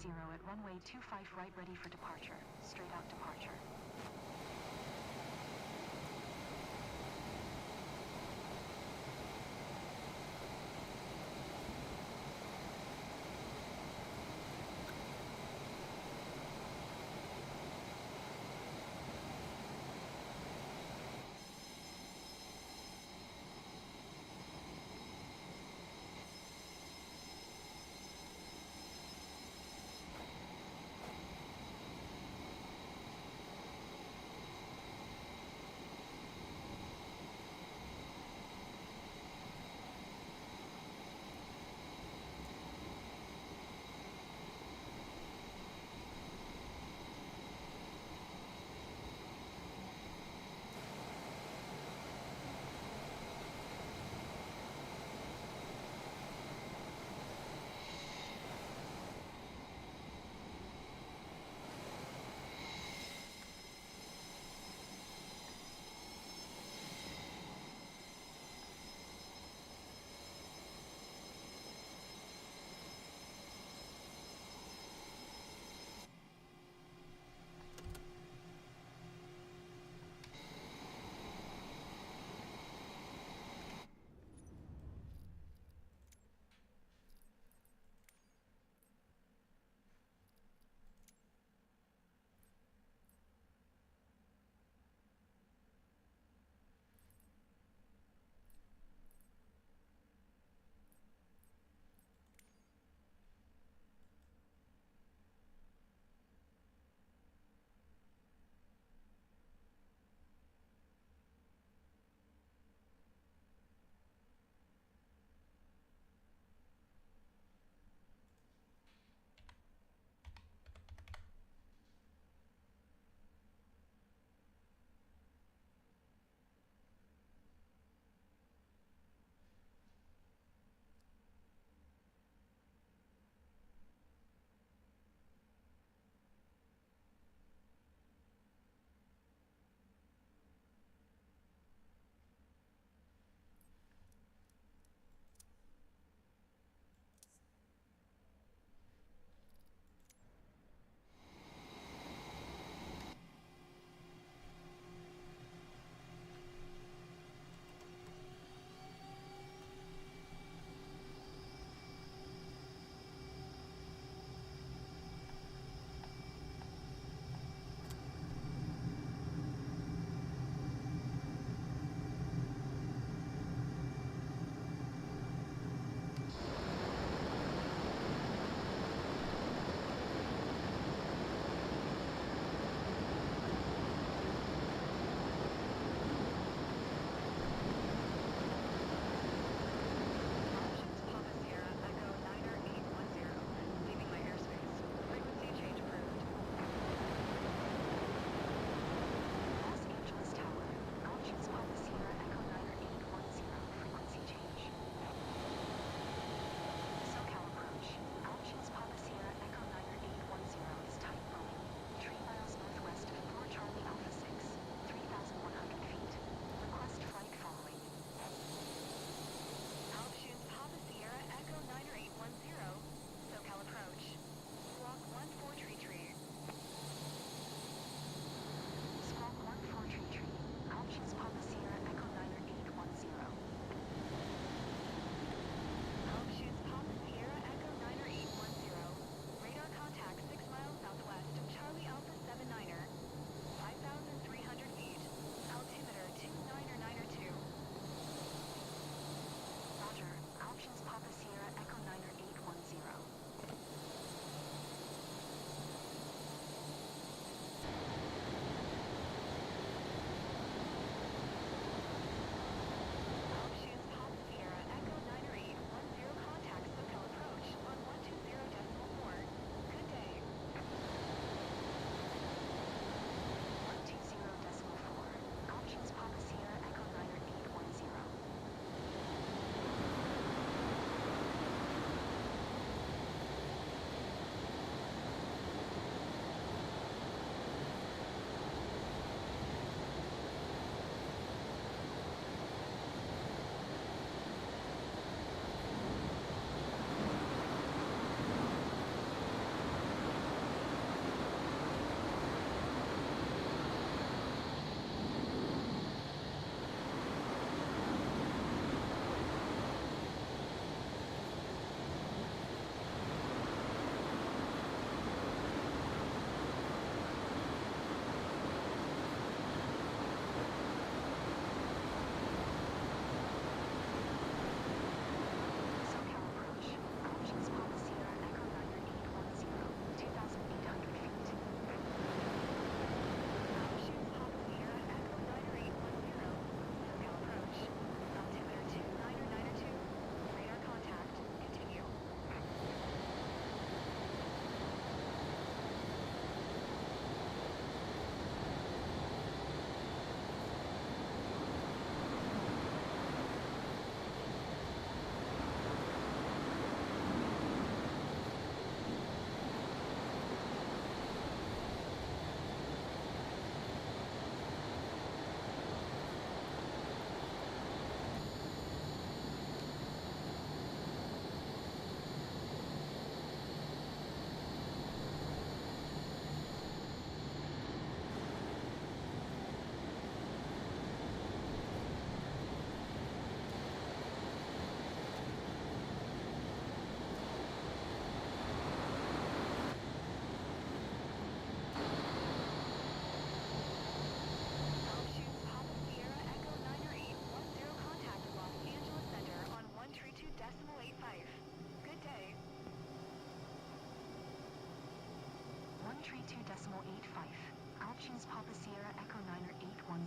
30 at runway 25 right, ready for departure. Straight out departure.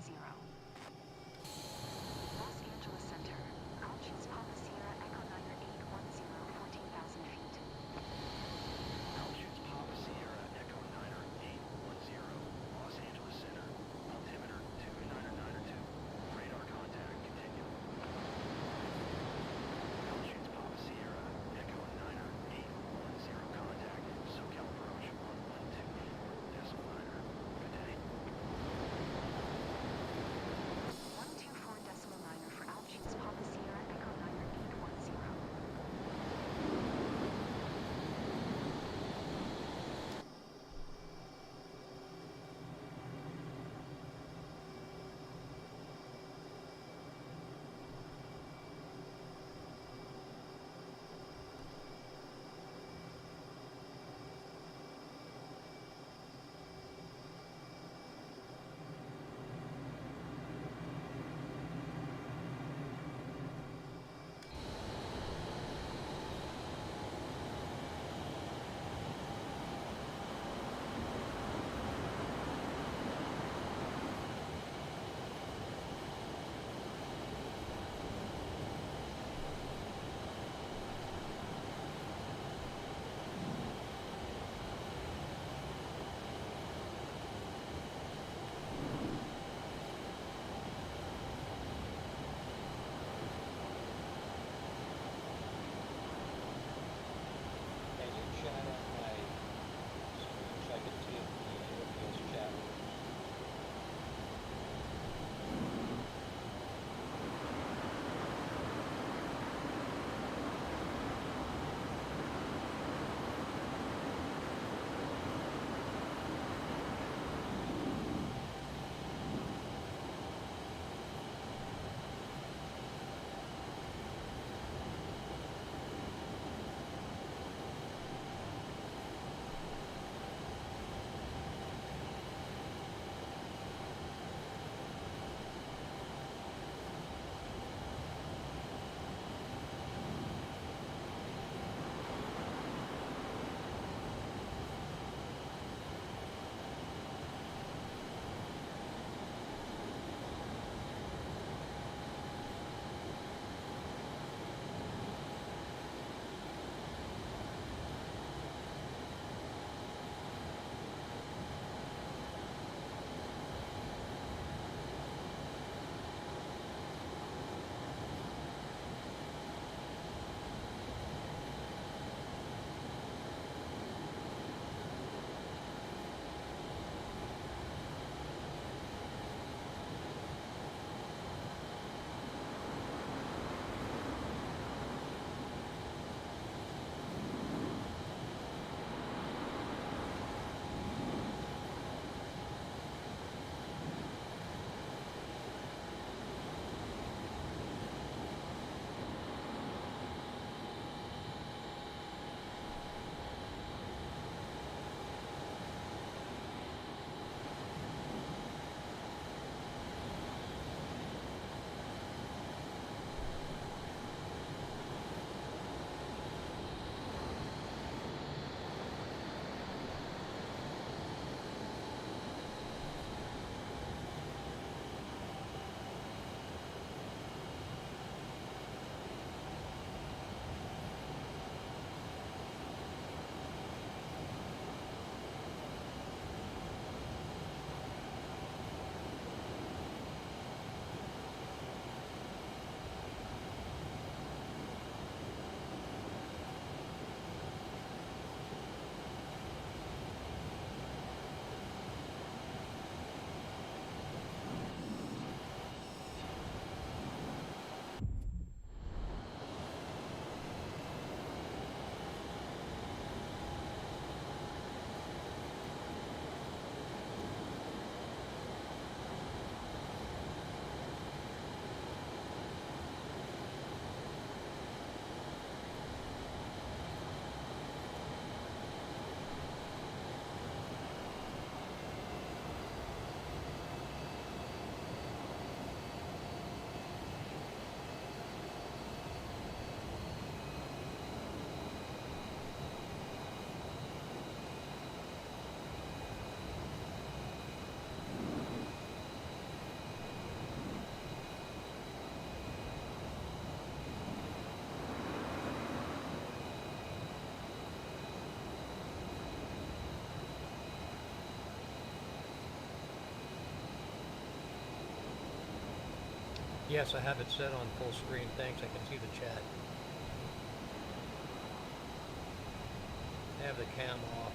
Los Angeles Center. Altitude Papa Sierra Echo Niner 810, 14,000 feet. Altitude Papa Sierra Echo Niner 810, Los Angeles Center. Altimeter 2992. Radar contact continue. Altitude Papa Sierra Echo Niner 810 contact. SoCal approach 1124 decimal niner. Good day. Yes, I have it set on full screen. Thanks, I can see the chat. I have the cam off.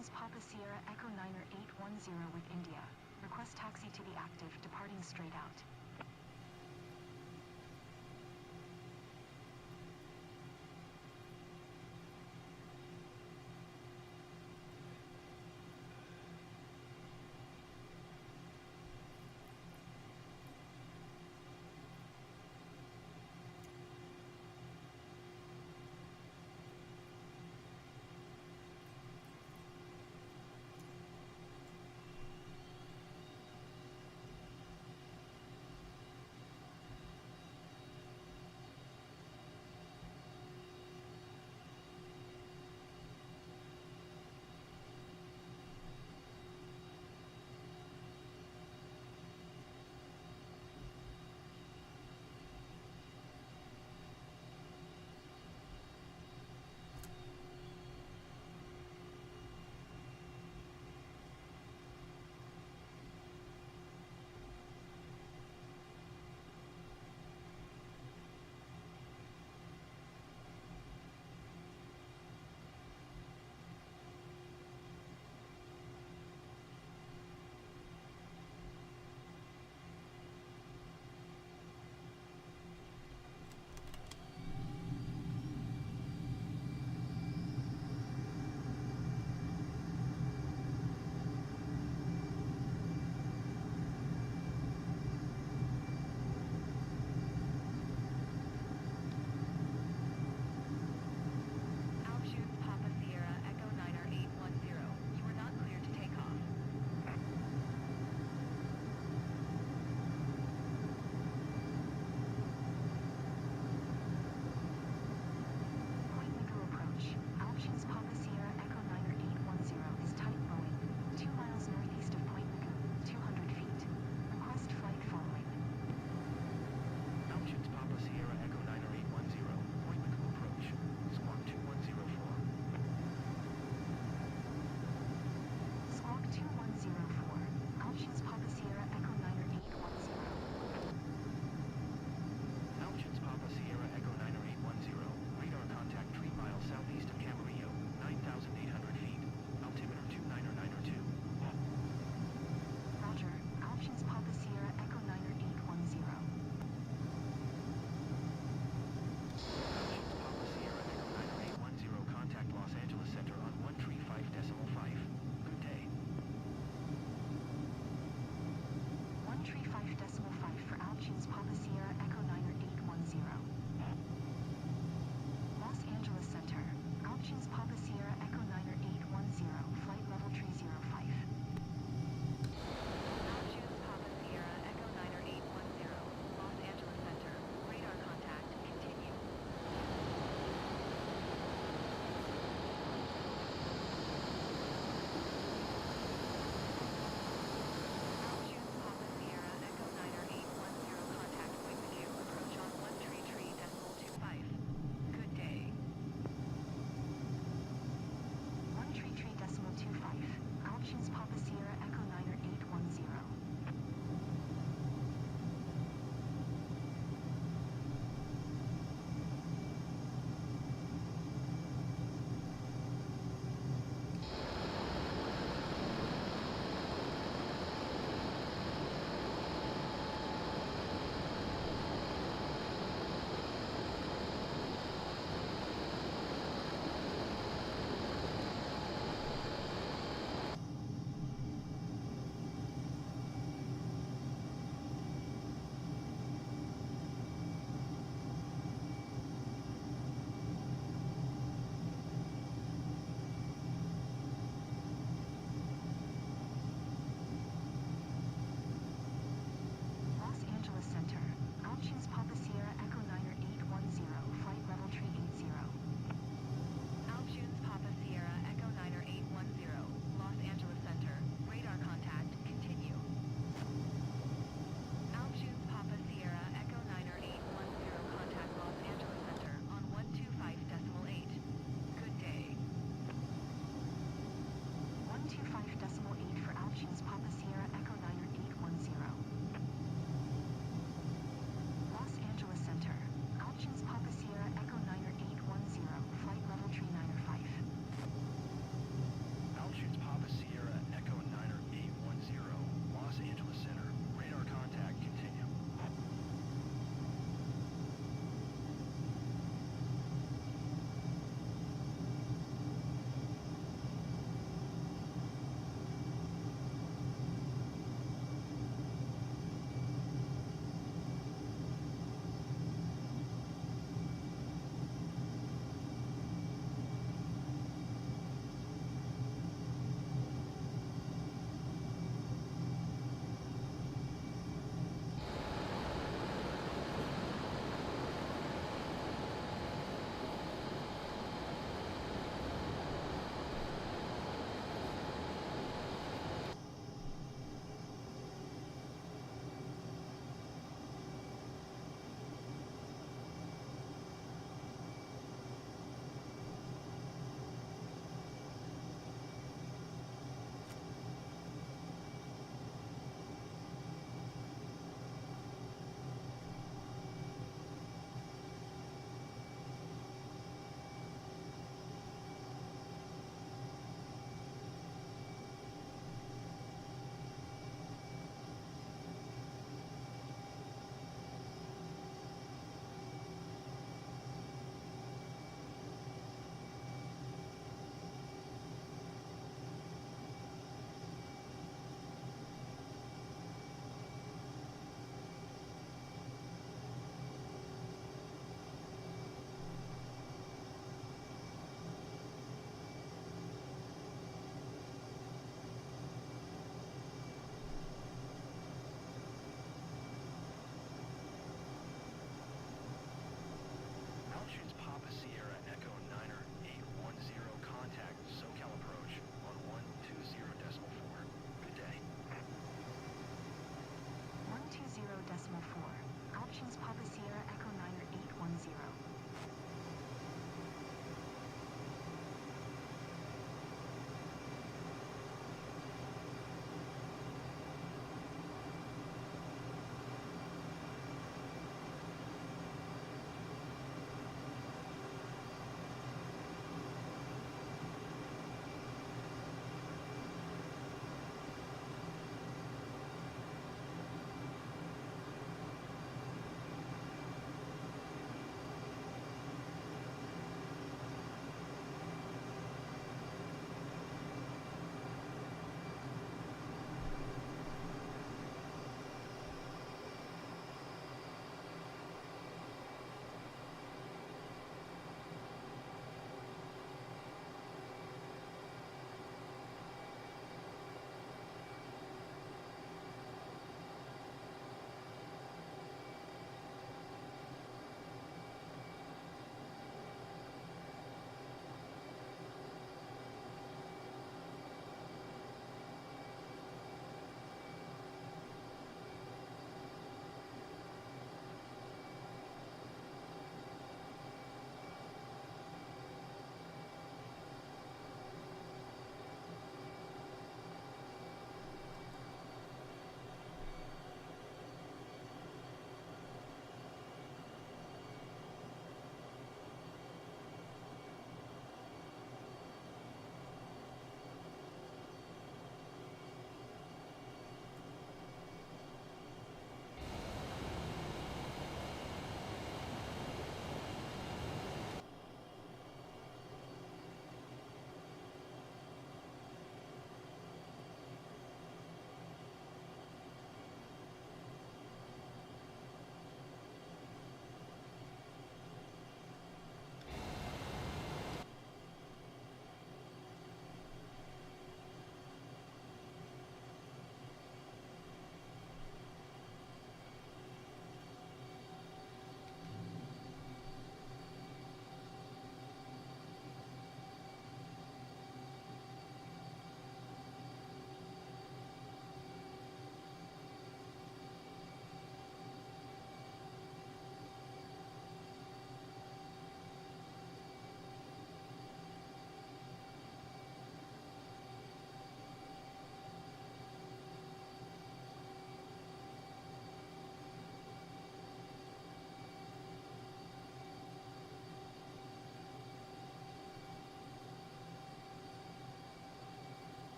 Airlines Papa Sierra Echo 9er 810 with India. Request taxi to the active, departing straight out.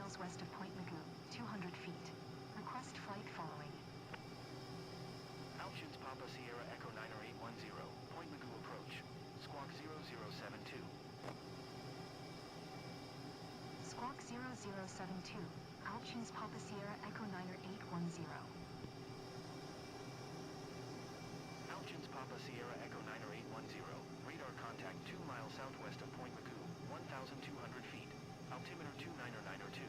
miles west of Point Magoo, 200 feet. Request flight following. Altitudes Papa Sierra Echo 90810, Point Magoo approach. Squawk 0072. Squawk 0072. Altitudes Papa Sierra Echo 90810. Altitudes Papa Sierra Echo 90810. Radar contact 2 miles southwest of Point Magoo, 1,200 feet. Altimeter 29902.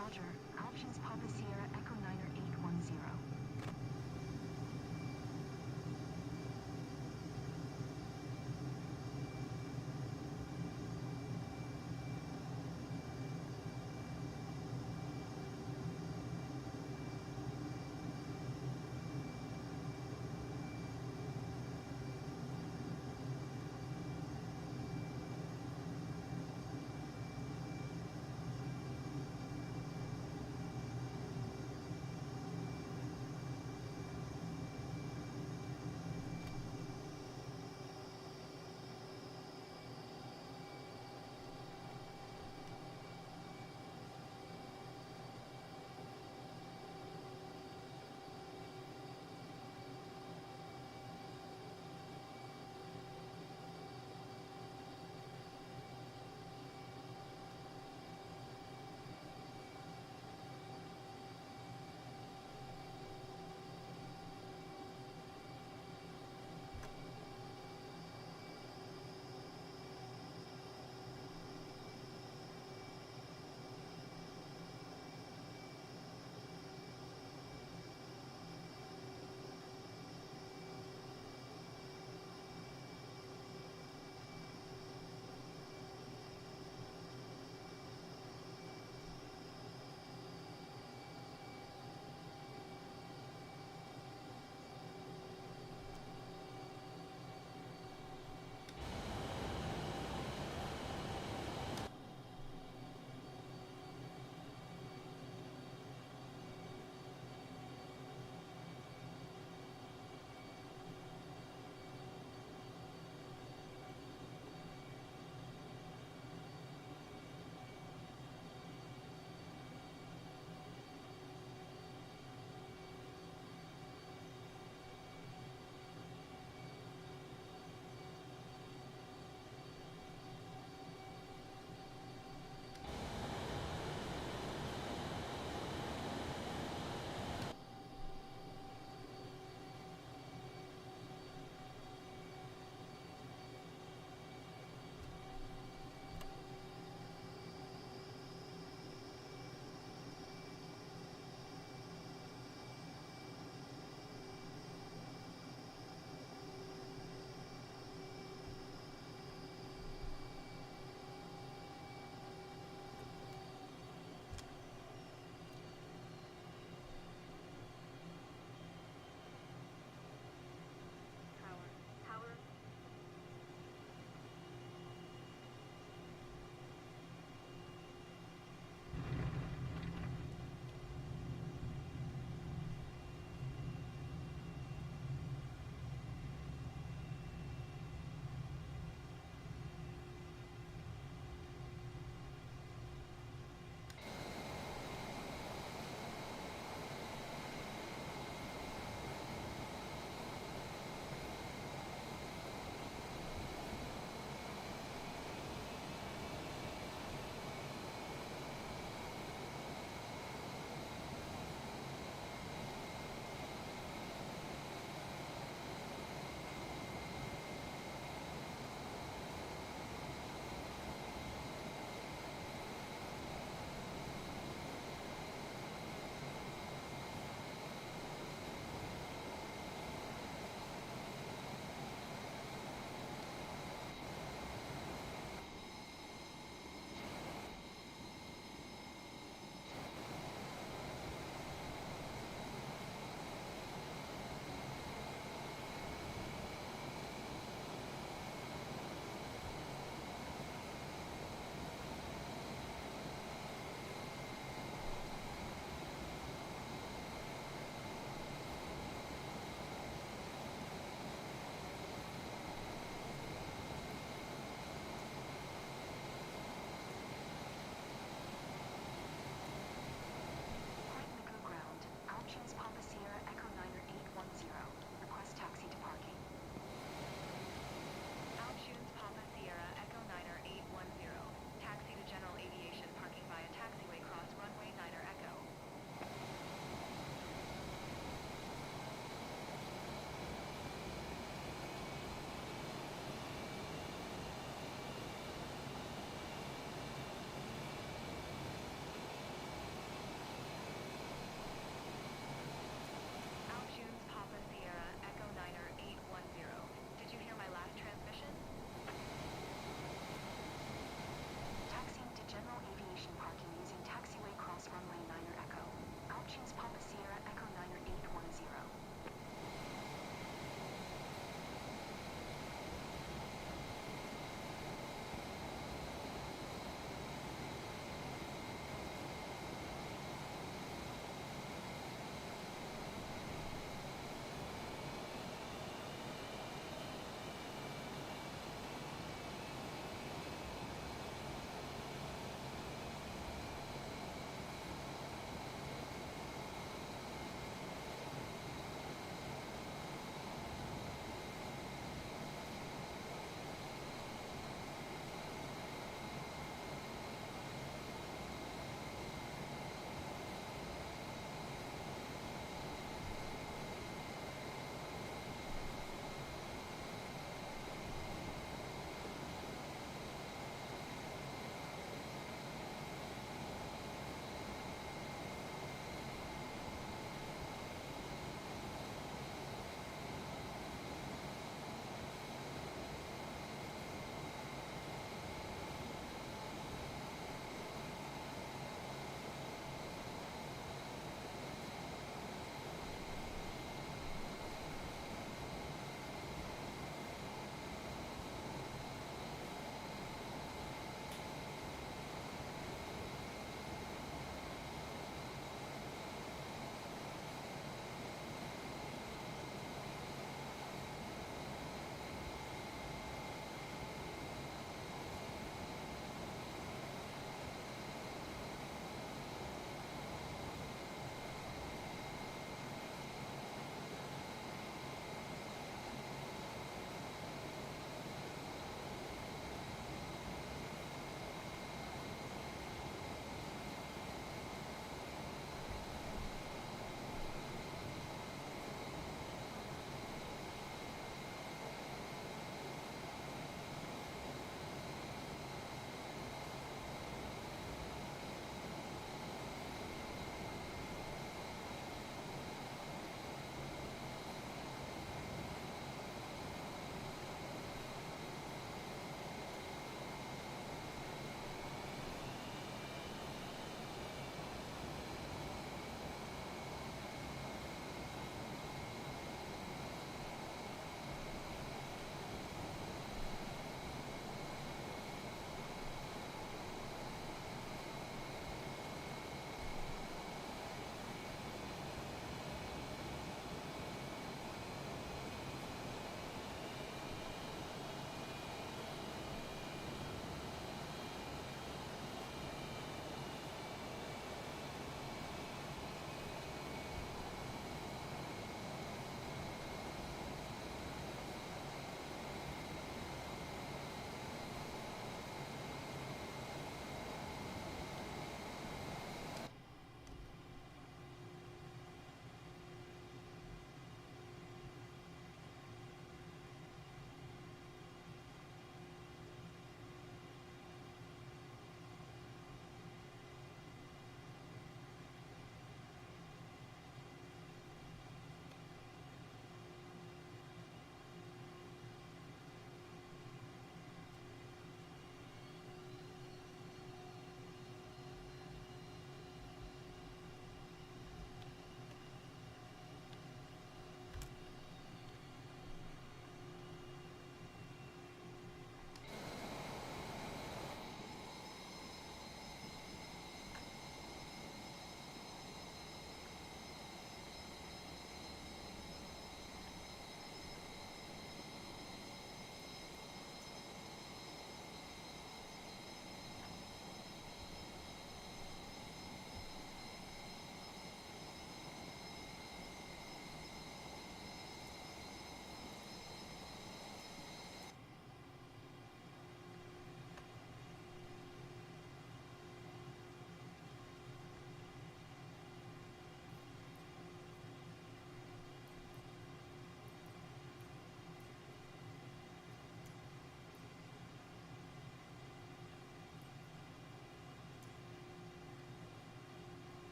Roger. Altitudes Papa Sierra Echo 90810.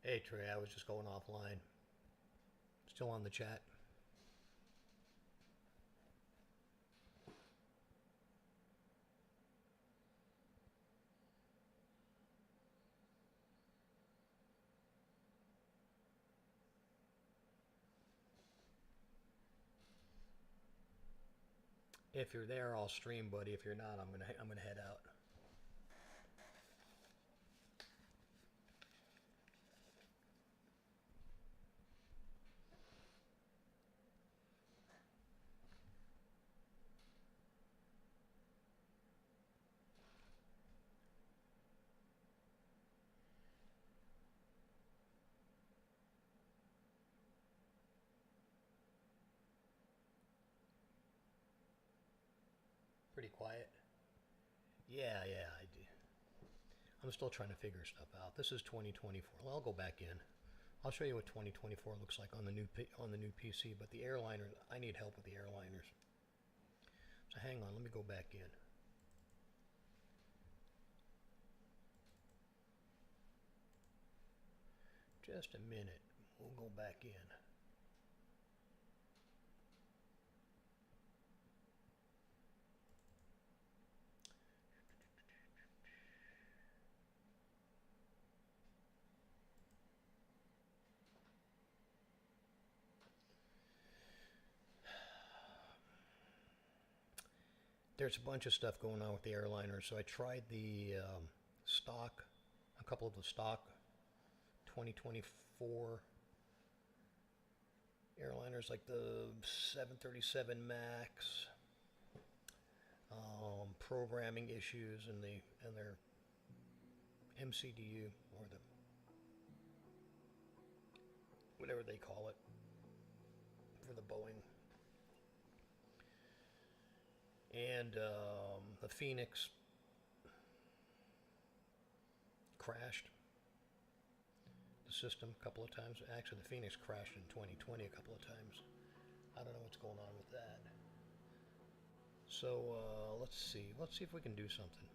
Hey Trey, I was just going offline. Still on the chat. If you're there, I'll stream, buddy. If you're not, I'm gonna head out. Pretty quiet. Yeah, I do. I'm still trying to figure stuff out. This is 2024. Well, I'll go back in. I'll show you what 2024 looks like on the new PC. But the airliner, I need help with the airliners. So hang on, let me go back in. Just a minute. We'll go back in. There's a bunch of stuff going on with the airliners. So I tried the stock, a couple of the stock 2024 airliners like the 737 MAX, programming issues and their MCDU, or the whatever they call it for the Boeing. And the Phoenix crashed the system a couple of times. Actually, the Phoenix crashed in 2020 a couple of times. I don't know what's going on with that. So let's see. Let's see if we can do something.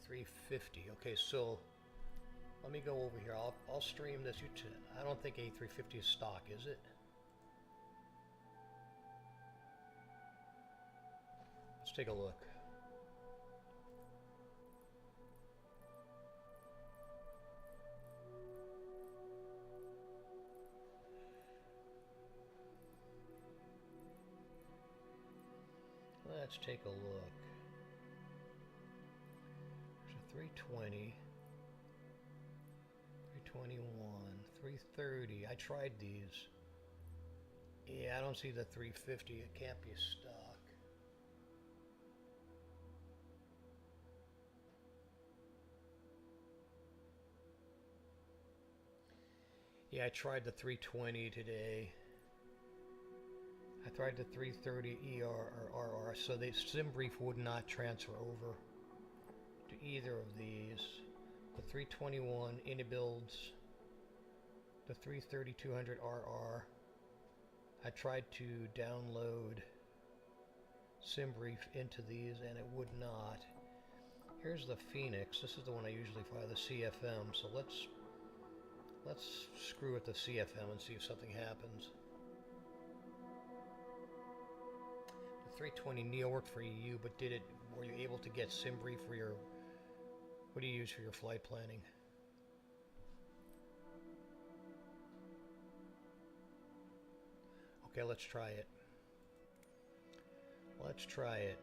A350. Okay, so let me go over here. I'll stream this. I don't think A350 is stock, is it? Let's take a look. Let's take a look. There's a 320, 321, 330. I tried these. Yeah, I don't see the 350. It can't be stock. Yeah, I tried the 320 today. I tried the 330 ER or RR, so the SimBrief would not transfer over to either of these. The 321 Inibuilds, the 330-200 RR. I tried to download SimBrief into these and it would not. Here's the Phoenix. This is the one I usually fly, the CFM. So let's screw with the CFM and see if something happens. The 320 Neo worked for EU, but were you able to get SimBrief for your, what do you use for your flight planning? Okay, let's try it. Let's try it.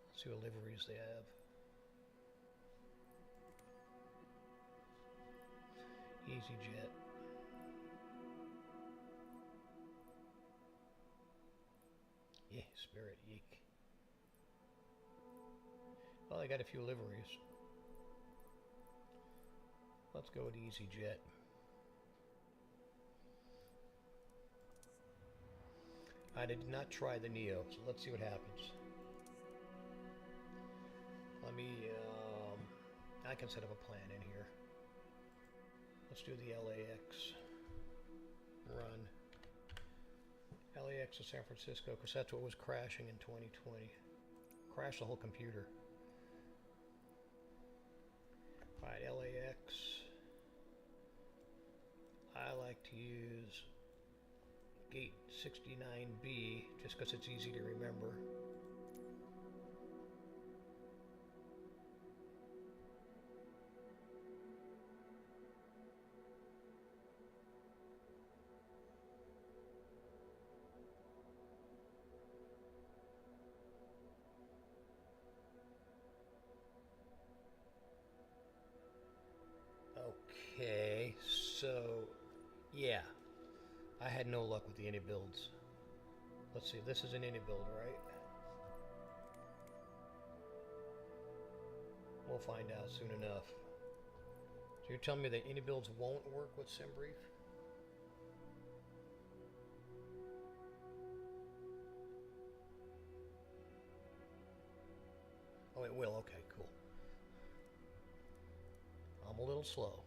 Let's see what liveries they have. EasyJet. Yeah, Spirit, eek. Well, I got a few liveries. Let's go with EasyJet. I did not try the Neo, so let's see what happens. Let me, I can set up a plan in here. Let's do the LAX run. LAX to San Francisco, because that's what was crashing in 2020. Crashed the whole computer. Alright, LAX. I like to use Gate 69B just because it's easy to remember. Okay, so yeah, I had no luck with the any builds. Let's see, this is an any build, right? We'll find out soon enough. So you're telling me that any builds won't work with SimBrief? Oh, it will. Okay, cool. I'm a little slow.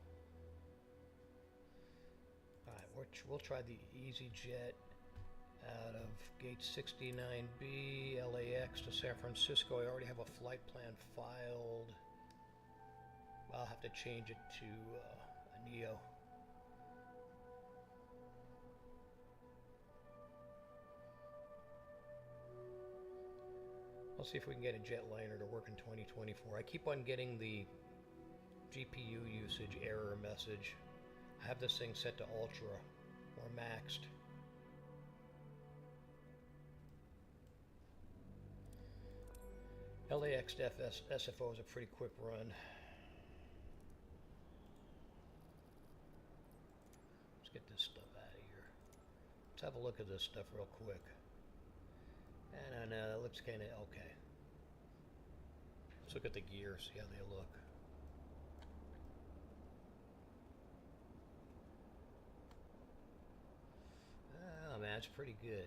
Alright, we'll try the EasyJet out of Gate 69B, LAX to San Francisco. I already have a flight plan filed. I'll have to change it to a Neo. Let's see if we can get a jetliner to work in 2024. I keep on getting the GPU usage error message. I have this thing set to ultra or maxed. LAX to SFO is a pretty quick run. Let's get this stuff out of here. Let's have a look at this stuff real quick. And that looks kind of okay. Let's look at the gears, see how they look. Oh man, it's pretty good.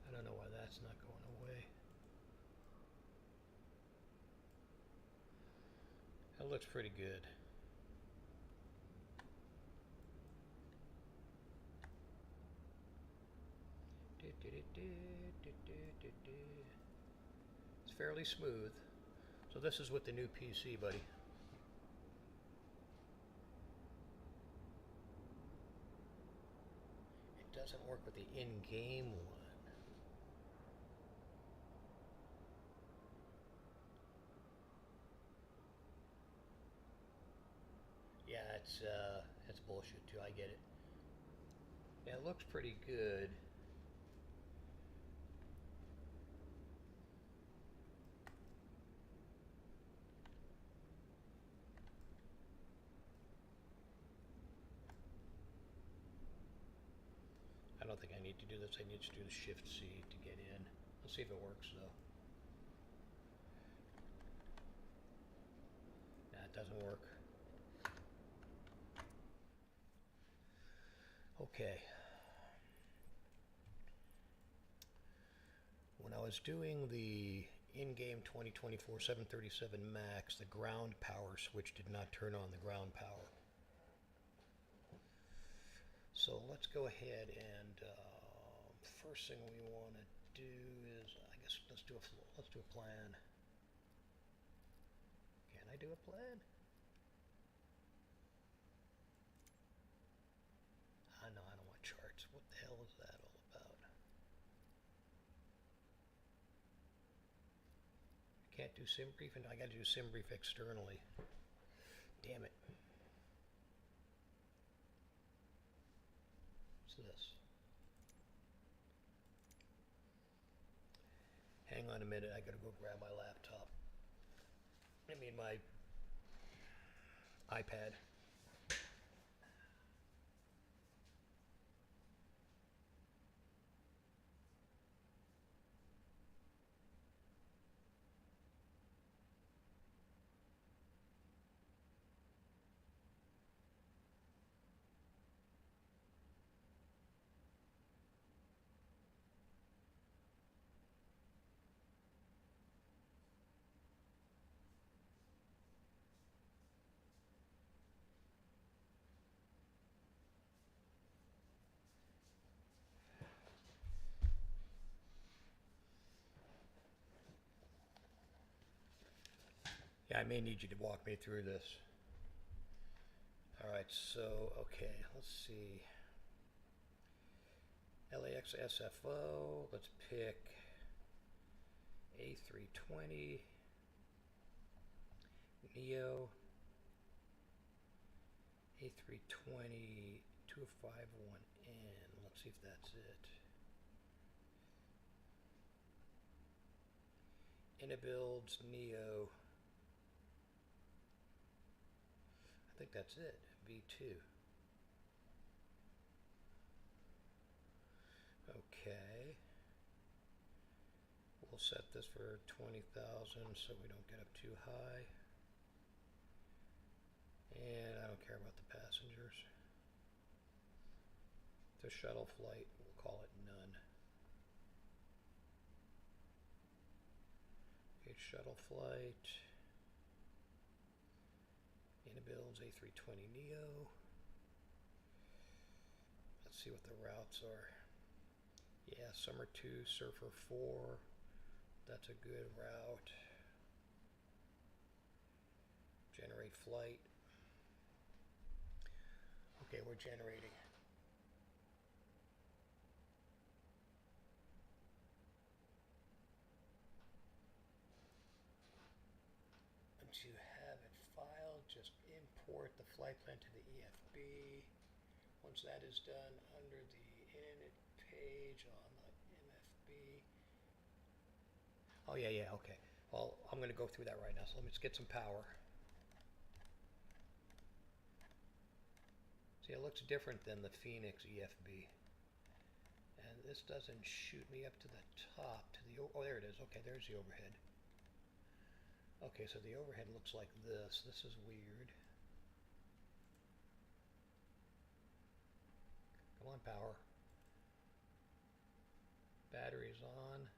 I don't know why that's not going away. That looks pretty good. It's fairly smooth. So this is with the new PC, buddy. It doesn't work with the in-game one. Yeah, it's bullshit too. I get it. Yeah, it looks pretty good. I don't think I need to do this. I need to do the Shift C to get in. Let's see if it works though. Nah, it doesn't work. Okay. When I was doing the in-game 2024 737 MAX, the ground power switch did not turn on the ground power. So let's go ahead and first thing we want to do is, I guess let's do a plan. Can I do a plan? No, I don't want charts. What the hell is that all about? I can't do SimBrief, and I got to do SimBrief externally. Damn it. What's this? Hang on a minute, I gotta go grab my laptop. I mean my iPad. Yeah, I may need you to walk me through this. All right, so, okay, let's see. LAX SFO, let's pick A320, Neo, A320 251N. Let's see if that's it. Inabuilds Neo. I think that's it. V2. Okay. We'll set this for 20,000 so we don't get up too high. And I don't care about the passengers. The shuttle flight, we'll call it none. Okay, shuttle flight. Inabuilds A320 Neo. Let's see what the routes are. Yeah, Summer 2, Surfer 4. That's a good route. Generate flight. Okay, we're generating. Once you have it filed, just import the flight plan to the EFB. Once that is done, under the init page on the MFB. Oh yeah, okay. Well, I'm going to go through that right now, so let me just get some power. See, it looks different than the Phoenix EFB. And this doesn't shoot me up to the top, to the, oh, there it is. Okay, there's the overhead. Okay, so the overhead looks like this. This is weird. Come on, power. Battery's on.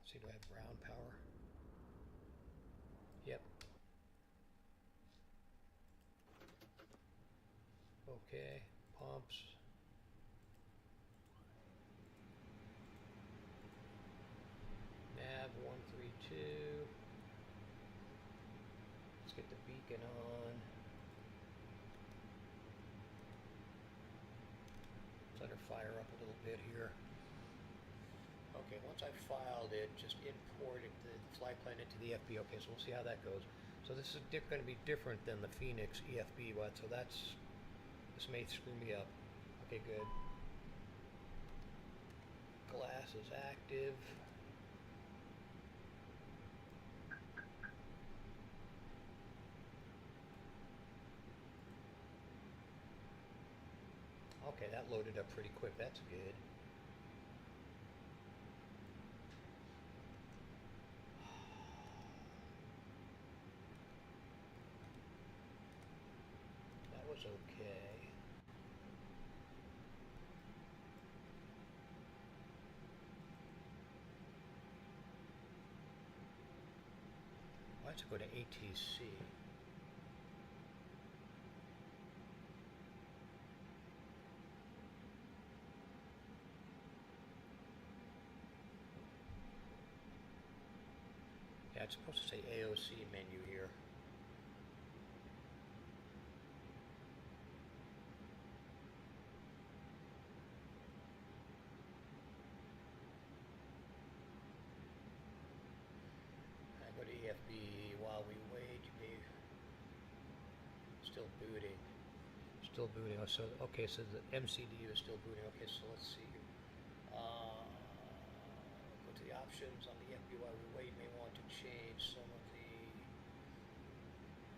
Let's see, do I have ground power? Yep. Okay, pumps. Nav 132. Let's get the beacon on. Let's let her fire up a little bit here. Okay, once I've filed it, just imported the flight plan into the FB. Okay, so we'll see how that goes. So this is going to be different than the Phoenix EFB, but so this may screw me up. Okay, good. Glass is active. Okay, that loaded up pretty quick. That's good. That was okay. Why don't you go to ATC? Yeah, it's supposed to say AOC menu here. I go to EFB while we wait. You may still booting. Still booting. Oh, so okay, so the MCDU is still booting. Okay, so let's see. Go to the options on the FB while we wait. You may want to change some of the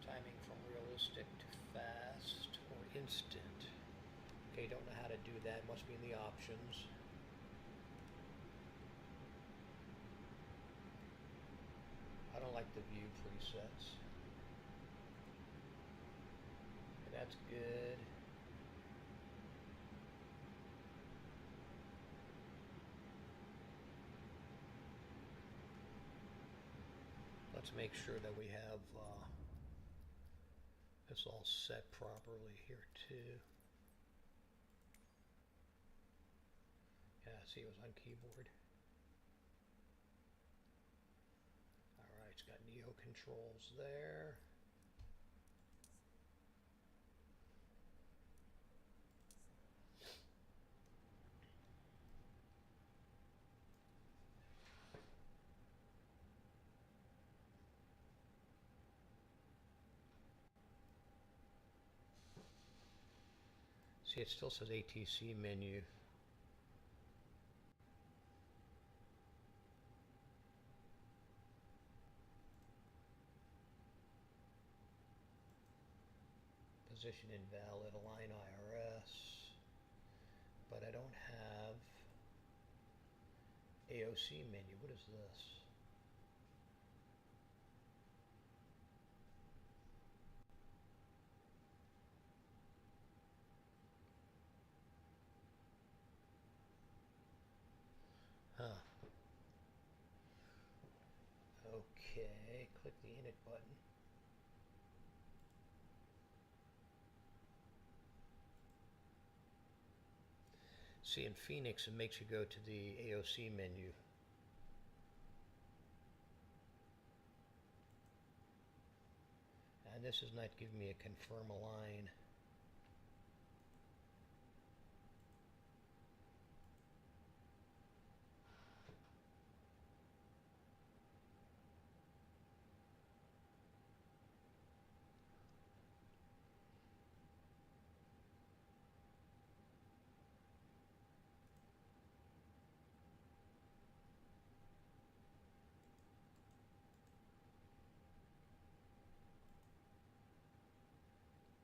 timing from realistic to fast or instant. Okay, don't know how to do that. Must be in the options. I don't like the view presets. Okay, that's good. Let's make sure that we have this all set properly here too. Yeah, see, it was on keyboard. controls there. See, it still says ATC menu. Position invalid, align IRS. But I don't have AOC menu. What is this? Huh. Okay, click the init button. See, in Phoenix, it makes you go to the AOC menu. And this is not giving me a confirm align.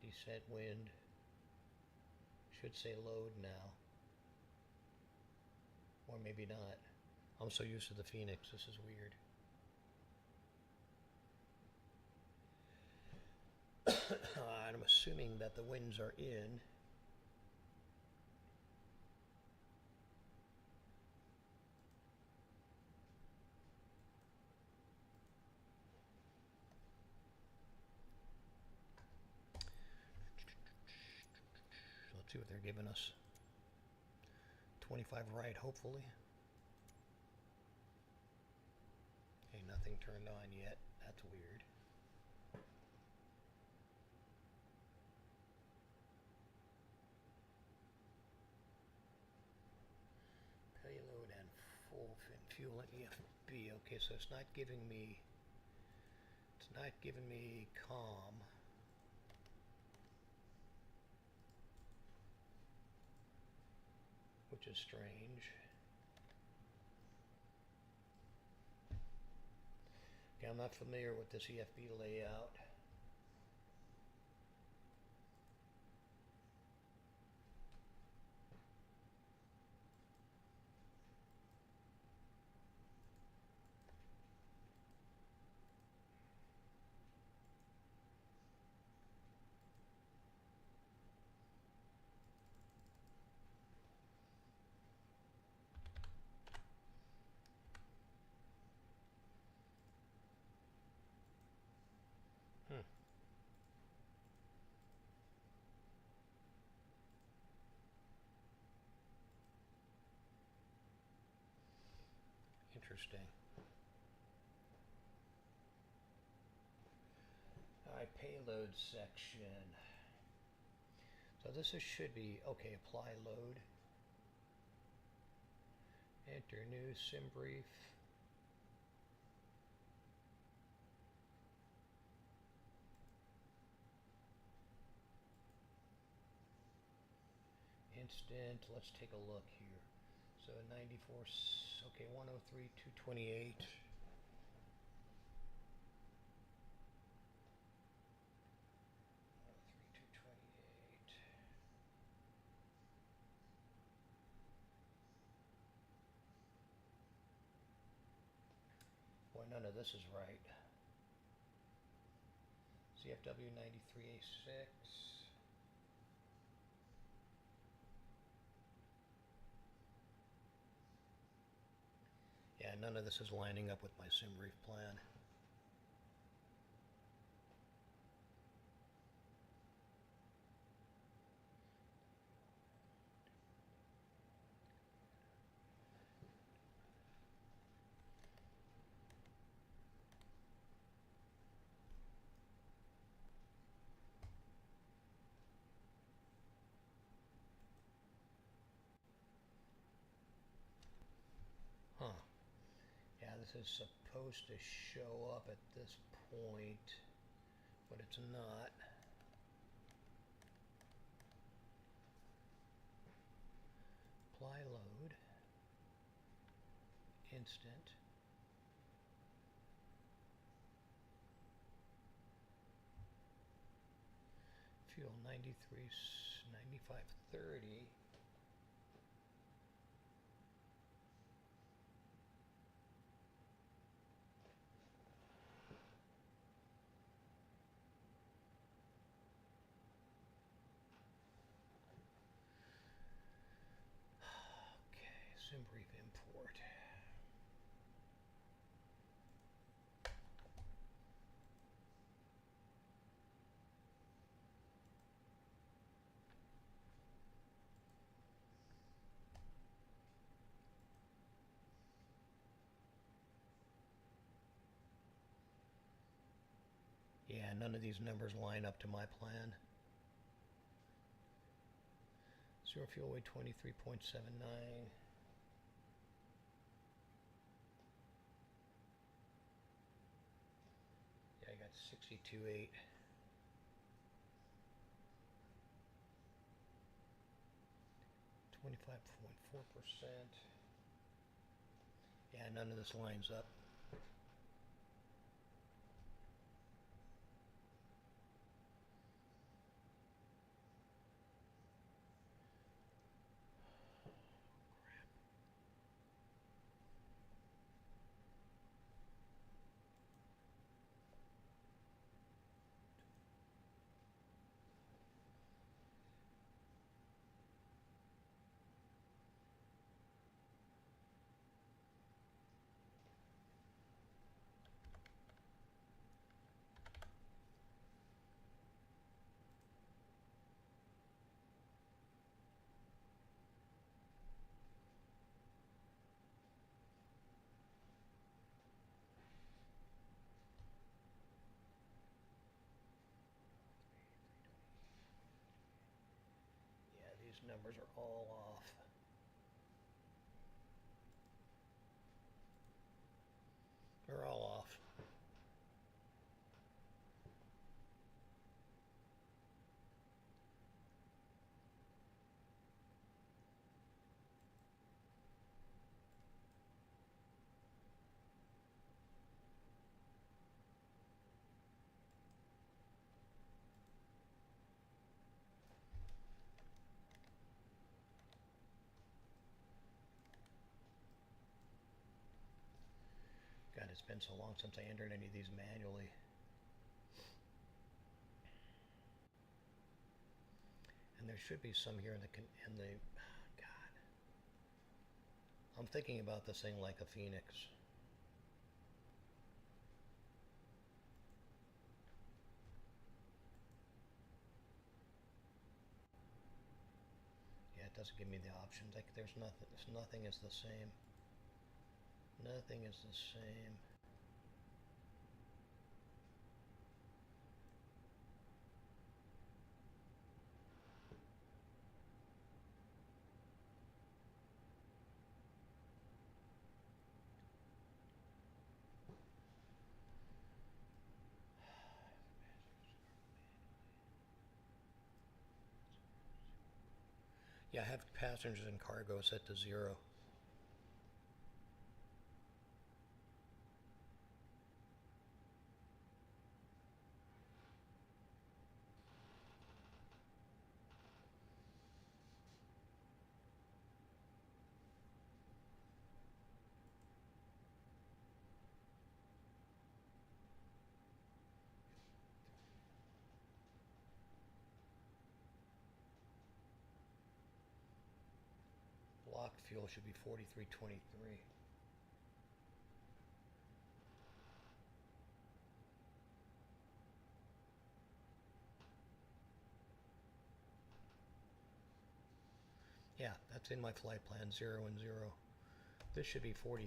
Descent wind. Should say load now. Or maybe not. I'm so used to the Phoenix, this is weird. I'm assuming that the winds are in. Let's see what they're giving us. 25 right, hopefully. Hey, nothing turned on yet. That's weird. Payload and full fuel and EFB. Okay, so it's not giving me COM. Which is strange. Okay, I'm not familiar with this EFB layout. Interesting. Alright, payload section. So this should be, okay, apply load. Enter new sim brief. Instant, let's take a look here. So 94, okay, 103, 228. Boy, none of this is right. CFW 93A6. Yeah, none of this is lining up with my sim brief plan. This is supposed to show up at this point, but it's not. Apply load. Instant. Fuel 93, 9530. Okay, SimBrief import. Yeah, none of these numbers line up to my plan. Zero fuel weight 23.79. Yeah, I got 62.8. .4%. Yeah, none of this lines up. Yeah, these numbers are all off. They're all off. God, it's been so long since I entered any of these manually. And there should be some here in the God. I'm thinking about this thing like a Phoenix. Yeah, it doesn't give me the options. Like there's nothing is the same. Nothing is the same. Yeah, I have passengers and cargo set to 0. Blocked fuel should be 43.23. Yeah, that's in my flight plan, 0 and 0. This should be 43.23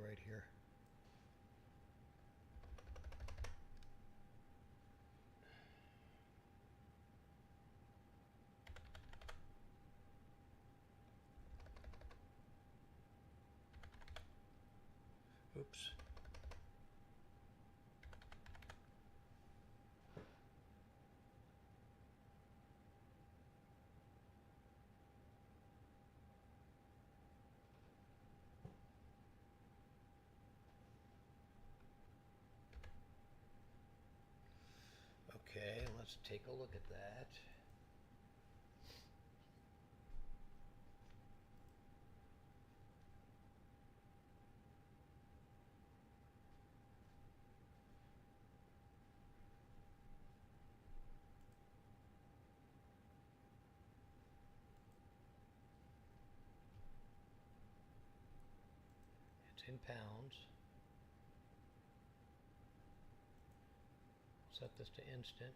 right here. Oops. Okay, let's take a look at that. It's in pounds. Set this to instant.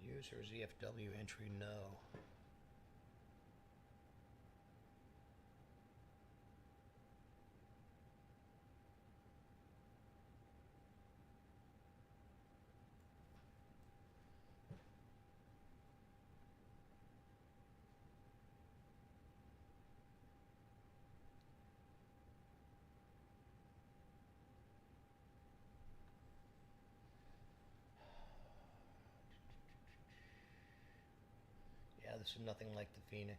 User ZFW entry no. Yeah, this is nothing like the Phoenix.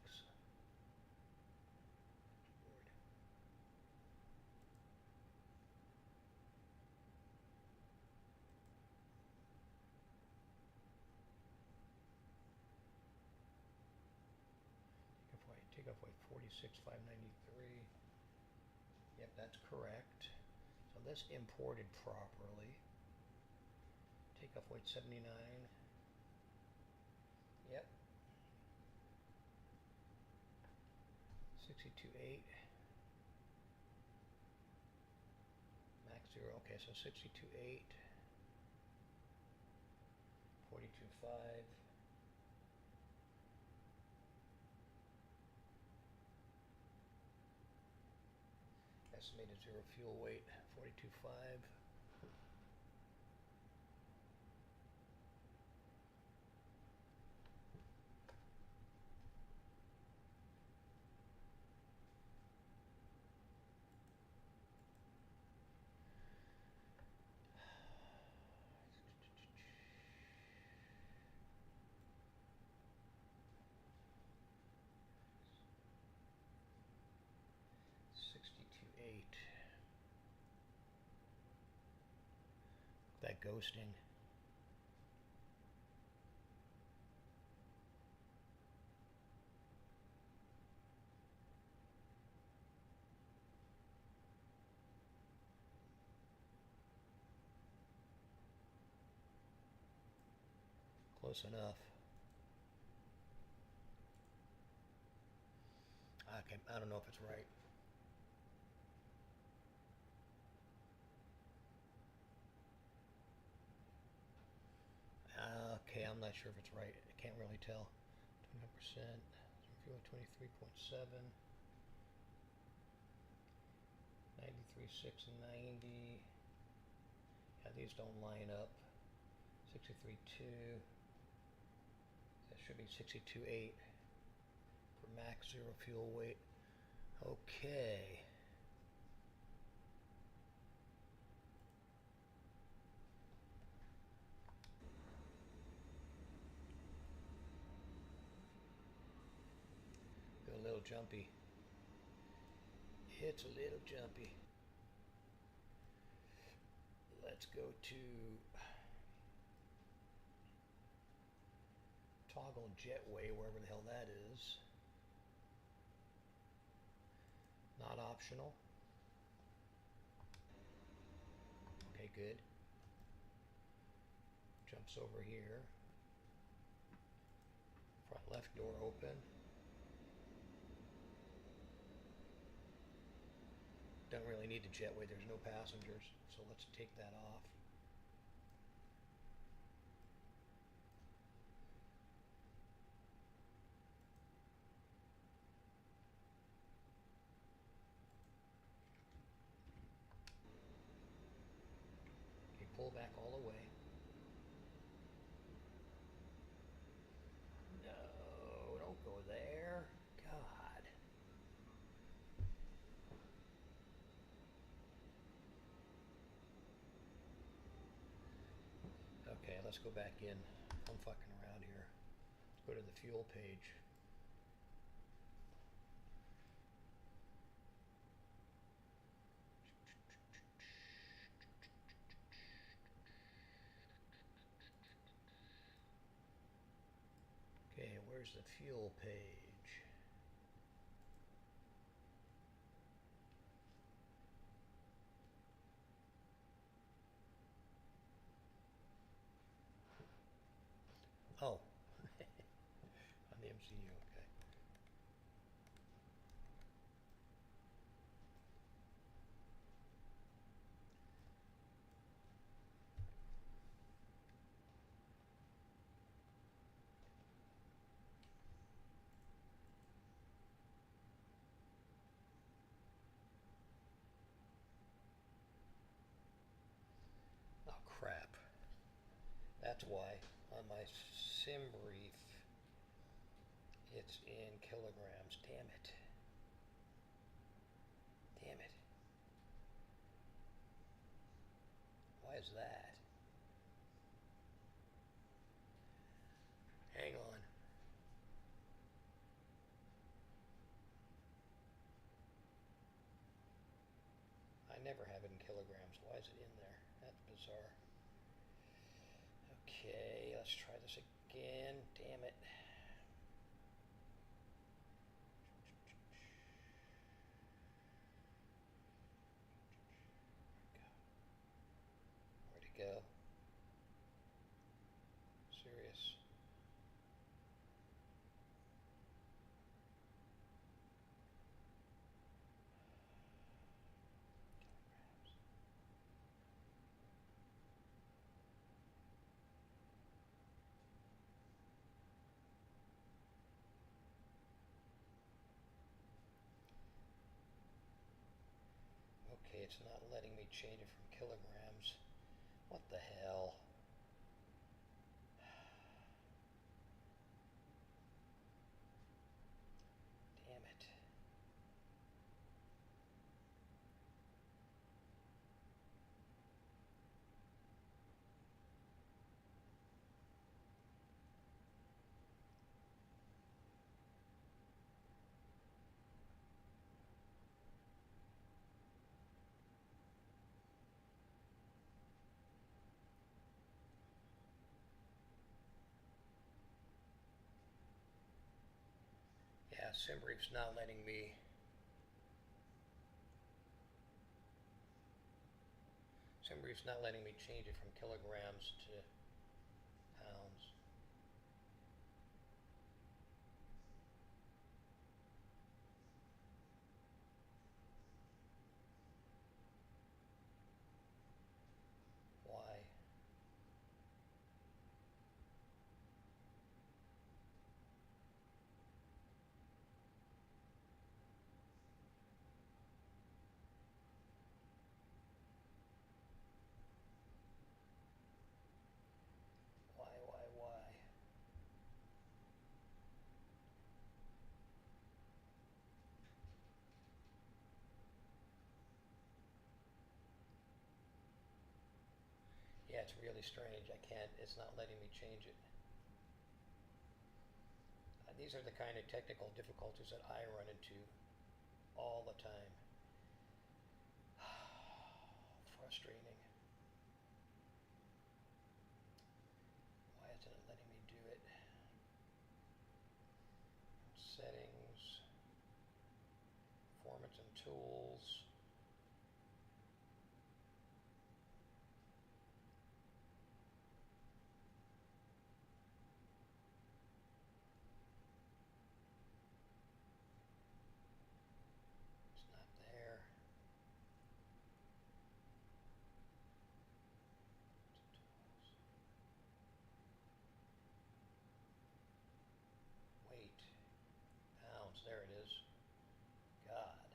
Take off weight 46,593. Yep, that's correct. So this imported properly. Take off weight 79. Yep. 62.8. Max 0. Okay, so 62.8. 42.5. Estimated zero fuel weight 42.5. That ghosting. Close enough. Okay, I don't know if it's right. Okay, I'm not sure if it's right. I can't really tell. 29%, 23.7, 93.6 and 90. Yeah, these don't line up. 63.2. That should be 62.8 for max zero fuel weight. Okay. A little jumpy. It's a little jumpy. Let's go to toggle jetway, wherever the hell that is. Not optional. Okay, good. Jumps over here. Front left door open. Don't really need the jetway, there's no passengers, so let's take that off. pull back all the way. No, don't go there. God. Okay, let's go back in. I'm fucking around here. Let's go to the fuel page. Okay, where's the fuel page? Oh, on the MCU, okay. Oh, crap. That's why on my sim brief it's in kilograms. Damn it. Damn it. Why is that? Hang on. I never have it in kilograms. Why is it in there? That's bizarre. Okay, let's try this again. Damn it. Where'd it go? Serious. Okay, it's not letting me change it from kilograms. What the hell? Damn it. Yeah, SimBrief's not letting me. SimBrief's not letting me change it from kilograms to pounds. Why? Why? Yeah, it's really strange. I can't, it's not letting me change it. These are the kind of technical difficulties that I run into all the time. Frustrating. Why isn't it letting me do it? Settings, performance and tools. It's not there. Weight, pounds, there it is. God.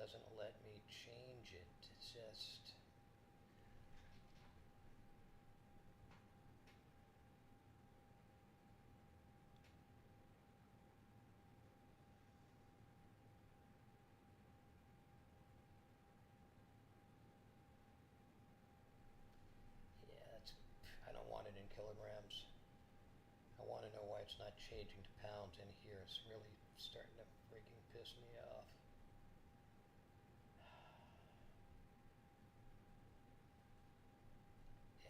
doesn't let me change it. It's just... Yeah, that's... I don't want it in kilograms. I want to know why it's not changing to pounds in here. It's really starting to freaking piss me off.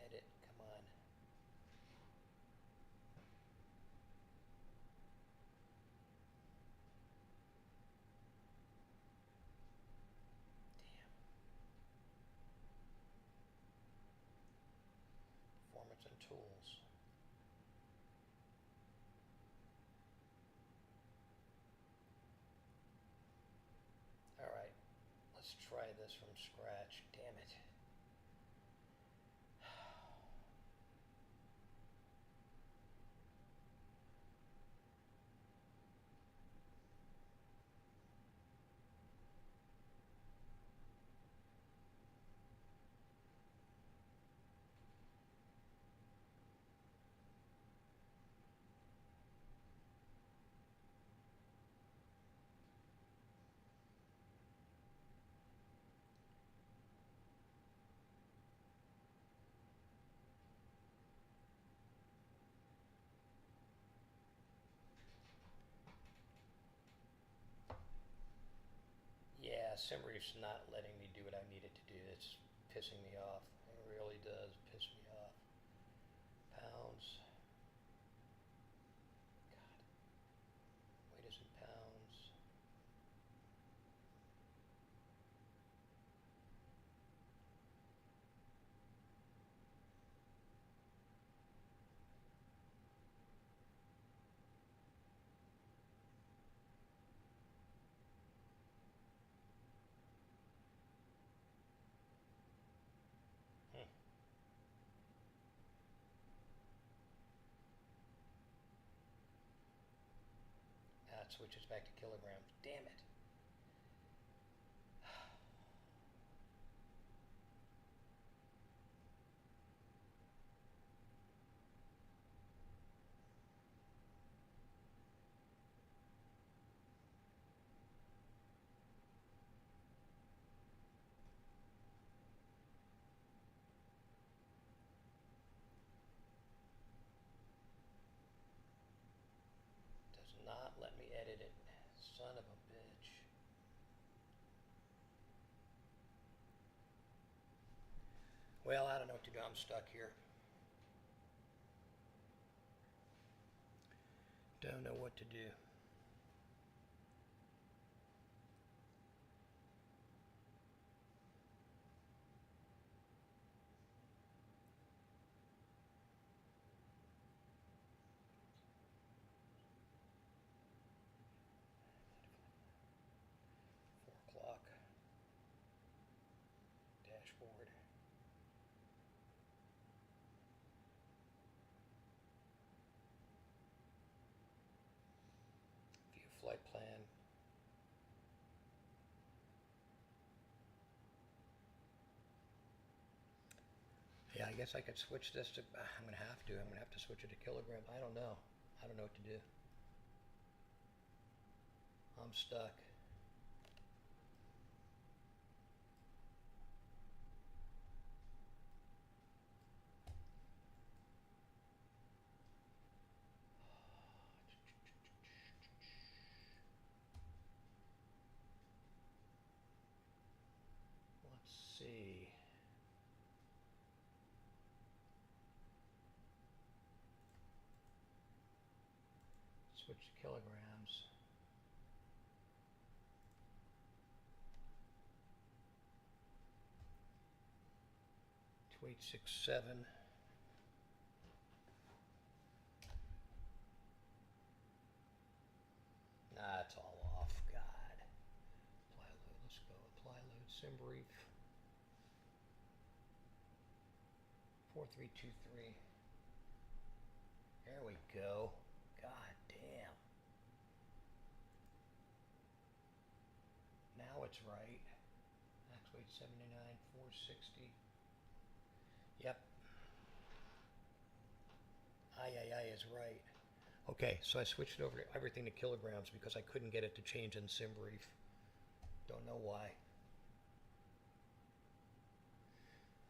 Edit, come on. Damn. Performance and tools. Alright, let's try this from scratch. Damn it. Yeah, SimBrief's not letting me do what I need it to do. It's pissing me off. It really does piss me off. Pounds. God. Weight is in pounds. Now it switches back to kilograms. Damn it. Does not let me edit it. Son of a bitch. Well, I don't know what to do. I'm stuck here. Don't know what to do. Dashboard. View flight plan. Yeah, I guess I could switch this to, I'm going to have to. I'm going to have to switch it to kilograms. I don't know. I don't know what to do. I'm stuck. Let's see. Switch to kilograms. 2867. Nah, it's all off. God. Apply load. Let's go. Apply load. SimBrief. 4323. There we go. God damn. Now it's right. Max weight 79, 460. Yep. Aye is right. Okay, so I switched over to everything to kilograms because I couldn't get it to change in SimBrief. Don't know why.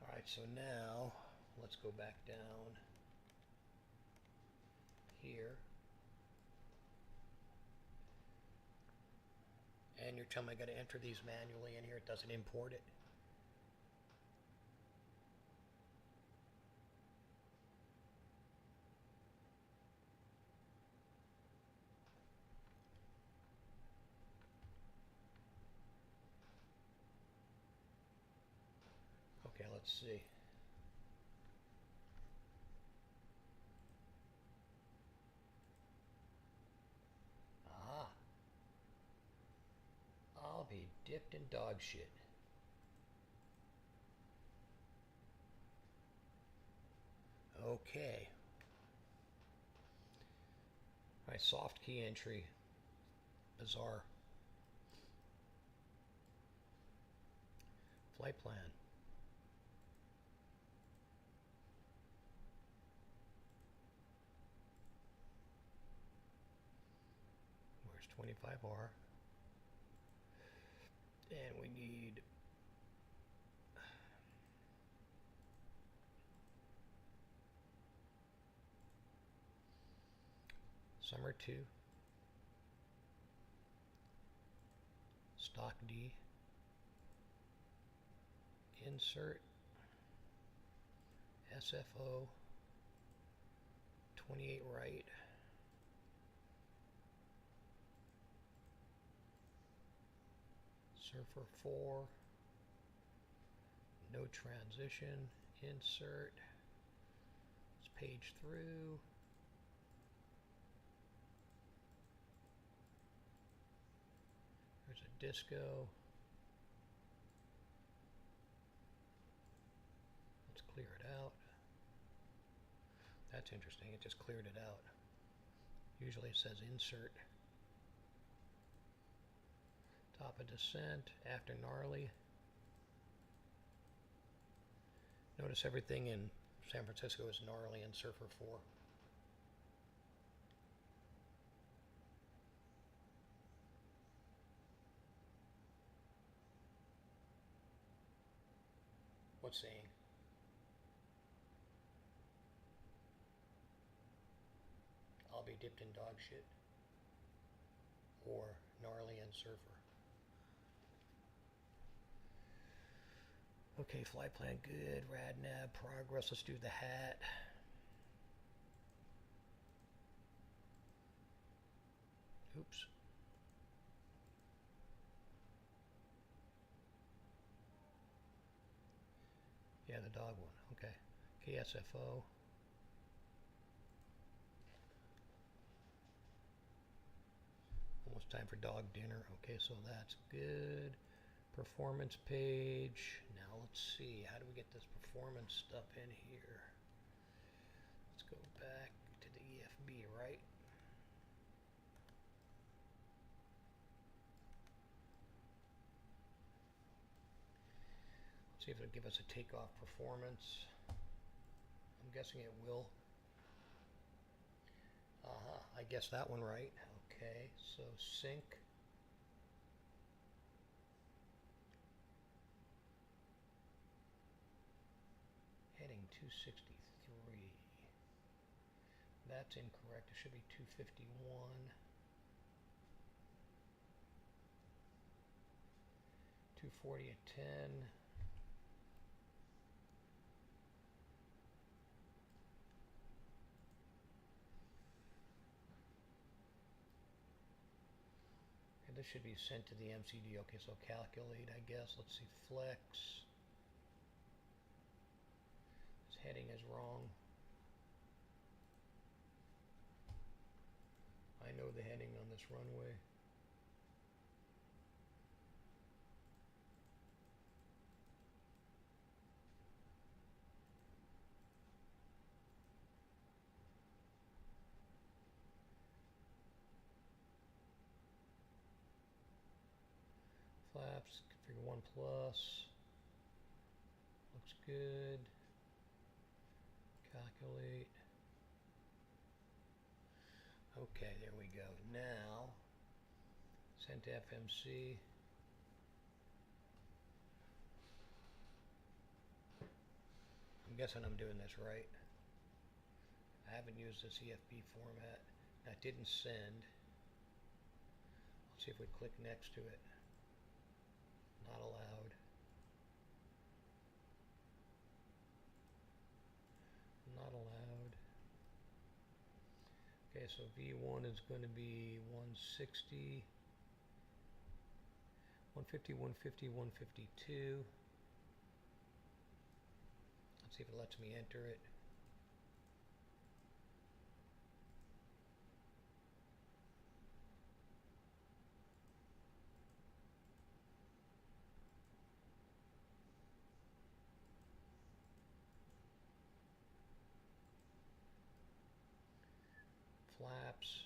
Alright, so now let's go back down here. And you're telling me I got to enter these manually in here. It doesn't import it. Okay, let's see. Aha. I'll be dipped in dog shit. Okay. Alright, soft key entry. Bizarre. Flight plan. Where's 25R? And we need Summer 2, Stock D, Insert, SFO, 28 right, Surfer 4, no transition, insert, let's page through, there's a disco, let's clear it out. That's interesting, it just cleared it out. Usually it says insert. Top of descent, after gnarly. Notice everything in San Francisco is gnarly in Surfer 4. What's saying? I'll be dipped in dog shit. Or gnarly and Surfer. Okay, flight plan good. RadNav progress. Let's do the hat. Oops. Yeah, the dog one. Okay. KSFO. Almost time for dog dinner. Okay, so that's good. Performance page. Now let's see. How do we get this performance stuff in here? Let's go back to the EFB, right? See if it'll give us a takeoff performance. I'm guessing it will. I guessed that one right. Okay, so sync. Heading 263. That's incorrect. It should be 251. 240 at 10. This should be sent to the MCD. Okay, so calculate, I guess. Let's see, flex. This heading is wrong. I know the heading on this runway. Flaps, configure 1 plus. Looks good. Calculate. Okay, there we go. Now, send to FMC. I'm guessing I'm doing this right. I haven't used this EFB format. That didn't send. Let's see if we click next to it. Not allowed. Not allowed. Okay, so V1 is going to be 160, 150, 150, 152. Let's see if it lets me enter it. Flaps.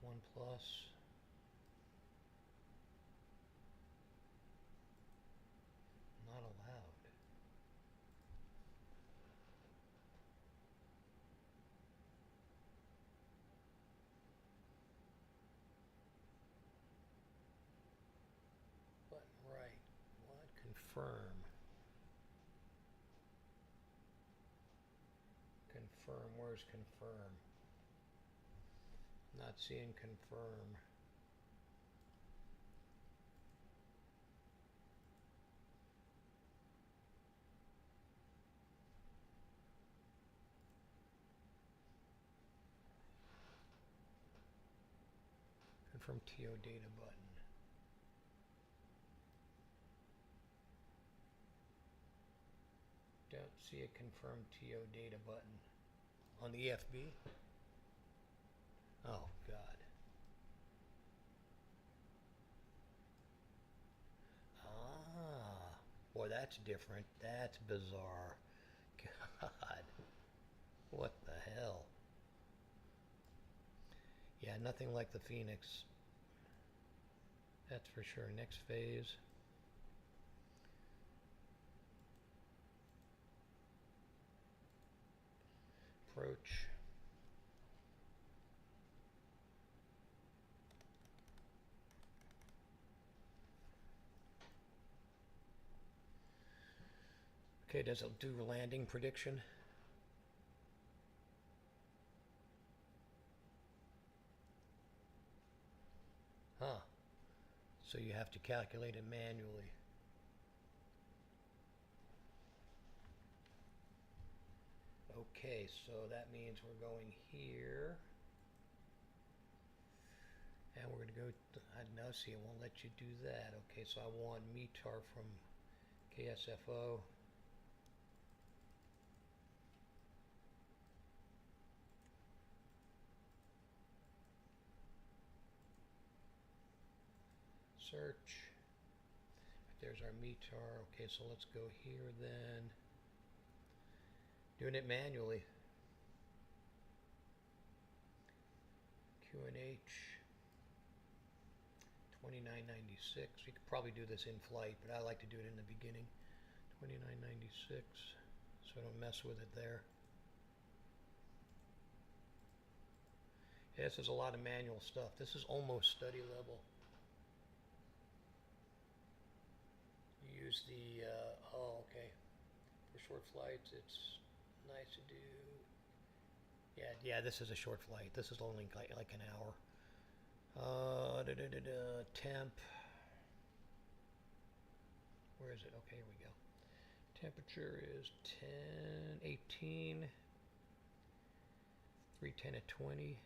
1 plus. Not allowed. Button right. What? Confirm. Confirm. Where's confirm? Not seeing confirm. Confirm TO data button. Don't see a confirm TO data button on the EFB. Oh God. Ah, boy, that's different. That's bizarre. God, what the hell? Yeah, nothing like the Phoenix. That's for sure. Next phase. Approach. Okay, does it do landing prediction? Huh. So you have to calculate it manually. Okay, so that means we're going here. And we're going to go, no, see, it won't let you do that. Okay, so I want METAR from KSFO. Search. There's our METAR. Okay, so let's go here then. Doing it manually. QNH 2996. You could probably do this in flight, but I like to do it in the beginning. 2996, so I don't mess with it there. Yeah, this is a lot of manual stuff. This is almost study level. You use the, oh, okay. For short flights, it's nice to do. Yeah, this is a short flight. This is only like an hour. Temp. Where is it? Okay, here we go. Temperature is 10, 18, 310 at 20.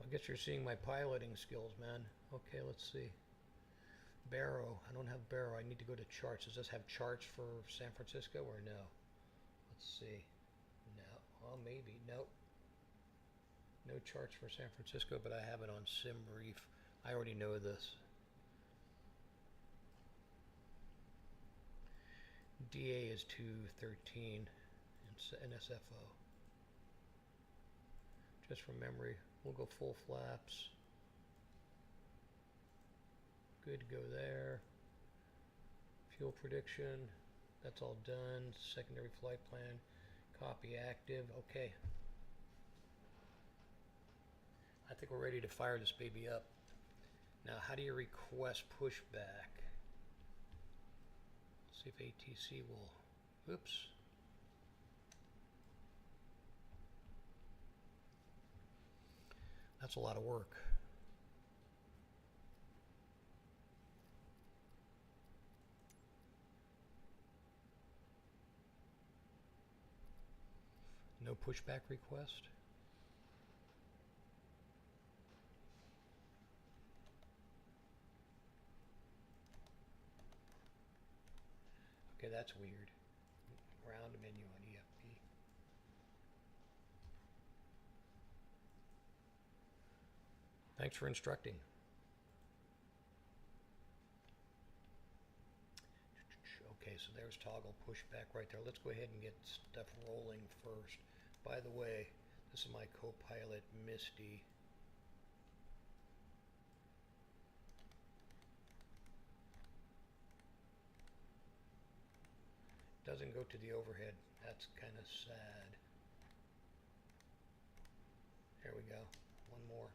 I guess you're seeing my piloting skills, man. Okay, let's see. Barrow. I don't have Barrow. I need to go to charts. Does this have charts for San Francisco or no? Let's see. No. Oh, maybe. Nope. No charts for San Francisco, but I have it on SimBrief. I already know this. DA is 213 in NSFO. Just from memory, we'll go full flaps. Good to go there. Fuel prediction, that's all done. Secondary flight plan, copy active. Okay. I think we're ready to fire this baby up. Now, how do you request pushback? See if ATC will, oops. That's a lot of work. No pushback request. Okay, that's weird. Ground menu on EFP. Thanks for instructing. Okay, so there's toggle pushback right there. Let's go ahead and get stuff rolling first. By the way, this is my co-pilot, Misty. Doesn't go to the overhead. That's kind of sad. There we go. One more.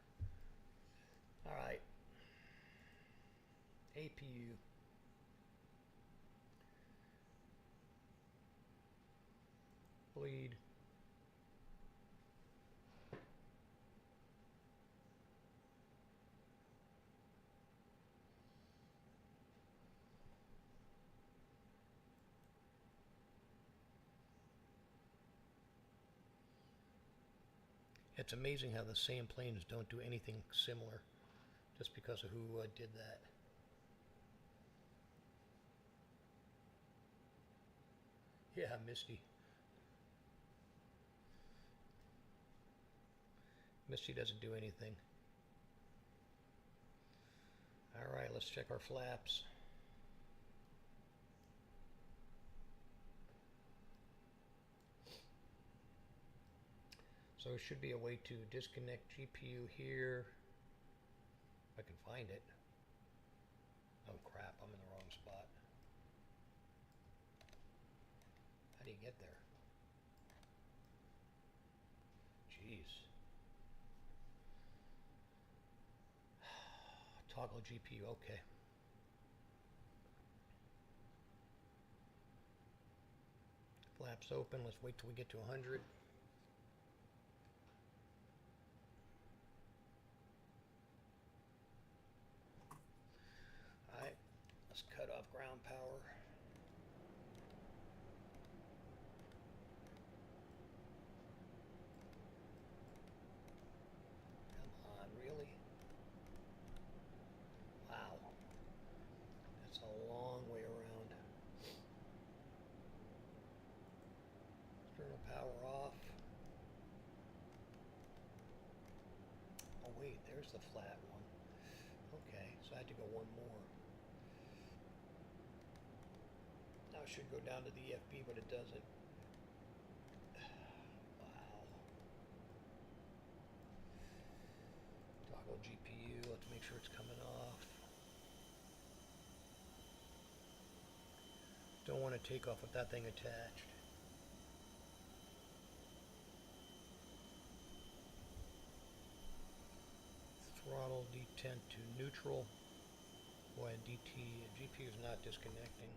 All right. APU. Bleed. It's amazing how the same planes don't do anything similar just because of who did that. Yeah, Misty. Misty doesn't do anything. All right, let's check our flaps. So there should be a way to disconnect GPU here. If I can find it. Oh crap, I'm in the wrong spot. How do you get there? Jeez. Toggle GPU, okay. Flaps open, let's wait till we get to 100. Alright, let's cut off ground power. Come on, really? Wow. That's a long way around. Let's turn the power off. Oh wait, there's the flat one. Okay, so I had to go one more. Now it should go down to the EFB, but it doesn't. Wow. Toggle GPU, let's make sure it's coming off. Don't want to take off with that thing attached. Throttle detent to neutral. Boy, GPU is not disconnecting.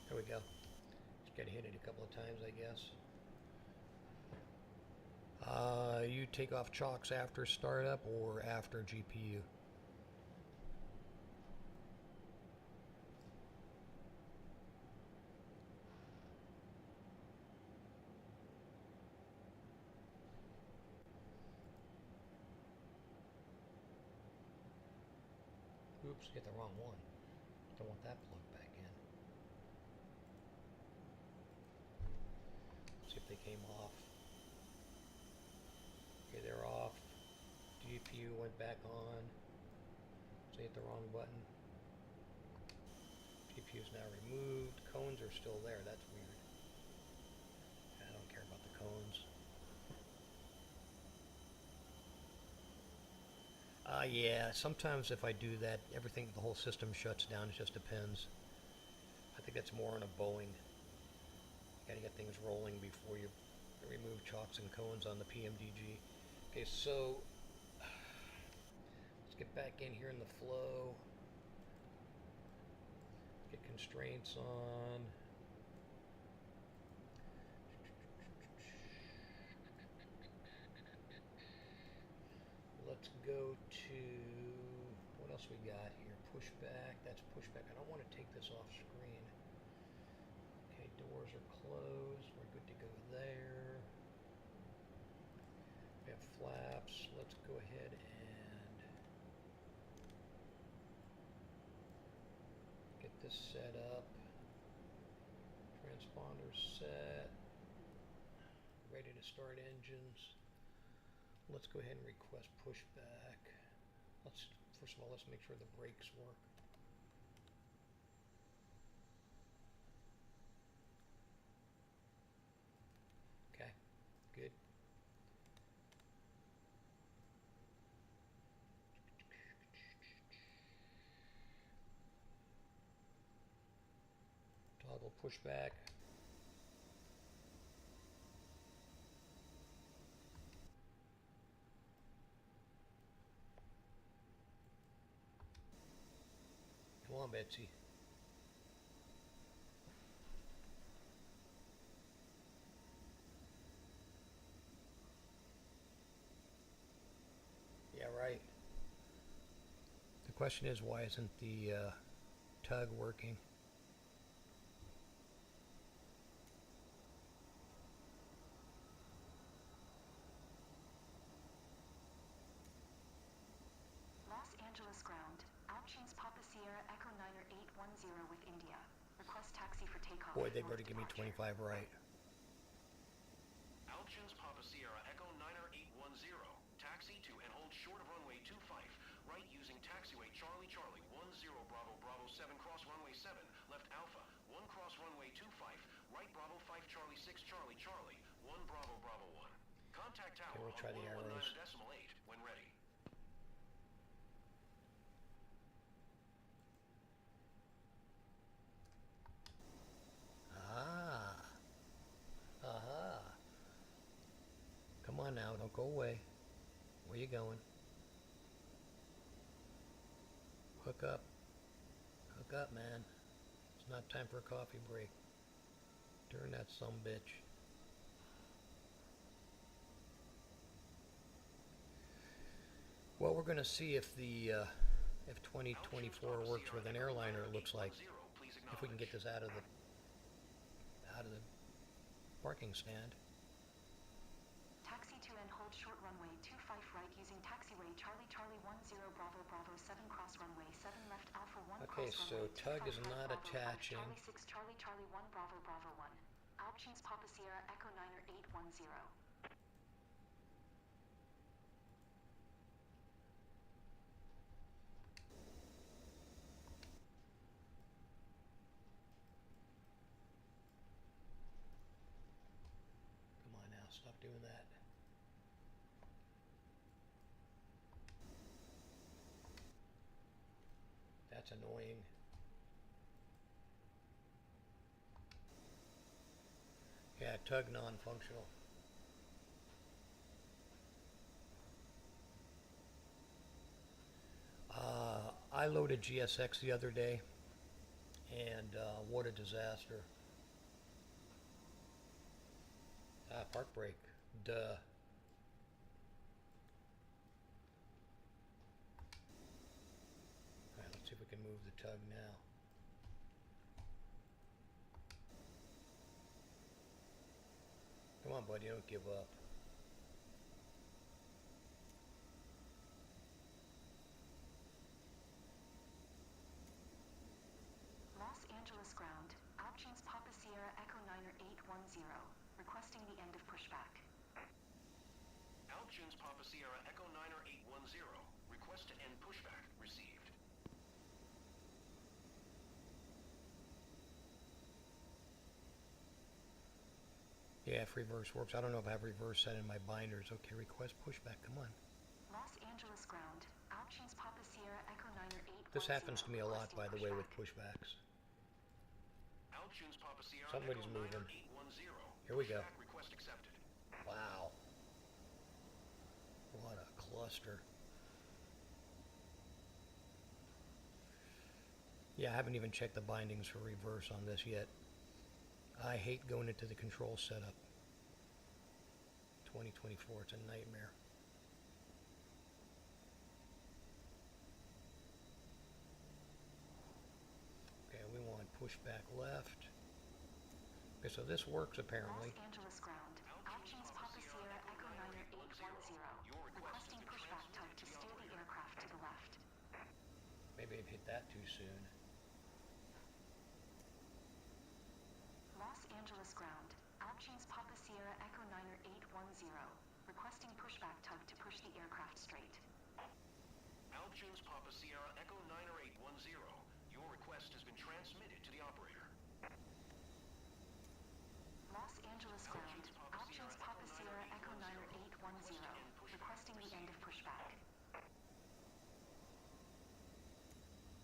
There we go. Just gotta hit it a couple of times, I guess. You take off chocks after startup or after GPU? Oops, hit the wrong one. Don't want that plugged back in. See if they came off. Okay, they're off. GPU went back on. So hit the wrong button. GPU is now removed. Cones are still there. That's weird. I don't care about the cones. Yeah, sometimes if I do that, everything, the whole system shuts down. It just depends. I think that's more on a Boeing. You gotta get things rolling before you remove chocks and cones on the PMDG. Okay, so let's get back in here in the flow. Get constraints on. Let's go to, what else we got here? Pushback, that's pushback. I don't want to take this off screen. Okay, doors are closed. We're good to go there. We have flaps. Let's go ahead and get this set up. Transponder set. Ready to start engines. Let's go ahead and request pushback. First of all, let's make sure the brakes work. Okay, good. Toggle pushback. Come on, Betsy. Yeah, right. The question is, why isn't the tug working? Los Angeles ground. Alpines Papa Sierra Echo Niner 810 with India. Request taxi for takeoff. Boy, they better north give me departure. 25 right. Alpines Papa Sierra Echo Niner 810. Taxi to and hold short of runway 25. Right using taxiway Charlie Charlie 10 Bravo Bravo 7 cross runway 7. Left Alpha 1 cross runway 25. Right Bravo 5 Charlie 6 Charlie Charlie 1 Bravo Bravo 1. Contact tower Okay, we'll try on the 119 arrows. decimal 8 when ready. Ah. Aha. Come on now, don't go away. Where you going? Hook up. Hook up, man. It's not time for a coffee break. Turn that sumbitch. Well, we're going to see if the if 2024 works with an airliner. It looks like if we can get this out of the parking stand. Taxi to and hold short runway 25 right using taxiway Charlie Charlie 10 Bravo Bravo 7 cross runway 7 left Alpha 1 Okay, cross so runway tug 25 is right not Bravo 5 attaching. Charlie 6 Charlie Charlie 1 Bravo Bravo 1. Alpines Papa Sierra Echo Niner 810. Come on now, stop doing that. That's annoying. Yeah, tug non-functional. I loaded GSX the other day, and what a disaster. Park brake. Duh. Alright, let's see if we can move the tug now. Come on, buddy, don't give up. requesting the end of pushback. Altune's Papa Sierra Echo 9er 810. Request to end pushback received. Yeah, if reverse works. I don't know if I have reverse set in my binders. Okay, request pushback. Come on. Los Angeles ground. Altune's Papa Sierra Echo 9er 810. This happens to me a lot, by the way, with pushback. pushbacks. Altune's Papa Sierra Somebody's Echo moving. 9er 810. Here we go. Pushback request accepted. Wow. What a cluster. Yeah, I haven't even checked the bindings for reverse on this yet. I hate going into the control setup. 2024, it's a nightmare. Okay, we want pushback left. Okay, so this works apparently. Los Angeles ground. Altune's Papa Sierra Echo 9er 810. Requesting pushback tug to steer the aircraft to the left. Maybe I've hit that too soon. Los Angeles ground. Altune's Papa Sierra Echo 9er 810. Requesting pushback tug to push the aircraft straight. Altune's Papa Sierra Echo 9er 810. Your request has been transmitted to the operator. Los Angeles ground. Altune's Papa Sierra Echo 9er 810. Requesting the end of pushback.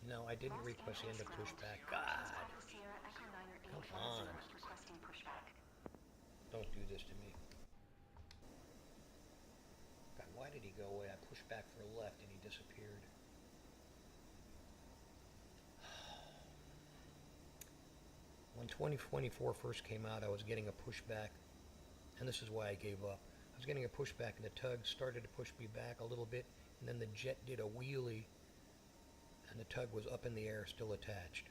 No, I didn't Los request the end of Angeles pushback. ground. God, Altune's Papa Sierra Echo 9er Come 810. on. Requesting pushback. Don't do this to me. God, why did he go away? I pushed back for left and he disappeared. When 2024 first came out, I was getting a pushback, and this is why I gave up. I was getting a pushback, and the tug started to push me back a little bit, and then the jet did a wheelie, and the tug was up in the air, still attached.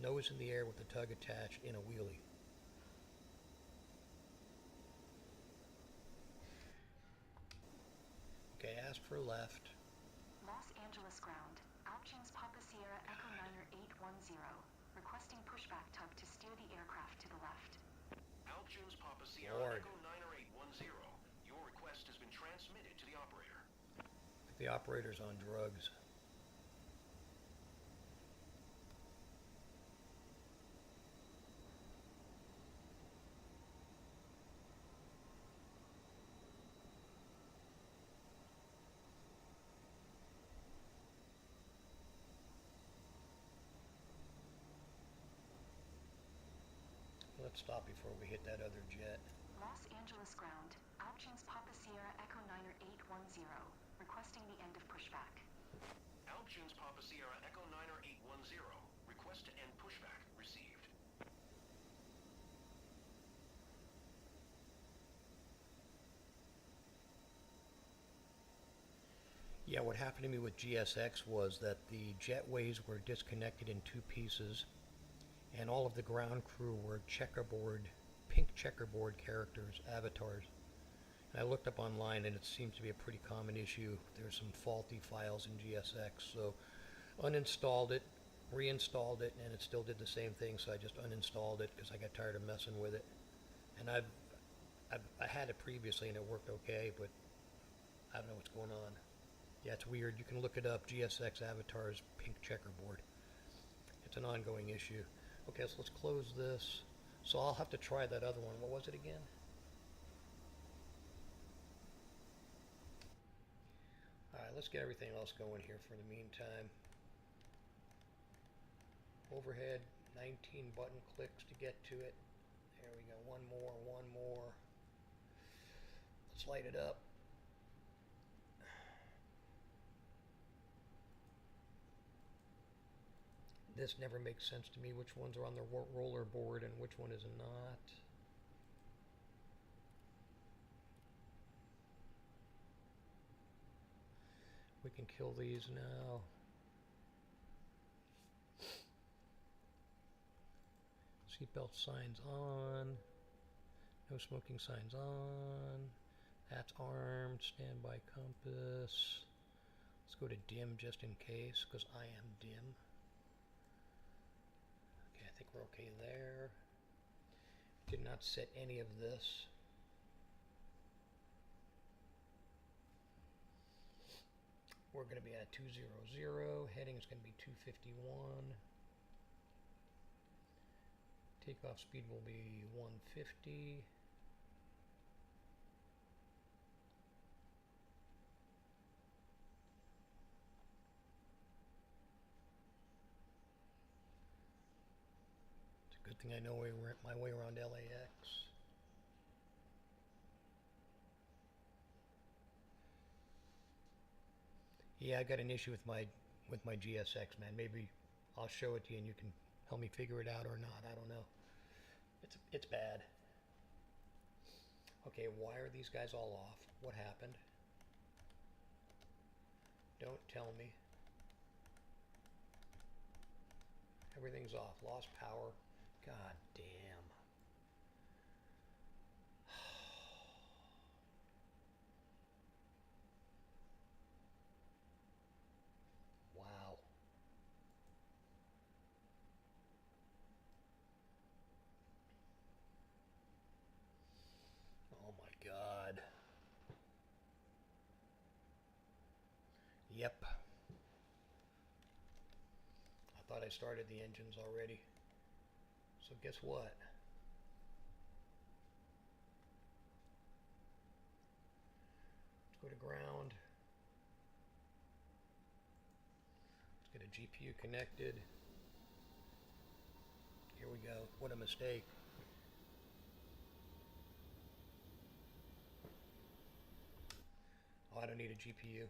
Nose in the air with the tug attached in a wheelie. Okay, ask for left. Los Angeles ground. Altune's Papa Sierra Echo 9er 810. Requesting pushback tug to steer the aircraft to the left. Altune's Papa Sierra Lord. Echo 9er 810. Your request has been transmitted to the operator. The operator's on drugs. Let's stop before we hit that other jet. Los Angeles ground. Altune's Papa Sierra Echo 9er 810. Requesting the end of pushback. Altune's Papa Sierra Echo 9er 810. Request to end pushback received. Yeah, what happened to me with GSX was that the jetways were disconnected in two pieces, and all of the ground crew were checkerboard, pink checkerboard characters, avatars. And I looked up online, and it seems to be a pretty common issue. There's some faulty files in GSX, so uninstalled it, reinstalled it, and it still did the same thing, so I just uninstalled it because I got tired of messing with it. And I had it previously, and it worked okay, but I don't know what's going on. Yeah, it's weird. You can look it up, GSX avatars, pink checkerboard. It's an ongoing issue. Okay, so let's close this. So I'll have to try that other one. What was it again? Alright, let's get everything else going here for the meantime. Overhead, 19 button clicks to get to it. There we go. One more. Let's light it up. This never makes sense to me, which ones are on the roller board and which one is not. We can kill these now. Seatbelt signs on. No smoking signs on. That's armed. Standby compass. Let's go to dim just in case, because I am dim. Okay, I think we're okay there. Did not set any of this. We're going to be at 200. Heading is going to be 251. Takeoff speed will be 150. It's a good thing I know my way around LAX. Yeah, I got an issue with my GSX, man. Maybe I'll show it to you and you can help me figure it out or not. I don't know. It's bad. Okay, why are these guys all off? What happened? Don't tell me. Everything's off. Lost power. God damn. Wow. Oh my God. Yep. I thought I started the engines already. So guess what? Let's go to ground. Let's get a GPU connected. Here we go. What a mistake. Oh, I don't need a GPU.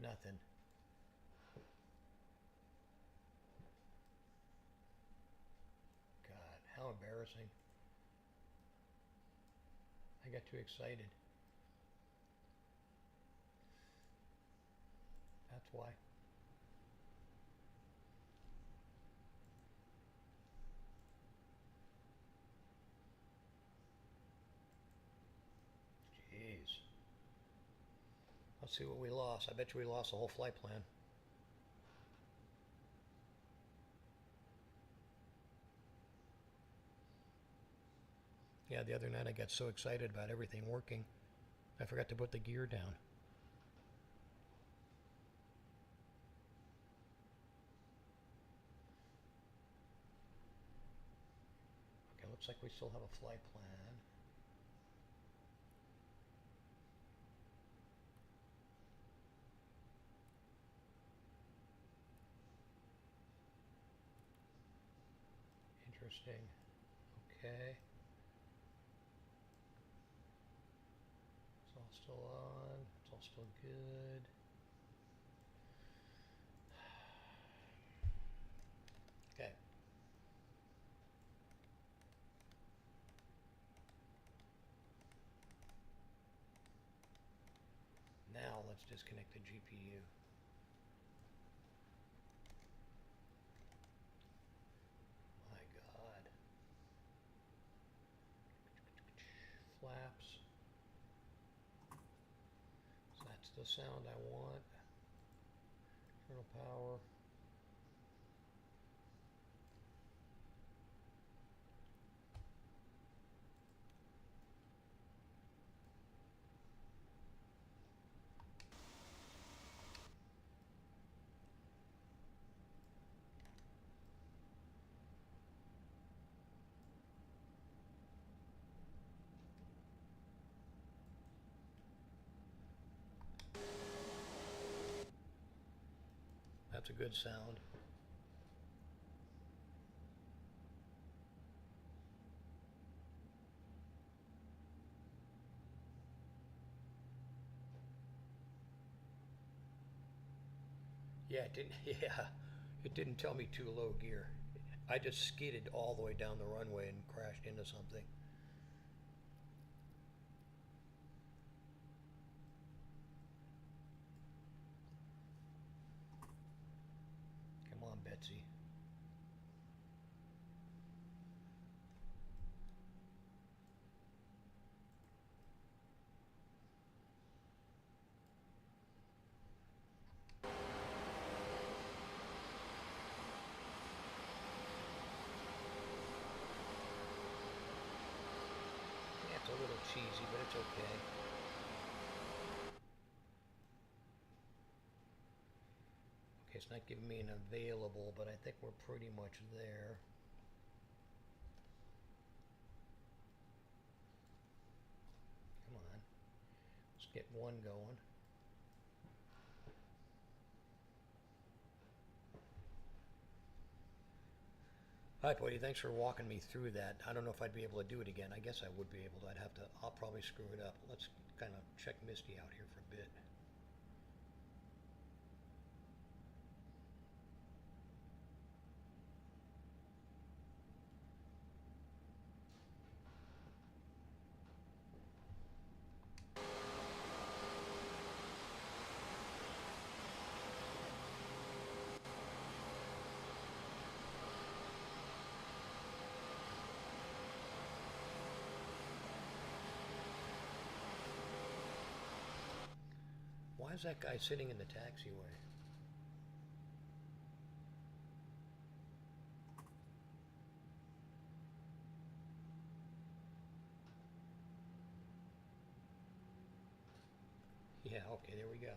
Nothing. God, how embarrassing. I got too excited. That's why. Jeez. Let's see what we lost. I bet you we lost the whole flight plan. Yeah, the other night I got so excited about everything working, I forgot to put the gear down. Okay, looks like we still have a flight plan. Interesting. Okay. It's all still on. It's all still good. Okay. Now let's disconnect the GPU. My God. Flaps. So that's the sound I want. Internal power. That's a good sound. Yeah, it didn't. Yeah, it didn't tell me too low gear. I just skidded all the way down the runway and crashed into something. Okay, it's not giving me an available, but I think we're pretty much there. Come on. Let's get one going. Hi, buddy. Thanks for walking me through that. I don't know if I'd be able to do it again. I guess I would be able to. I'll probably screw it up. Let's kind of check Misty out here for a bit. Why is that guy sitting in the taxiway? Yeah, okay, there we go.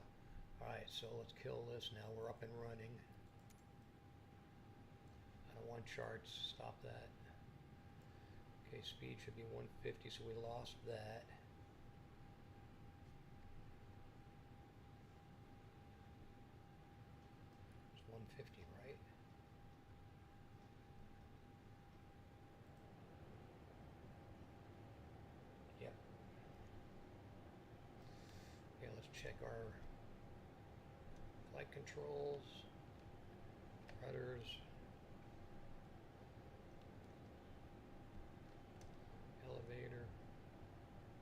Alright, so let's kill this now. We're up and running. I don't want charts. Stop that. Okay, speed should be 150, so we lost that. It's 150, right? Yep. Okay, let's check our flight controls, rudders, elevator.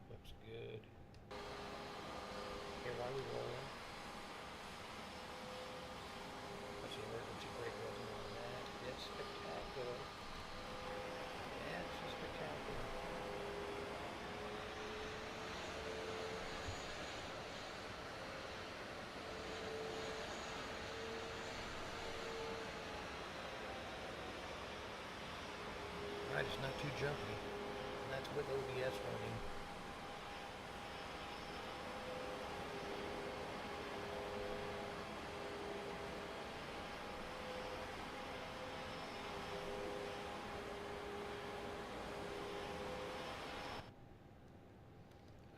Looks good. Okay, why are we rolling? That's the emergency brake wasn't on that. It's spectacular. That's spectacular. Alright, it's not too jumpy. And that's with OBS running.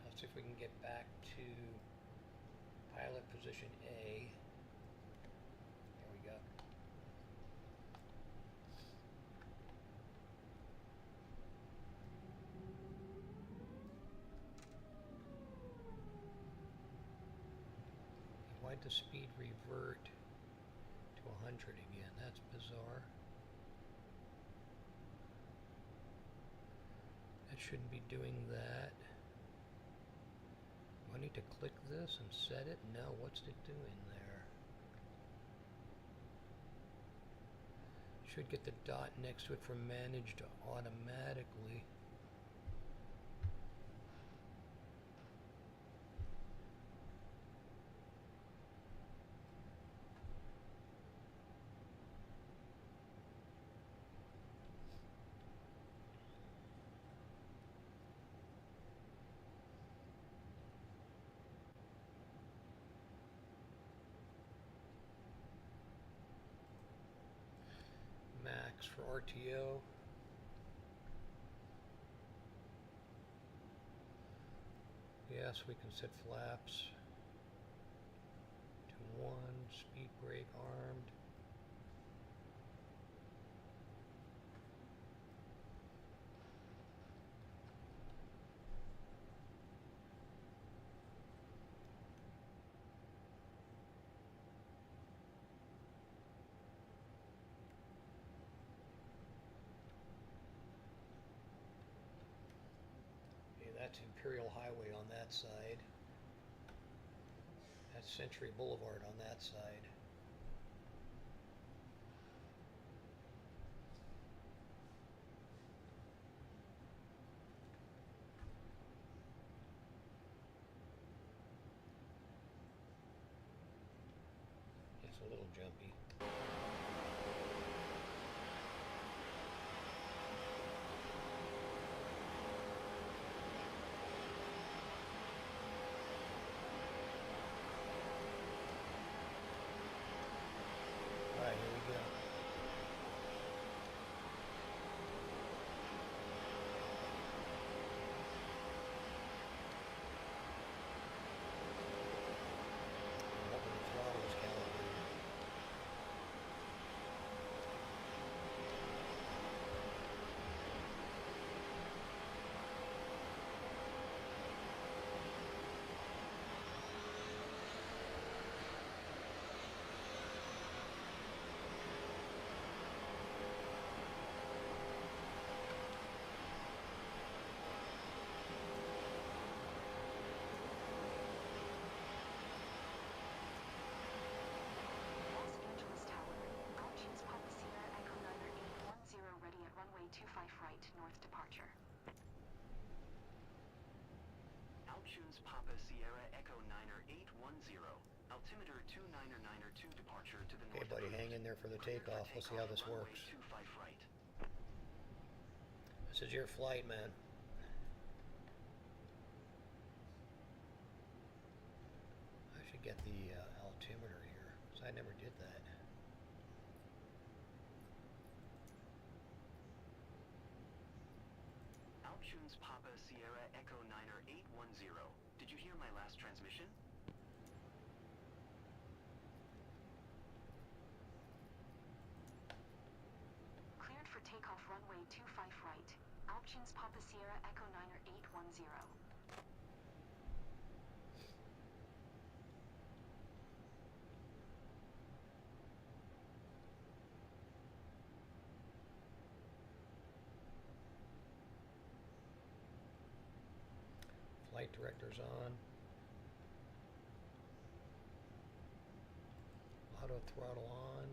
Let's see if we can get back to pilot position A. There we go. Why'd the speed revert to 100 again? That's bizarre. That shouldn't be doing that. Do I need to click this and set it? No, what's it doing there? Should get the dot next to it for managed automatically. Max for RTO. Yes, we can set flaps to 1, speed brake armed. That's Imperial Highway on that side. That's Century Boulevard on that side. It's a little jumpy. Options Papa Sierra Echo Niner 810. Altimeter 299er2 departure to the Okay, north. buddy, hang in there for the takeoff. We'll see how this works. 25 right. This is your flight, man. I should get the altimeter here, because I never did that. Options Papa Sierra Echo Niner 810. Did you hear my last transmission? Cleared for takeoff runway 25 right. Options Papa Sierra Echo Niner 810. Flight director's on. Auto throttle on.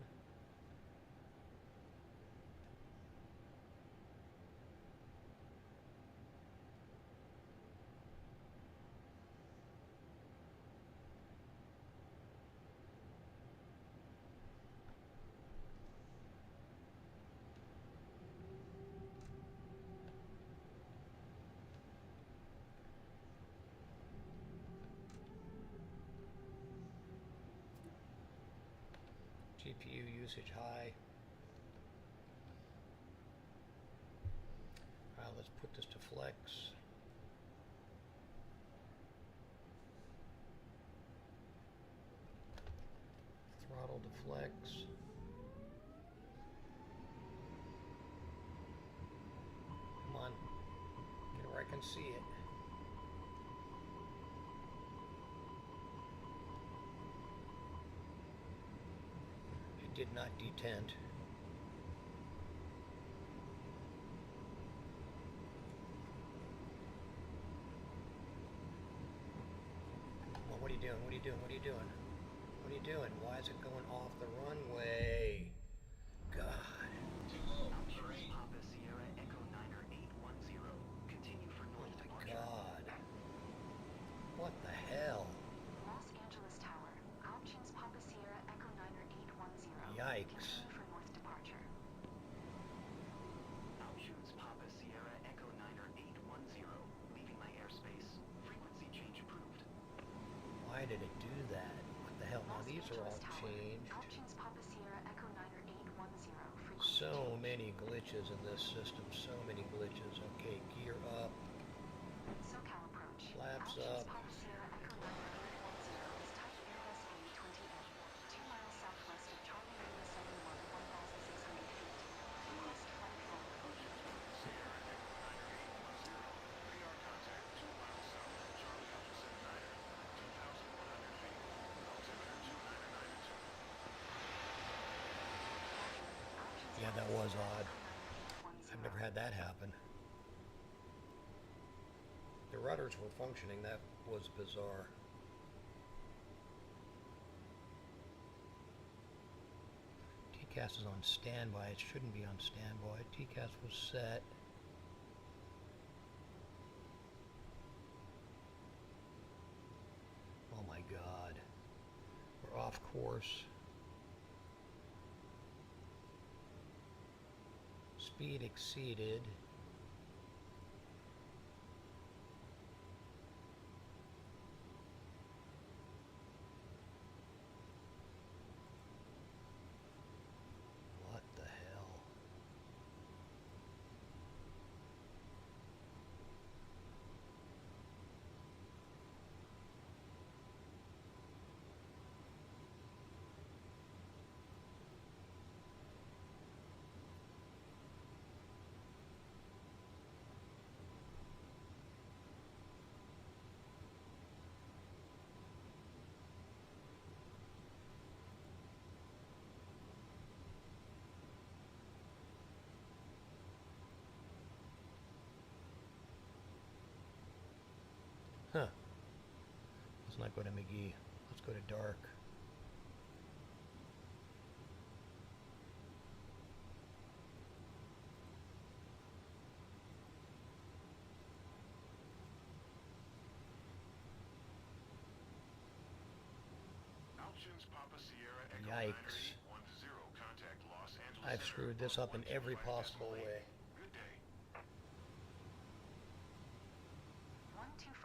GPU usage high. Alright, let's put this to flex. Throttle to flex. Come on. Get where I can see it. Did not detent. Well, what are you doing? What are you doing? What are you doing? What are you doing? Why is it going off the runway? God. Options Papa Sierra Echo Niner 810. Continue for north departure. God. What the hell? Los Angeles Tower. Options Papa Sierra Echo Niner 810. Yikes. Continue for north departure. Options Papa Sierra Echo Niner 810. Leaving my airspace. Frequency change approved. Why did it do that? What the hell? Now Los these are all Angeles Tower. changed. Options Papa Sierra Echo Niner 810. Frequency So change. many glitches in this system. So many glitches. Okay, gear up. SoCal approach. Flaps Options up. Papa Sierra Echo Niner 810 is type Airbus A20M. 2 miles southwest of Charlie Lima 71, 1,600 feet. Request flight forward. Sierra Echo Niner 810. Radar contact 2 miles south of Charlie Alpha 79er, 2,100 feet. Altimeter 299er2. Yeah, that was odd. I've never had that happen. The rudders were functioning. That was bizarre. TCAS is on standby. It shouldn't be on standby. TCAS was set. Oh my God. We're off course. Speed exceeded. What the hell? Huh. Let's not go to McGee. Let's go to dark. Options Papa Sierra Echo Yikes. 9810. Contact Los Angeles I've Center screwed this on up in every 125.8. possible way. Good day. 125.8.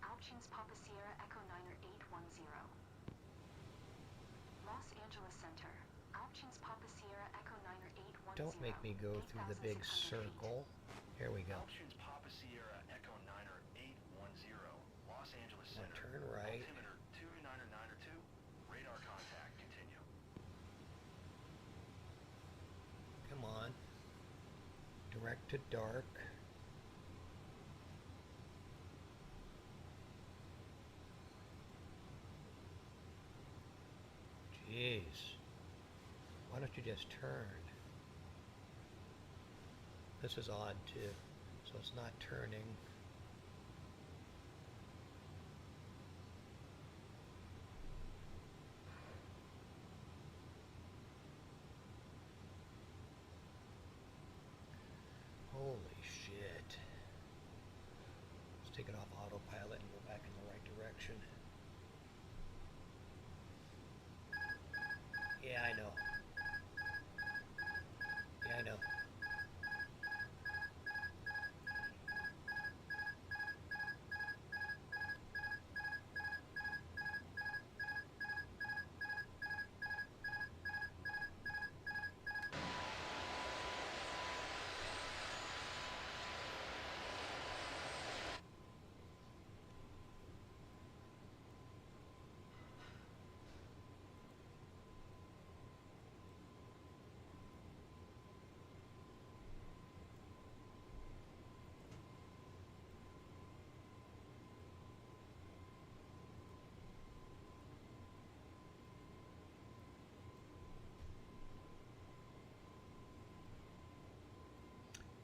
Options Papa Sierra Echo 9810. Los Angeles Center. Options Papa Sierra Echo 9810. Don't make me go through the big 8,600 feet. circle. Here we go. Options Papa Sierra Echo 9810. Los Angeles Now Center. turn right. Altimeter 299er2. Radar contact. Continue. Come on. Direct to dark. Jeez. Why don't you just turn? This is odd too. So it's not turning. Holy shit. Let's take it off autopilot and go back in the right direction. Yeah, I know. Yeah, I know.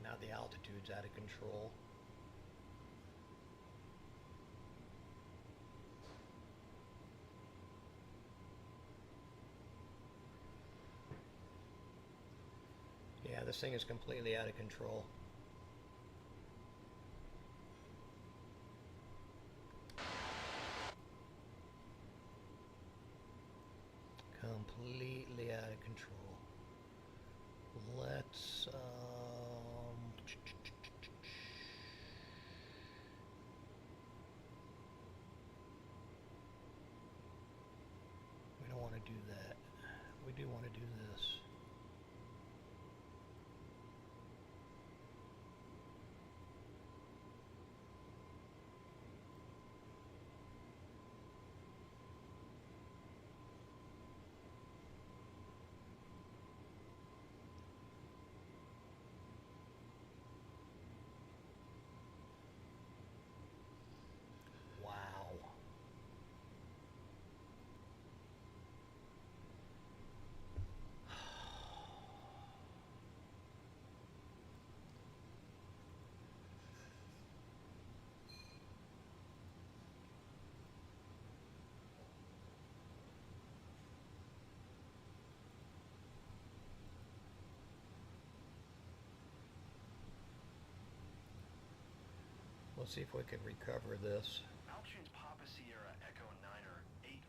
Now the altitude's out of control. Yeah, this thing is completely out of control. Completely out of control. Let's we don't want to do that. We do want to do this. Wow. Let's see if we can recover this. Options Papa Sierra Echo 9810.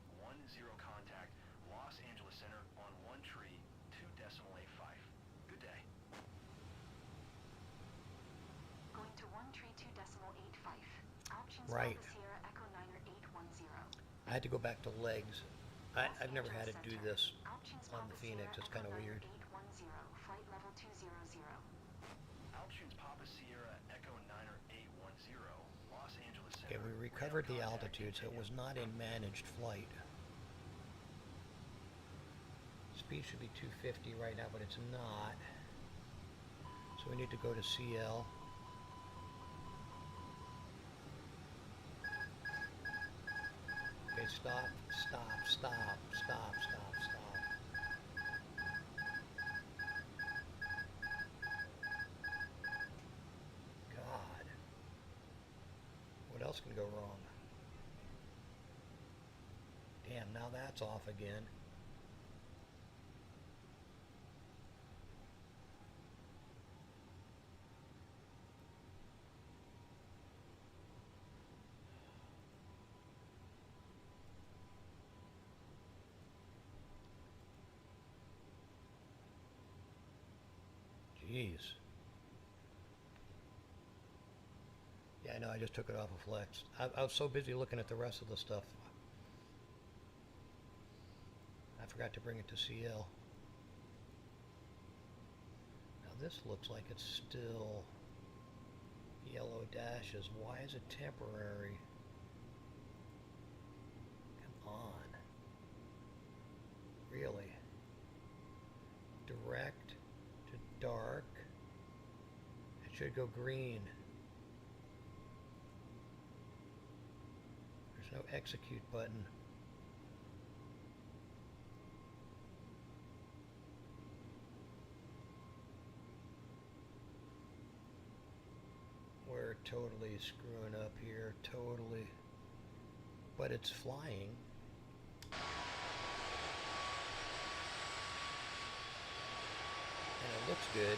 Contact Los Angeles Center on 1 tree 2.85. Good day. Going to 132.85. Options Right. Papa Sierra Echo 9810. I had to go back to legs. I've never had to do this Options on Papa the Phoenix. Sierra It's kind of Echo weird. 9810. Flight level 200. Options Papa Sierra Echo 9810. Los Angeles Center. Okay, we recovered the Radar altitude, so it was not in managed flight. Speed should be 250 right now, but it's not. So we need to go to CL. Okay, stop, stop, stop, stop, stop, stop. God. What else can go wrong? Damn, now that's off again. Jeez. Yeah, I know, I just took it off of Flex. I was so busy looking at the rest of the stuff. I forgot to bring it to CL. Now this looks like it's still yellow dashes. Why is it temporary? Come on. Really? Direct to dark. It should go green. There's no execute button. We're totally screwing up here, totally. But it's flying. And it looks good.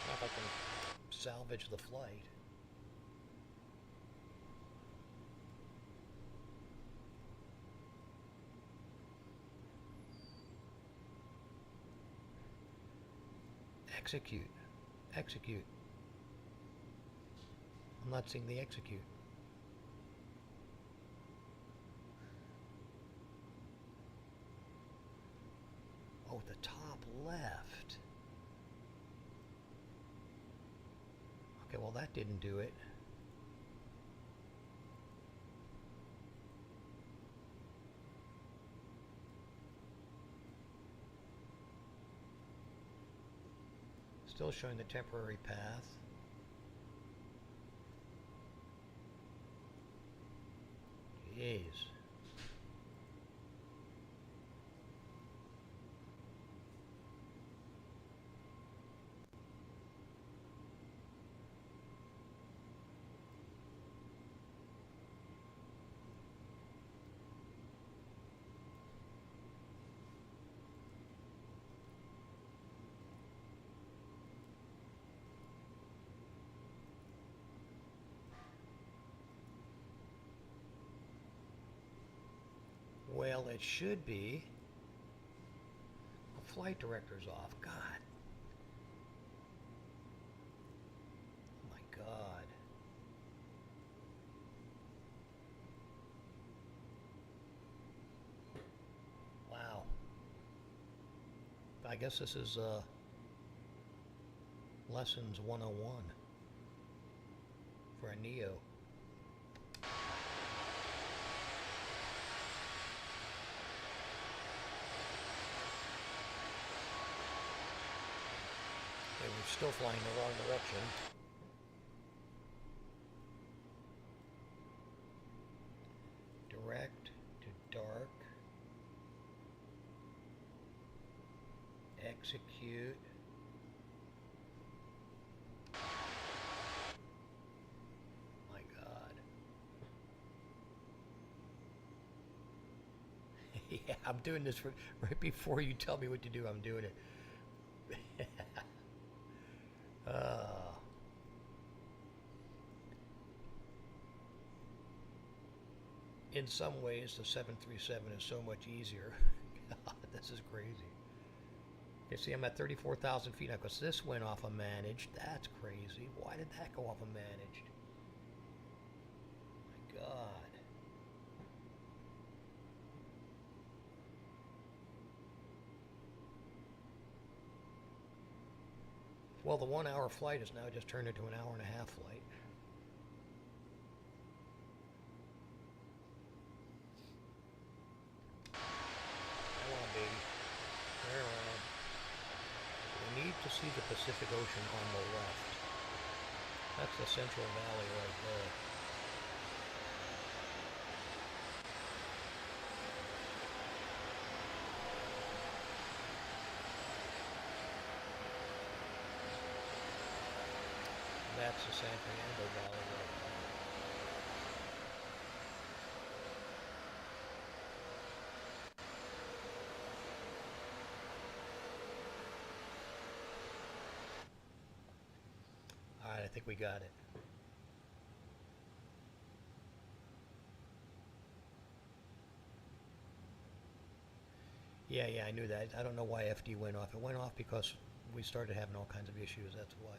Now if I can salvage the flight. Execute. Execute. I'm not seeing the execute. Oh, the top left. Okay, well that didn't do it. Still showing the temporary path. Jeez. Well, it should be. The flight director's off. God. Oh my God. Wow. I guess this is lessons 101 for a Neo. Okay, we're still flying the wrong direction. Direct to dark. Execute. My God. Yeah, I'm doing this right before you tell me what to do. I'm doing it. In some ways, the 737 is so much easier. God, this is crazy. You see, I'm at 34,000 feet now because this went off of managed. That's crazy. Why did that go off of managed? My God. Well, the 1 hour flight has now just turned into an hour and a half flight. Come on, baby. Turn around. We need to see the Pacific Ocean on the left. That's the Central Valley right there. That's the San Fernando Valley right there. All right, I think we got it. Yeah, yeah, I knew that. I don't know why FD went off. It went off because we started having all kinds of issues. That's why.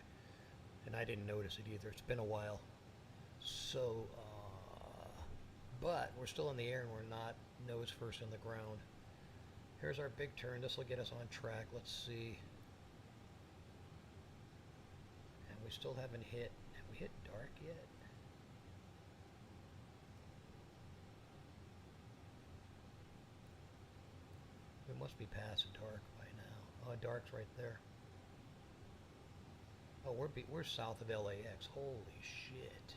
And I didn't notice it either. It's been a while. So, but we're still in the air and we're not nose first in the ground. Here's our big turn. This will get us on track. Let's see. And we still haven't hit. Have we hit dark yet? We must be past dark by now. Oh, dark's right there. Oh, we're south of LAX. Holy shit.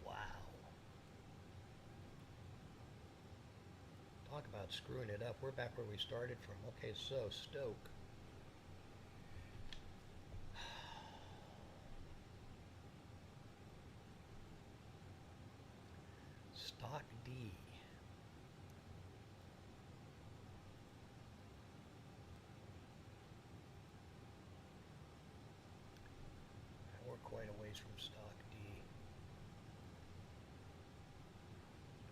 Wow. Talk about screwing it up. We're back where we started from. Okay, so Stoke. Stock D. We're quite a ways from Stock D.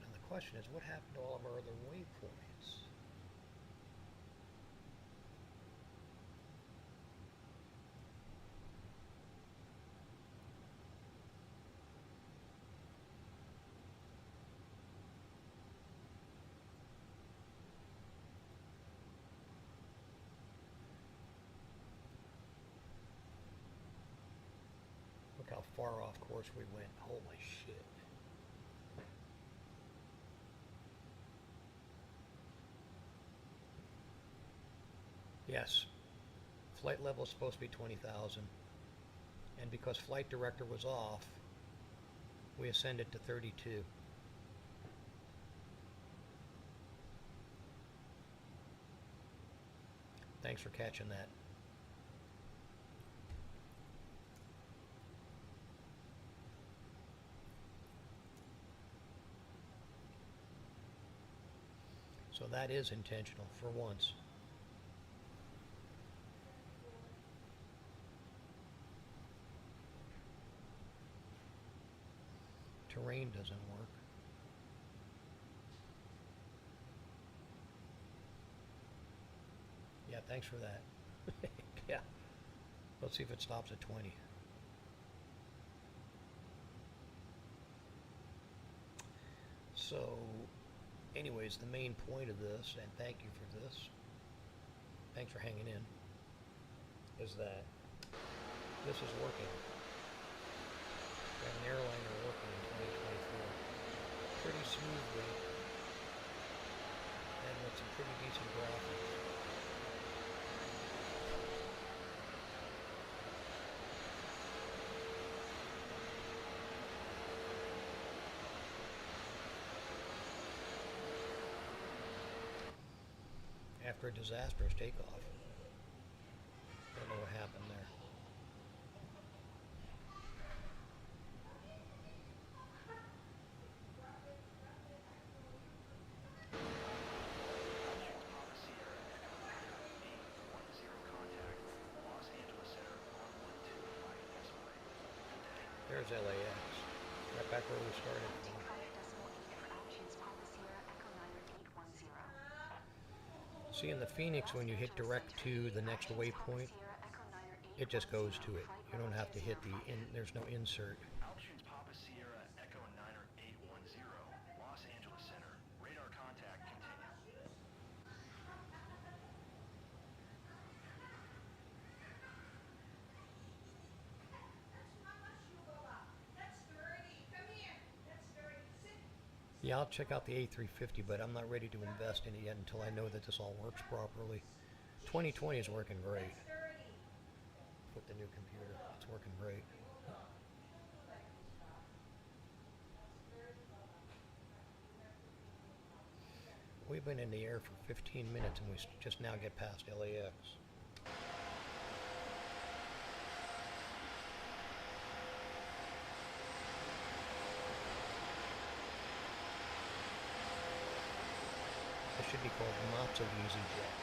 Now the question is, what happened to all of our other waypoints? Look how far off course we went. Holy shit. Yes. Flight level is supposed to be 20,000. And because flight director was off, we ascended to 32. Thanks for catching that. So that is intentional for once. Terrain doesn't work. Yeah, thanks for that. Yeah. Let's see if it stops at 20. So, anyways, the main point of this, and thank you for this, thanks for hanging in, is that this is working. We have an airliner working in 2024 pretty smoothly and with some pretty decent graphics. After a disastrous takeoff. Don't know what happened there. There's LAX, right back where we started. 25.8 for Altitude Papa Sierra Echo 9 810. See, in the Phoenix, when you hit direct to the next waypoint, it just goes to it. You don't have to hit there's no insert. Altitude Papa Sierra Echo 9810, Los Angeles Center. Radar contact continue. Yeah, I'll check out the A350, but I'm not ready to invest in it yet until I know that this all works properly. 2020 is working great. With the new computer, it's working great. We've been in the air for 15 minutes and we just now get past LAX. This should be called Not So Easy Jet.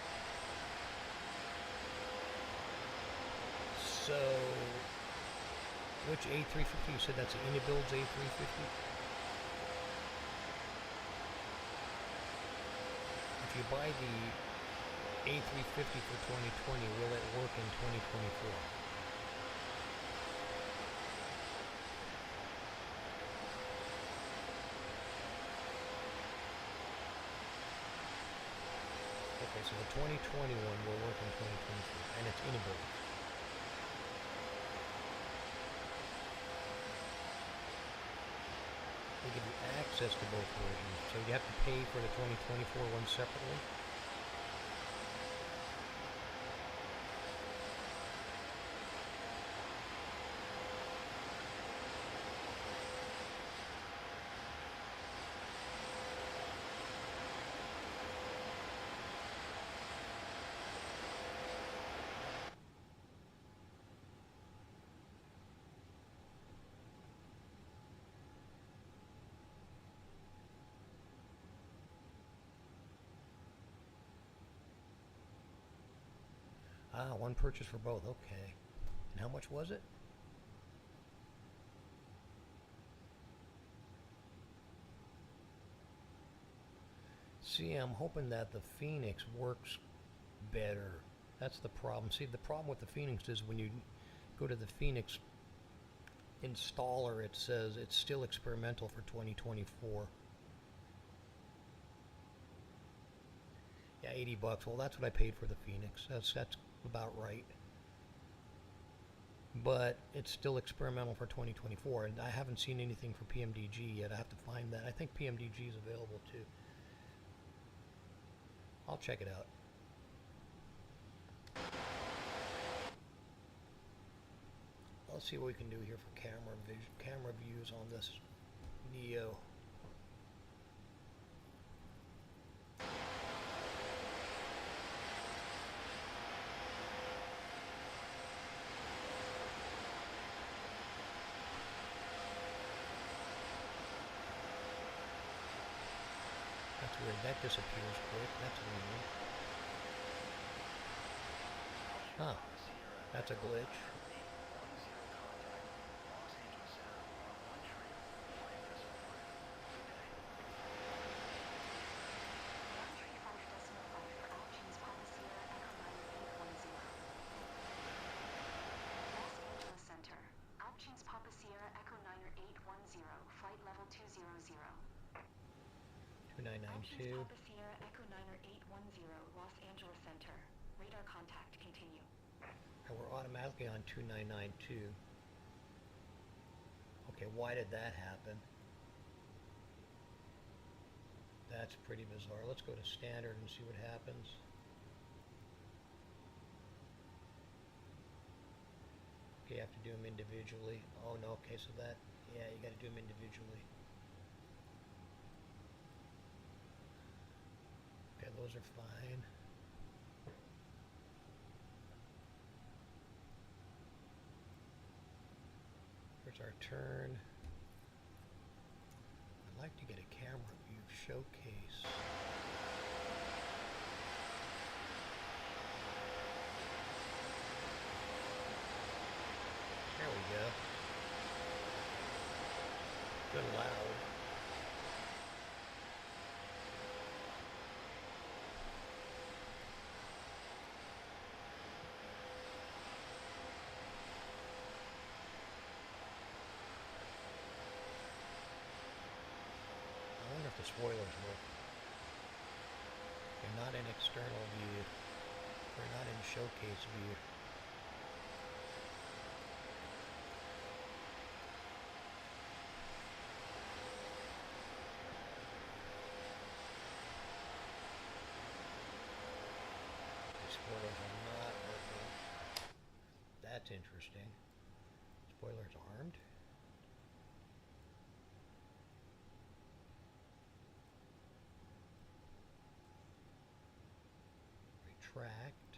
So, which A350? You said that's Unibuild's A350? If you buy the A350 for 2020, will it work in 2024? Okay, so the 2021 will work in 2024, and it's Unibuild. They give you access to both versions, so you have to pay for the 2024 one separately. Ah, one purchase for both, okay. And how much was it? See, I'm hoping that the Phoenix works better. That's the problem. See, the problem with the Phoenix is when you go to the Phoenix installer, it says it's still experimental for 2024. Yeah, 80 bucks. Well, that's what I paid for the Phoenix. That's about right. But it's still experimental for 2024, and I haven't seen anything for PMDG yet. I have to find that. I think PMDG is available too. I'll check it out. Let's see what we can do here for camera views on this Neo. That's weird. That disappears quick. That's weird. Huh. That's a glitch. Papa Sierra Echo 9er 810, flight level 200. 2992. Papa Sierra Echo 9er 810, Los Angeles Center. Radar contact, continue. And we're automatically on 2992. Okay, why did that happen? That's pretty bizarre. Let's go to standard and see what happens. Okay, you have to do them individually. Oh no, okay, so that, yeah, you gotta do them individually. Okay, those are fine. Here's our turn. I'd like to get a camera view showcase. There we go. Good loud. I wonder if the spoilers work. They're not in external view. They're not in showcase view. Spoilers are not working. That's interesting. Spoilers armed. Retract.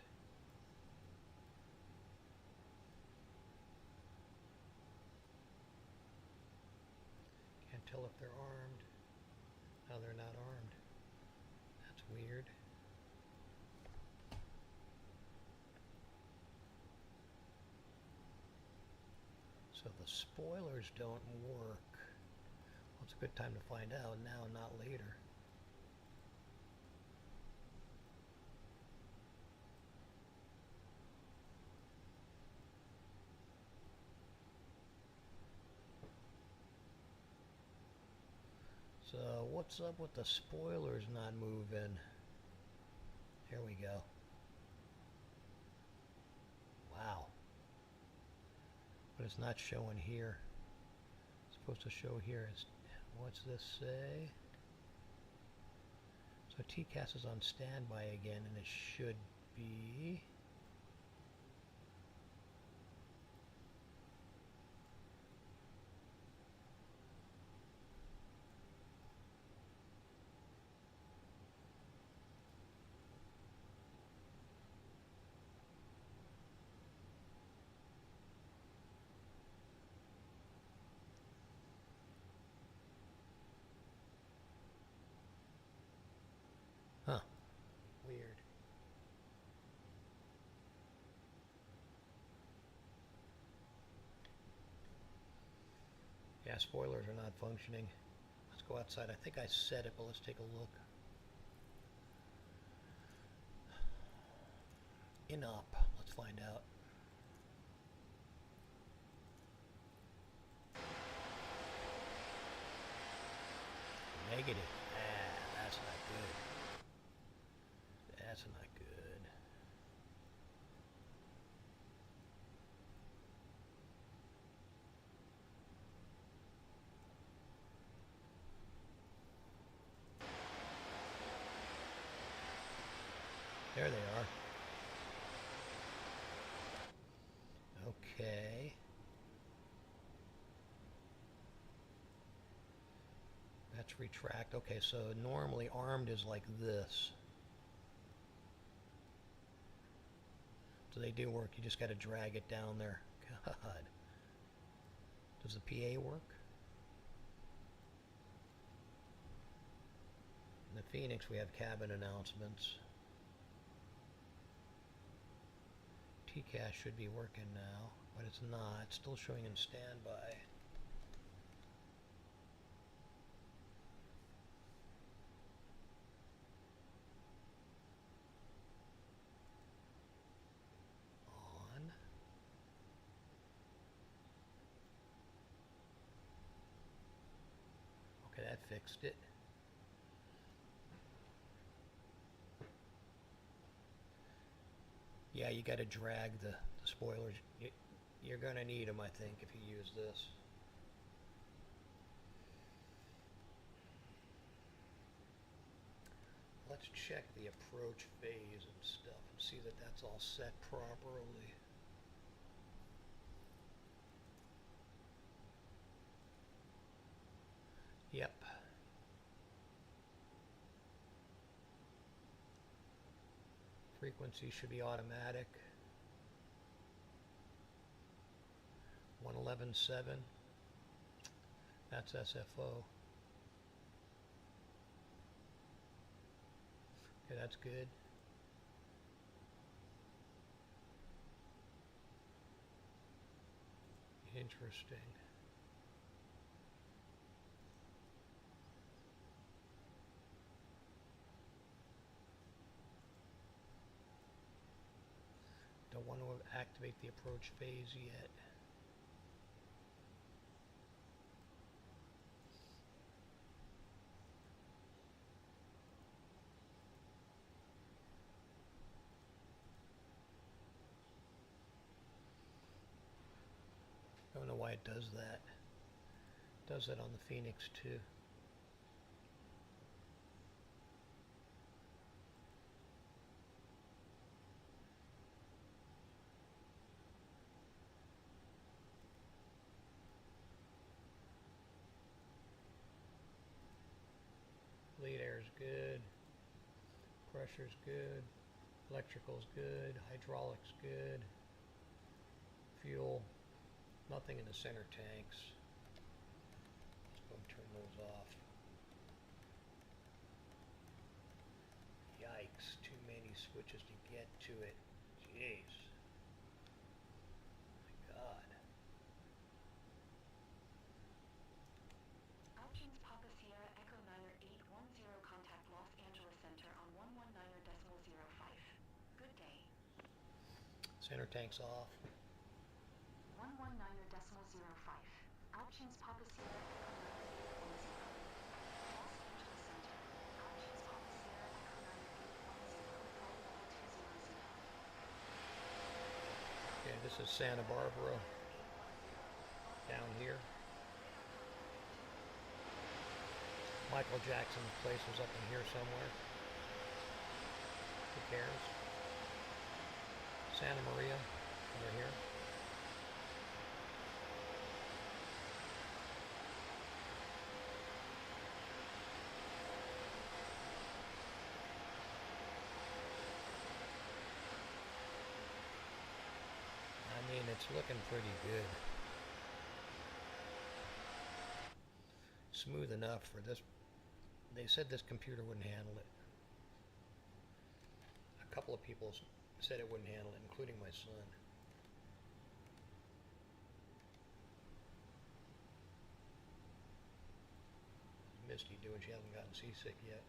Can't tell if they're armed. No, they're not armed. That's weird. So the spoilers don't work. Well, it's a good time to find out now, not later. So what's up with the spoilers not moving? Here we go. Wow. But it's not showing here. It's supposed to show here. What's this say? So TCAS is on standby again, and it should be... Huh. Weird. Yeah, spoilers are not functioning. Let's go outside. I think I set it, but let's take a look. In up. Let's find out. Negative. Ah, that's not good. That's not good. There they are. Okay. That's retract. Okay, so normally armed is like this. So they do work. You just got to drag it down there. God. Does the PA work? In the Phoenix, we have cabin announcements. TCAS should be working now, but it's not. It's still showing in standby. On. Okay, that fixed it. Yeah, you got to drag the spoilers. You're going to need them, I think, if you use this. Let's check the approach phase and stuff and see that that's all set properly. Yep. Frequency should be automatic. 111.7. That's SFO. Okay, that's good. Interesting. Don't want to activate the approach phase yet. Don't know why it does that. It does that on the Phoenix too. Bleed air's good. Pressure's good. Electrical's good. Hydraulics good. Fuel. Nothing in the center tanks. Let's go and turn those off. Yikes, too many switches to get to it. Jeez. My God. Center tank's off. 119.05. Options Papa Sierra Echo 9810. Los Angeles Center. Options Papa Sierra Echo 9810. Flight level 200. Okay, this is Santa Barbara down here. Michael Jackson's place was up in here somewhere. Who cares? Santa Maria over here. I mean, it's looking pretty good. Smooth enough for this. They said this computer wouldn't handle it. A couple of people said it wouldn't handle it, including my son. Misty doing, she hasn't gotten seasick yet.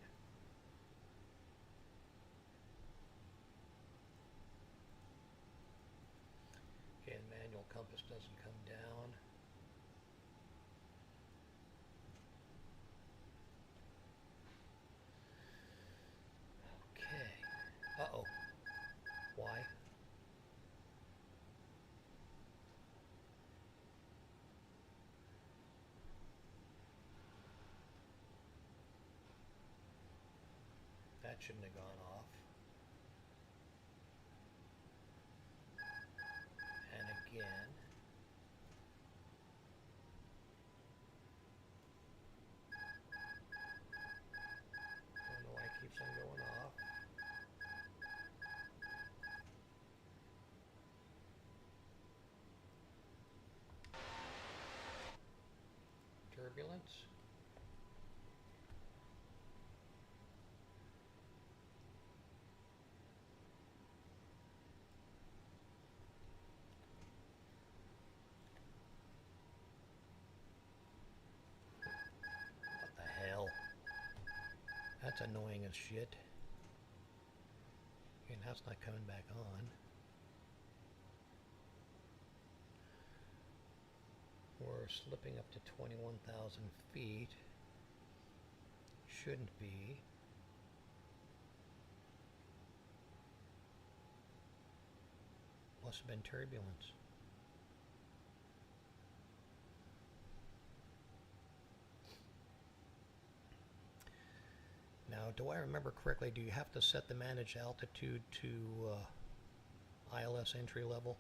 Okay, the manual compass doesn't come down. Okay. Uh-oh. Why? That shouldn't have gone off. And again. Don't know why it keeps on going off. Turbulence. What the hell? That's annoying as shit. And that's not coming back on. We're slipping up to 21,000 feet. Shouldn't be. Must have been turbulence. Now, do I remember correctly, do you have to set the managed altitude to ILS entry level?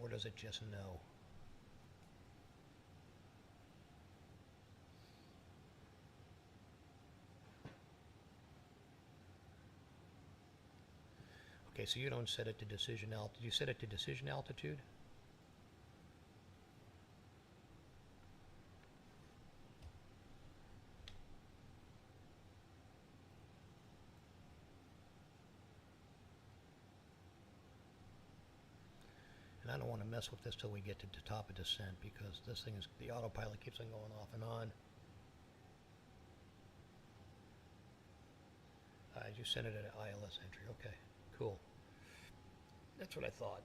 Or does it just know? Okay, so you don't set it to decision altitude. You set it to decision altitude? And I don't want to mess with this till we get to the top of descent, because this thing is, the autopilot keeps on going off and on. You sent it at ILS entry. Okay, cool. That's what I thought.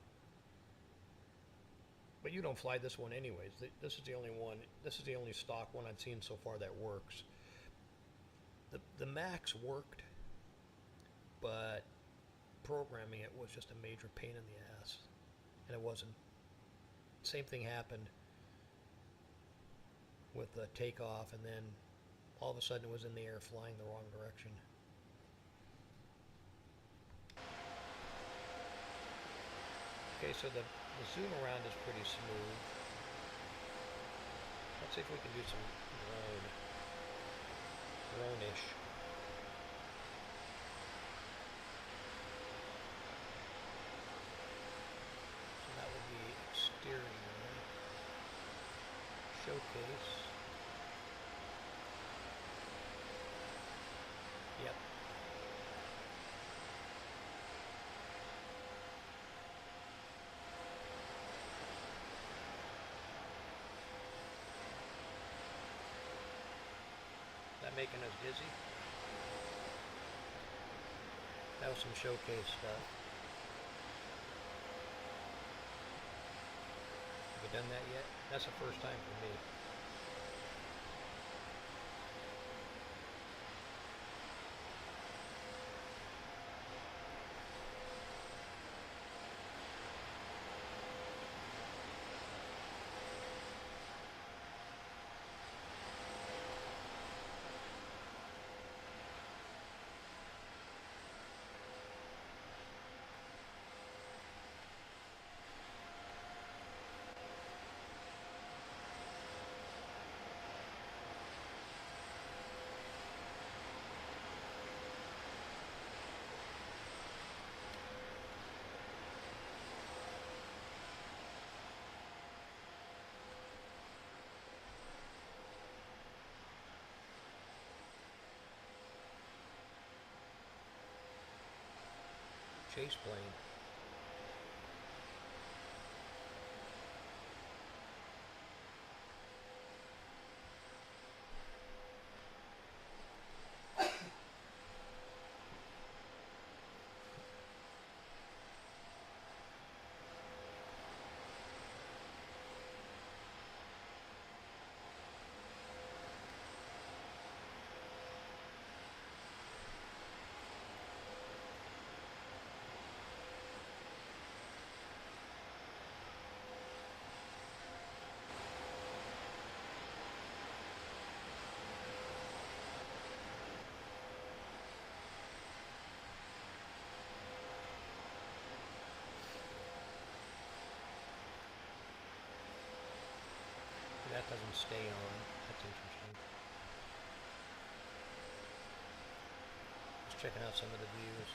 But you don't fly this one anyways. This is the only one. This is the only stock one I've seen so far that works. The Max worked, but programming it was just a major pain in the ass. And it wasn't. Same thing happened with the takeoff, and then all of a sudden it was in the air flying the wrong direction. Okay, so the zoom around is pretty smooth. Let's see if we can do some drone-ish. So that would be exterior, showcase. Yep. making us dizzy. That was some showcase stuff. Have you done that yet? That's the first time for me. Chase plane. That doesn't stay on. That's interesting. Just checking out some of the views.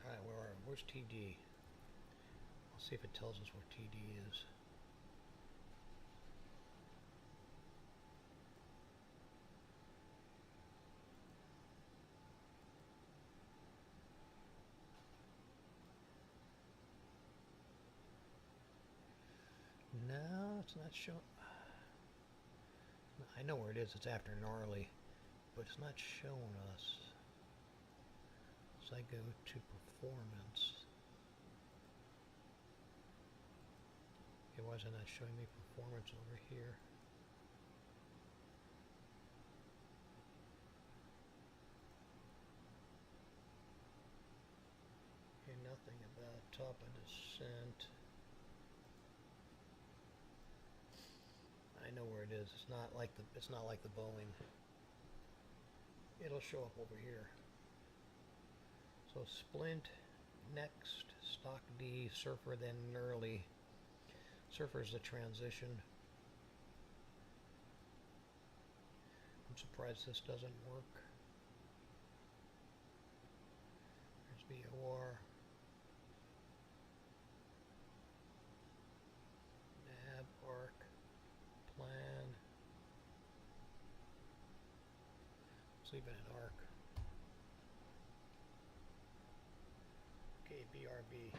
Alright, where's TD? I'll see if it tells us where TD is. No, it's not showing. I know where it is. It's after Gnarly, but it's not showing us. So I go to performance. Okay, why is it not showing me performance over here? Okay, nothing about top of descent. I know where it is. It's not like the Boeing. It'll show up over here. So Splint, next, Stock D, Surfer, then Gnarly. Surfer's the transition. I'm surprised this doesn't work. There's BOR. Nav, ARC. Plan. Let's leave it at ARC. Okay, BRB.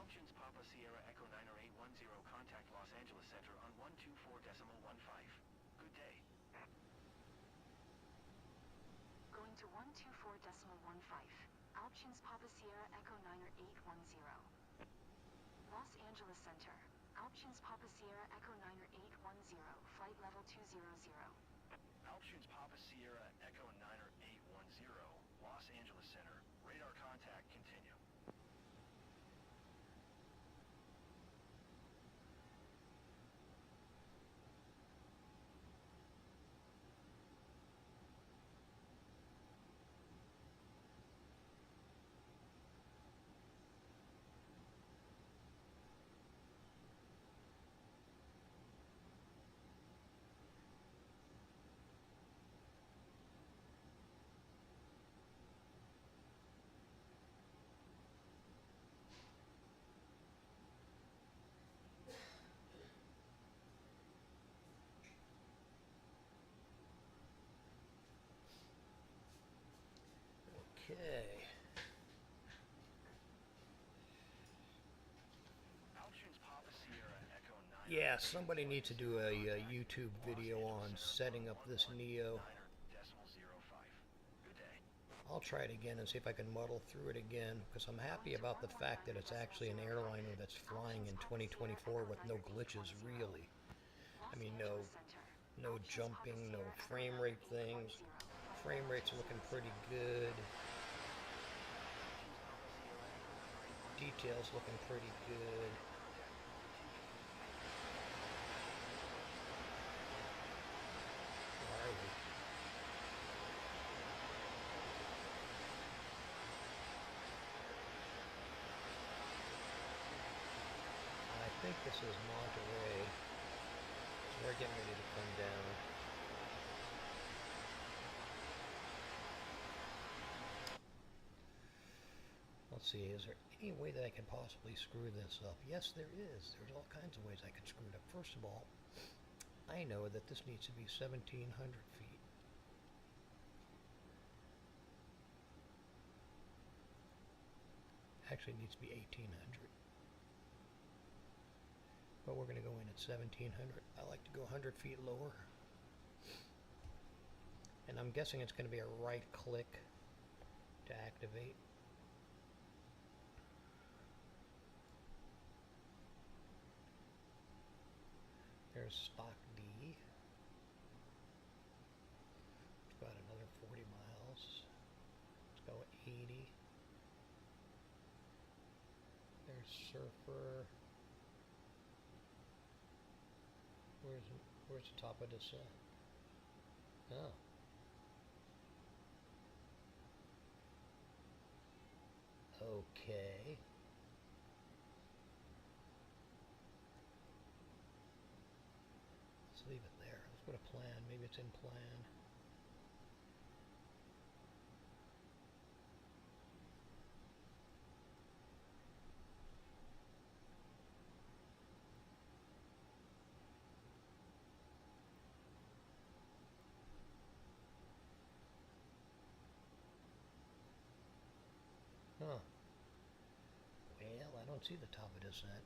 Options Papa Sierra Echo 90810, contact Los Angeles Center on 124.15. Good day. Going to 124.15. Options Papa Sierra Echo 90810. Los Angeles Center. Options Papa Sierra Echo 90810. Flight level 200. Options Papa Sierra Echo 90810, Los Angeles Center. Radar contact continue. Okay. Altitudes Papa Sierra Echo 9. Yeah, somebody needs to do a YouTube video on setting up this Neo. 9.05. Good day. I'll try it again and see if I can muddle through it again, because I'm happy about the fact that it's actually an airliner that's flying in 2024 with no glitches, really. I mean, no jumping, no frame rate things. Frame rate's looking pretty good. Details looking pretty good. Where are we? I think this is Monterey. So we're getting ready to come down. Let's see, is there any way that I can possibly screw this up? Yes, there is. There's all kinds of ways I could screw it up. First of all, I know that this needs to be 1,700 feet. Actually, it needs to be 1,800. But we're going to go in at 1,700. I like to go 100 feet lower. And I'm guessing it's going to be a right click to activate. There's stock D. It's got another 40 miles. Let's go 80. There's Surfer. Where's the top of this? Oh. Okay. Let's leave it there. Let's go to plan. Maybe it's in plan. Huh. Well, I don't see the top of this net.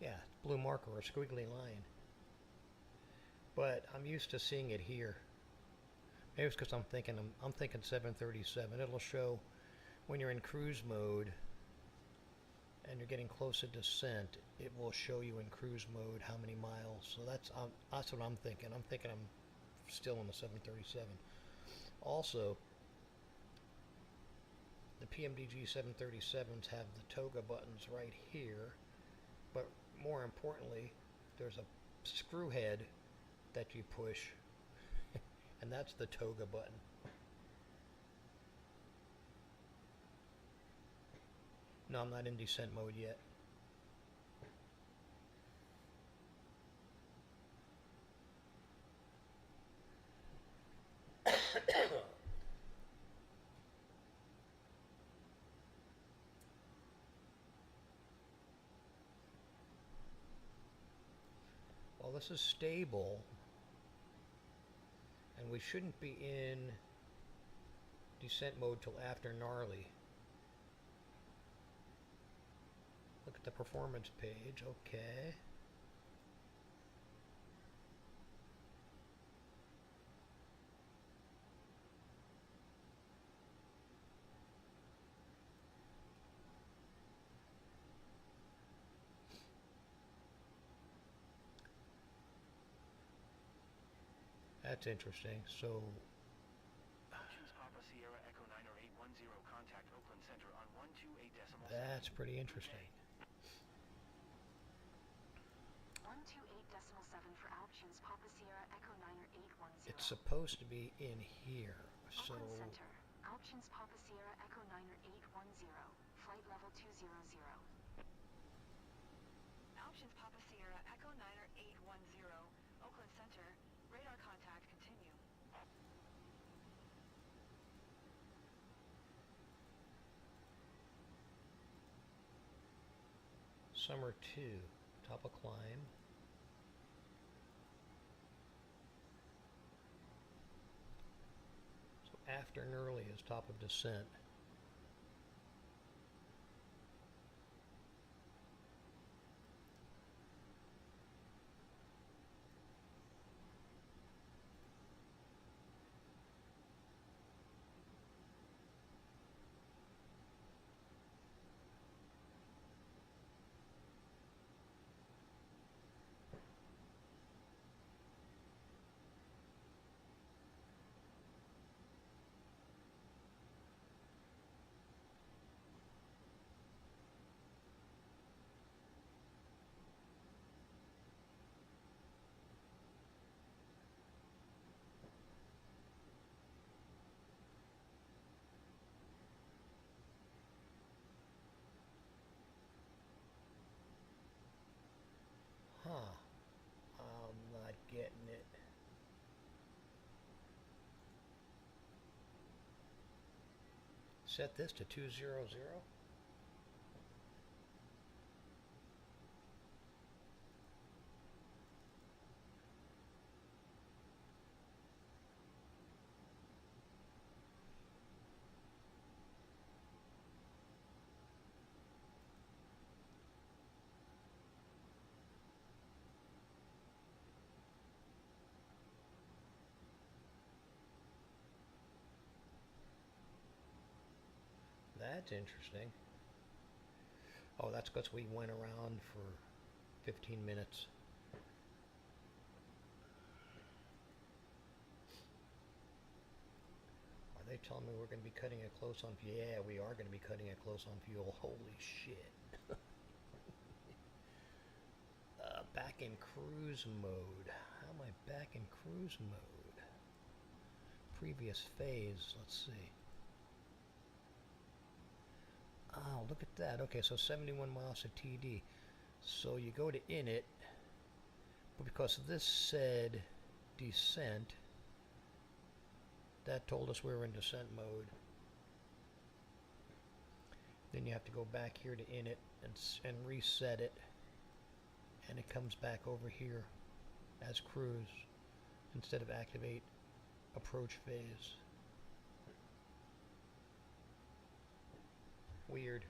Yeah, blue marker or squiggly line. But I'm used to seeing it here. Maybe it's because I'm thinking 737. It'll show when you're in cruise mode and you're getting close to descent. It will show you in cruise mode how many miles. So that's what I'm thinking. I'm thinking I'm still on the 737. Also, the PMDG 737s have the toga buttons right here, but more importantly, there's a screw head that you push, and that's the toga button. No, I'm not in descent mode yet. Well, this is stable, and we shouldn't be in descent mode till after gnarly. Look at the performance page. Okay. That's interesting. So Altitudes Papa Sierra Echo 90810. Contact Oakland Center on 128.7. that's pretty interesting. 128.7 for altitudes Papa Sierra Echo 90810. It's supposed to be in here. So Oakland Center. Altitudes Papa Sierra Echo 90810. Flight level 200. Altitudes Papa Sierra Echo 90810. Oakland Center. Radar contact continue. Summer 2, top of climb. So after Nurley is top of descent. Huh. I'm not getting it. Set this to 200. That's interesting. Oh, that's because we went around for 15 minutes. Are they telling me we're going to be cutting it close on fuel? Yeah, we are going to be cutting it close on fuel. Holy shit. Back in cruise mode. How am I back in cruise mode? Previous phase, let's see. Oh, look at that. Okay, so 71 miles of TD. So you go to init, but because this said descent, that told us we were in descent mode. Then you have to go back here to init and reset it, and it comes back over here as cruise instead of activate approach phase. Weird.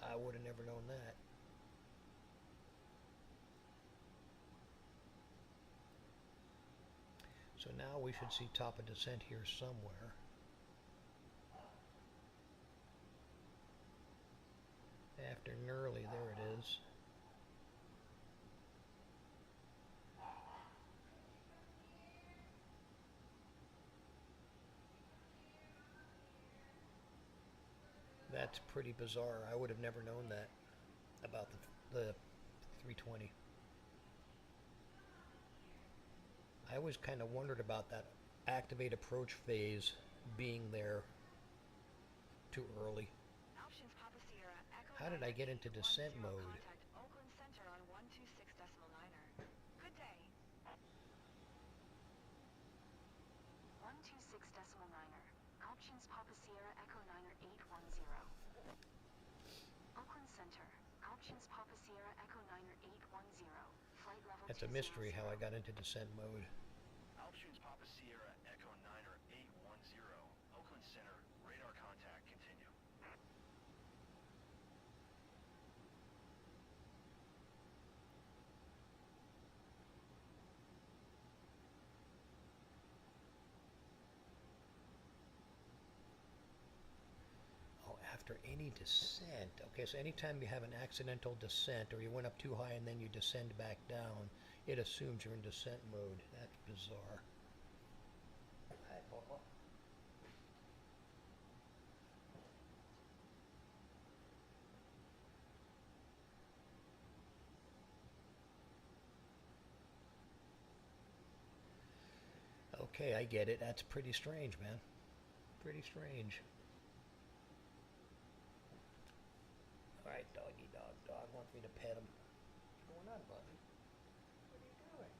I would have never known that. So now we should see top of descent here somewhere. After Nurley, there it is. That's pretty bizarre. I would have never known that about the 320. I always kind of wondered about that activate approach phase being there too early. Options Papa Sierra, Echo How did I get into descent 10 mode? Contact Oakland Center on 126.9er. Good day. 126.9er. Options Papa Sierra Echo 9er 810. Oakland Center. Options Papa Sierra Echo 9er 810. Flight level It's a mystery how I 200. got into descent mode. Options Papa Sierra Echo 9er 810. Oakland Center, radar contact, continue. Oh, after any descent. Okay, so anytime you have an accidental descent or you went up too high and then you descend back down, it assumes you're in descent mode. That's bizarre. Hi, Papa. Okay, I get it. That's pretty strange, man. Pretty strange. Alright, doggy dog. Dog wants me to pet him. What's going on, buddy? What are you doing?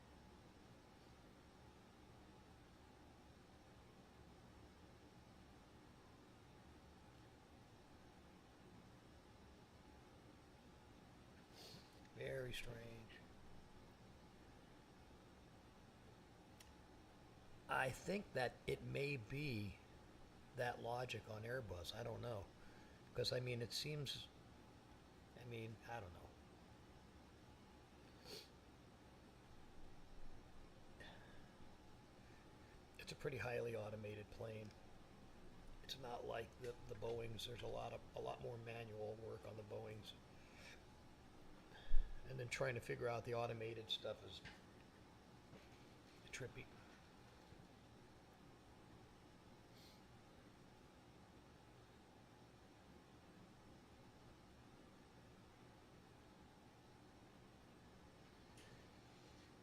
very strange. I think that it may be that logic on Airbus. I don't know. Because, I mean, it seems... I mean, I don't know. It's a pretty highly automated plane. It's not like the Boeings. There's a lot more manual work on the Boeings. And then trying to figure out the automated stuff is trippy.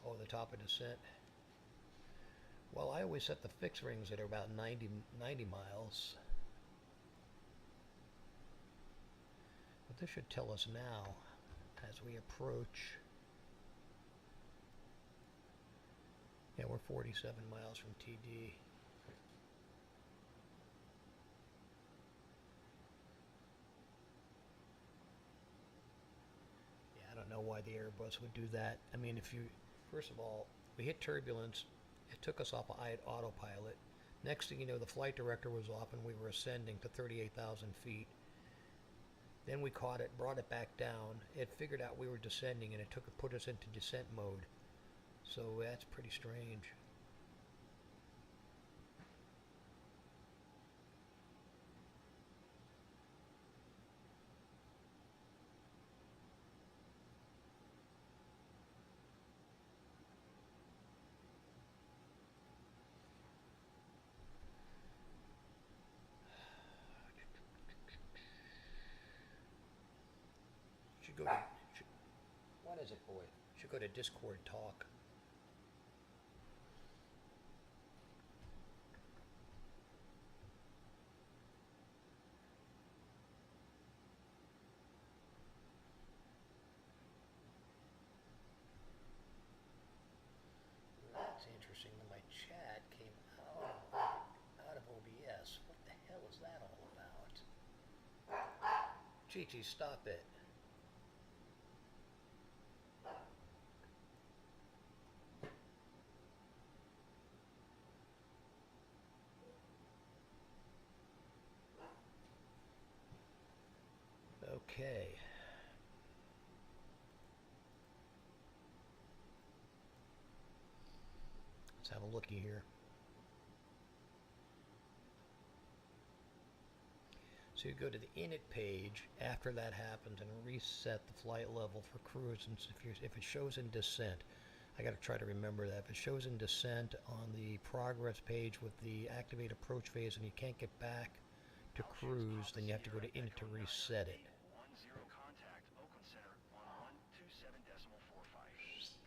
Oh, the top of descent. Well, I always set the fixed rings at about 90 miles. But this should tell us now as we approach. Yeah, we're 47 miles from TD. Yeah, I don't know why the Airbus would do that. I mean, if you, first of all, we hit turbulence. It took us off of autopilot. Next thing you know, the flight director was off and we were ascending to 38,000 feet. Then we caught it, brought it back down. It figured out we were descending and it put us into descent mode. So that's pretty strange. Should go to, what is it, boy? Should go to Discord talk. That's interesting that my chat came out of OBS. What the hell is that all about? Chi-Chi, stop it. Okay. Let's have a looky here. So you go to the init page after that happens and reset the flight level for cruise. And if it shows in descent, I got to try to remember that. If it shows in descent on the progress page with the activate approach phase and you can't get back to cruise, then you have to go to init to reset it. 10 contact Oakland Center on 127.45.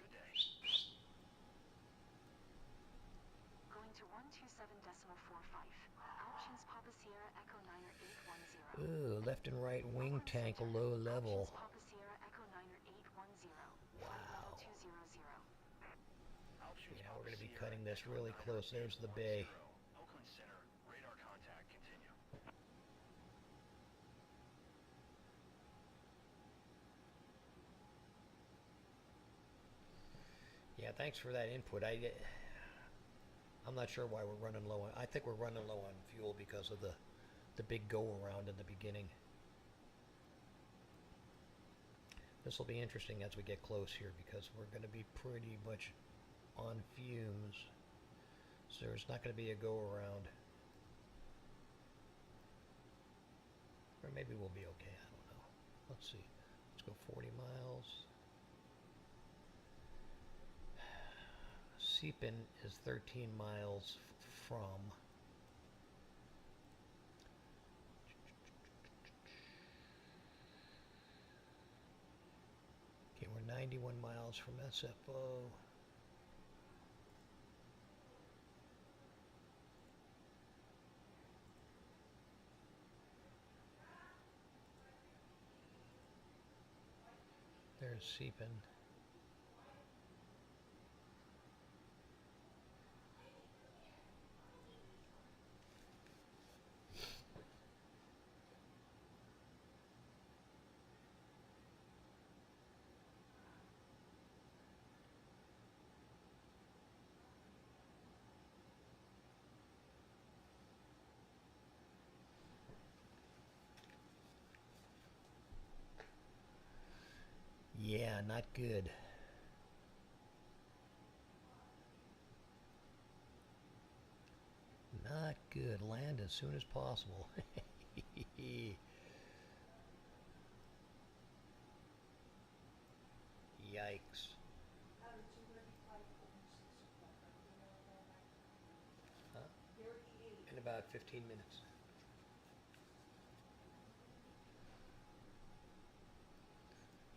Good day. Going to 127.45. Options Papa Sierra Echo 9er 810. Ooh, left and right wing tank low level. Options Papa Sierra Echo 9er 810. Wow. Flight level 200. Yeah, we're going to be cutting this really close. There's the bay. Oakland Center, radar contact, continue. Yeah, thanks for that input. I'm not sure why we're running low on. I think we're running low on fuel because of the big go around in the beginning. This will be interesting as we get close here because we're going to be pretty much on fumes. So there's not going to be a go around. Or maybe we'll be okay. I don't know. Let's see. Let's go 40 miles. Seepin is 13 miles from. Okay, we're 91 miles from SFO. There's Seepin. Yeah, not good. Not good. Land as soon as possible. Yikes. Huh? In about 15 minutes.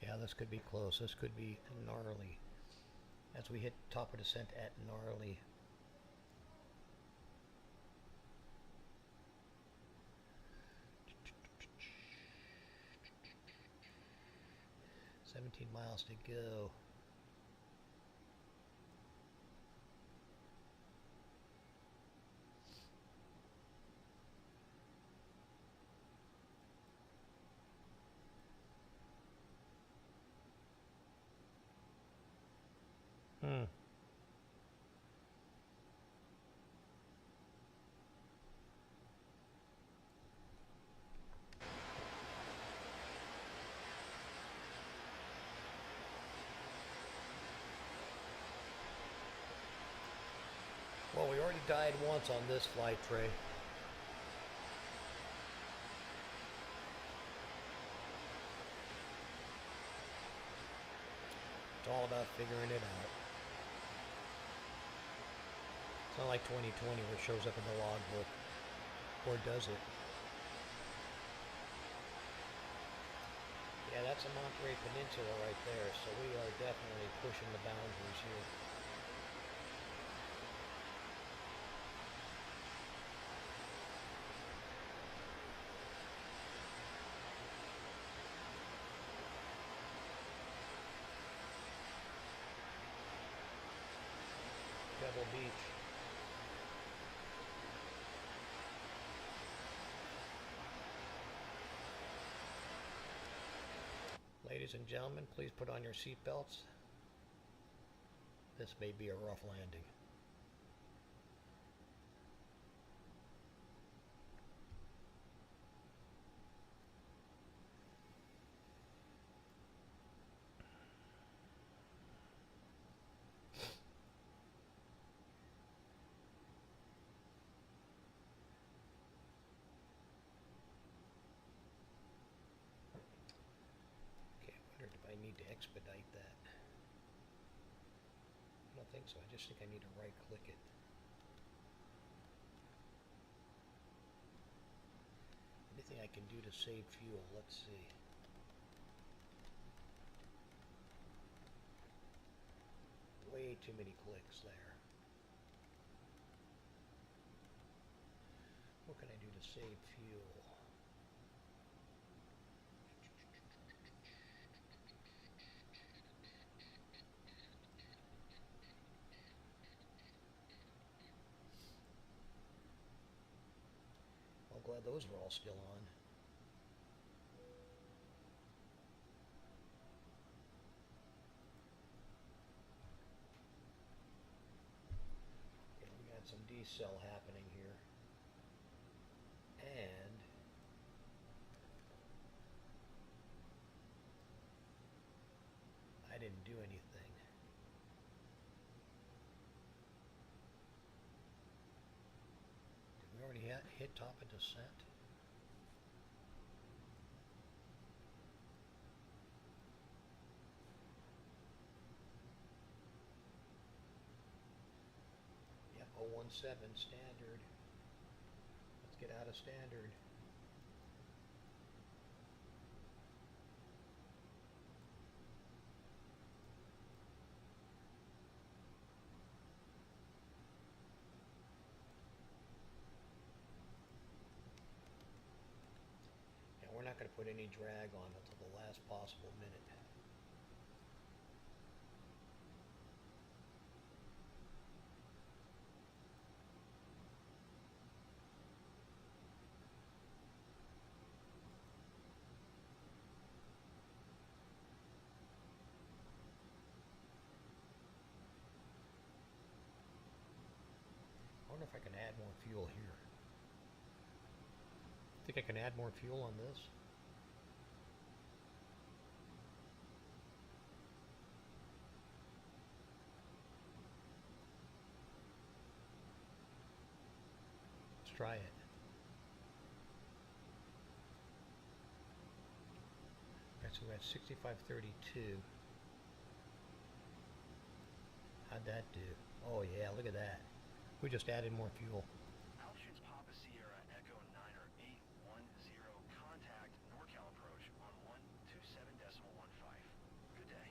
Yeah, this could be close. This could be gnarly. As we hit top of descent at gnarly. $17 miles to go. Hmm. Well, we already died once on this flight, Trey. It's all about figuring it out. It's not like 2020 where it shows up in the logbook. Or does it? Yeah, that's a Monterey Peninsula right there, so we are definitely pushing the boundaries here. Pebble Beach. Ladies and gentlemen, please put on your seatbelts. This may be a rough landing. Okay, I wonder if I need to expedite that. I don't think so. I just think I need to right click it. Anything I can do to save fuel? Let's see. Way too many clicks there. What can I do to save fuel? I'm glad those were all still on. Okay, we got some decel happening here. And I didn't do anything. Did we already hit top of descent? Yep, 017 standard. Let's get out of standard. Yeah, we're not going to put any drag on until the last possible minute. I wonder if I can add more fuel here. Think I can add more fuel on this? So we're at 6532. How'd that do? Oh yeah, look at that. We just added more fuel. Altitudes Papa Sierra Echo 9er 810 contact NorCal approach on 127.15. Good day.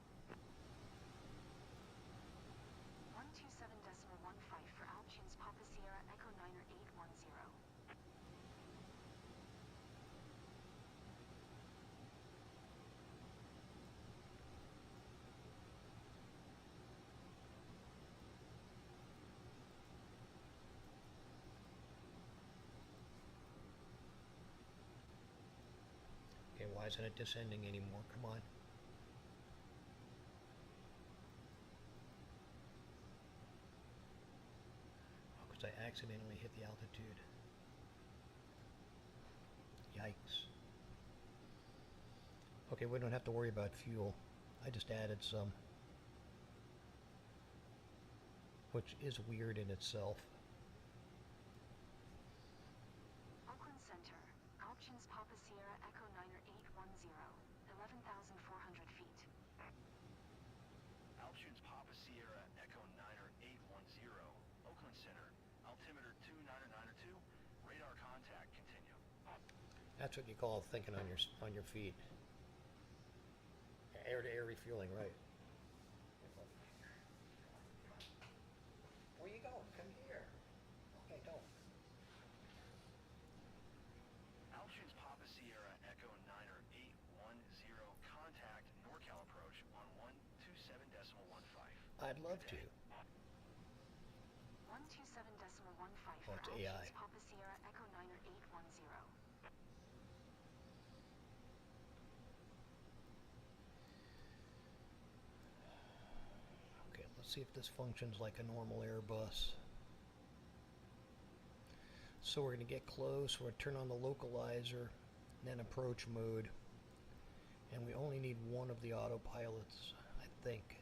127.15 for Altitudes Papa Sierra Echo 9er 810. Okay, why isn't it descending anymore? Come on. Oh, because I accidentally hit the altitude. Yikes. Okay, we don't have to worry about fuel. I just added some. Which is weird in itself. Oakland Center, Altitudes Papa Sierra Echo 9er 810, 11,400 feet. Altitudes Papa Sierra Echo 9er 810 Oakland Center. Altimeter 299er 2. Radar contact continue. That's what you call thinking on your feet. Air-to-air refueling, right? Where you going? Come here. Okay, don't. Altitudes Papa Sierra Echo 9er 810 contact NorCal approach on 127.15. I'd love to. 127.15 Oh, for it's Altitudes AI. Papa Sierra Echo 9er 810. Okay, let's see if this functions like a normal Airbus. So we're going to get close, we're going to turn on the localizer, then approach mode. And we only need one of the autopilots, I think.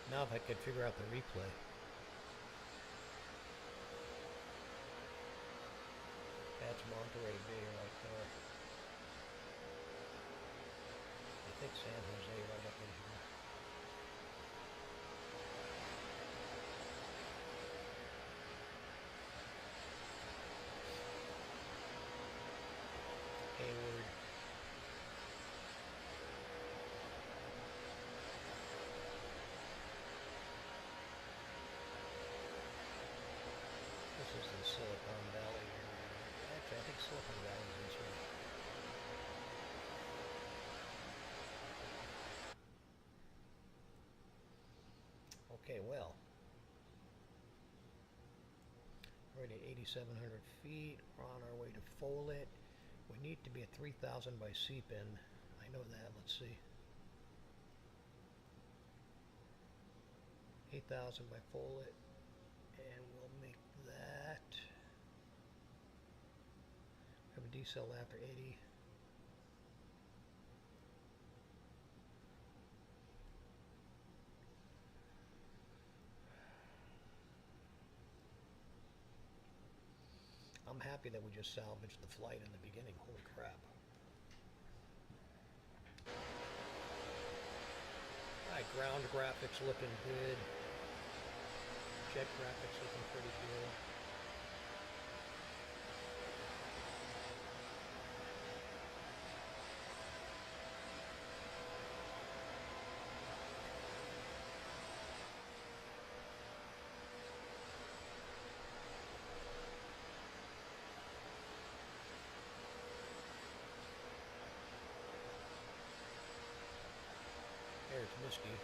Now if I could figure out the replay. That's Monterey Bay right there. I think San Jose right up in here. Hayward. This is the Silicon Valley area. Actually, I think Silicon Valley is this way. Okay, well. We're at 8,700 feet. We're on our way to Follett. We need to be at 3,000 by Seepin. I know that. Let's see. 8,000 by Follett. And we'll make that. Have a decel after 80. I'm happy that we just salvaged the flight in the beginning. Holy crap. Alright, ground graphics looking good. Jet graphics looking pretty good. There's Misty.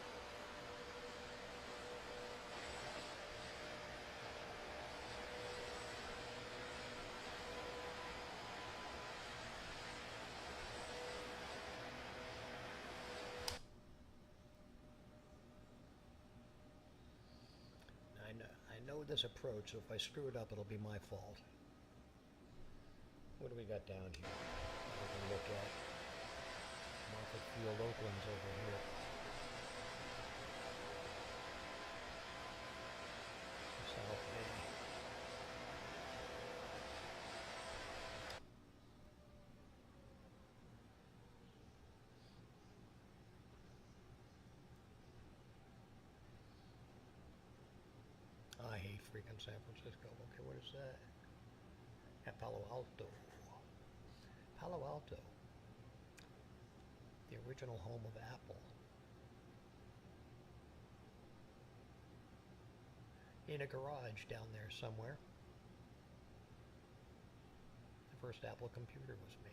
know this approach, so if I screw it up, it'll be my fault. What do we got down here? We can look at Moffett Field, Oakland's over here. South Eddy. I hate freaking San Francisco. Okay, what is that? At Palo Alto. Palo Alto. The original home of Apple. In a garage down there somewhere. The first Apple computer was made.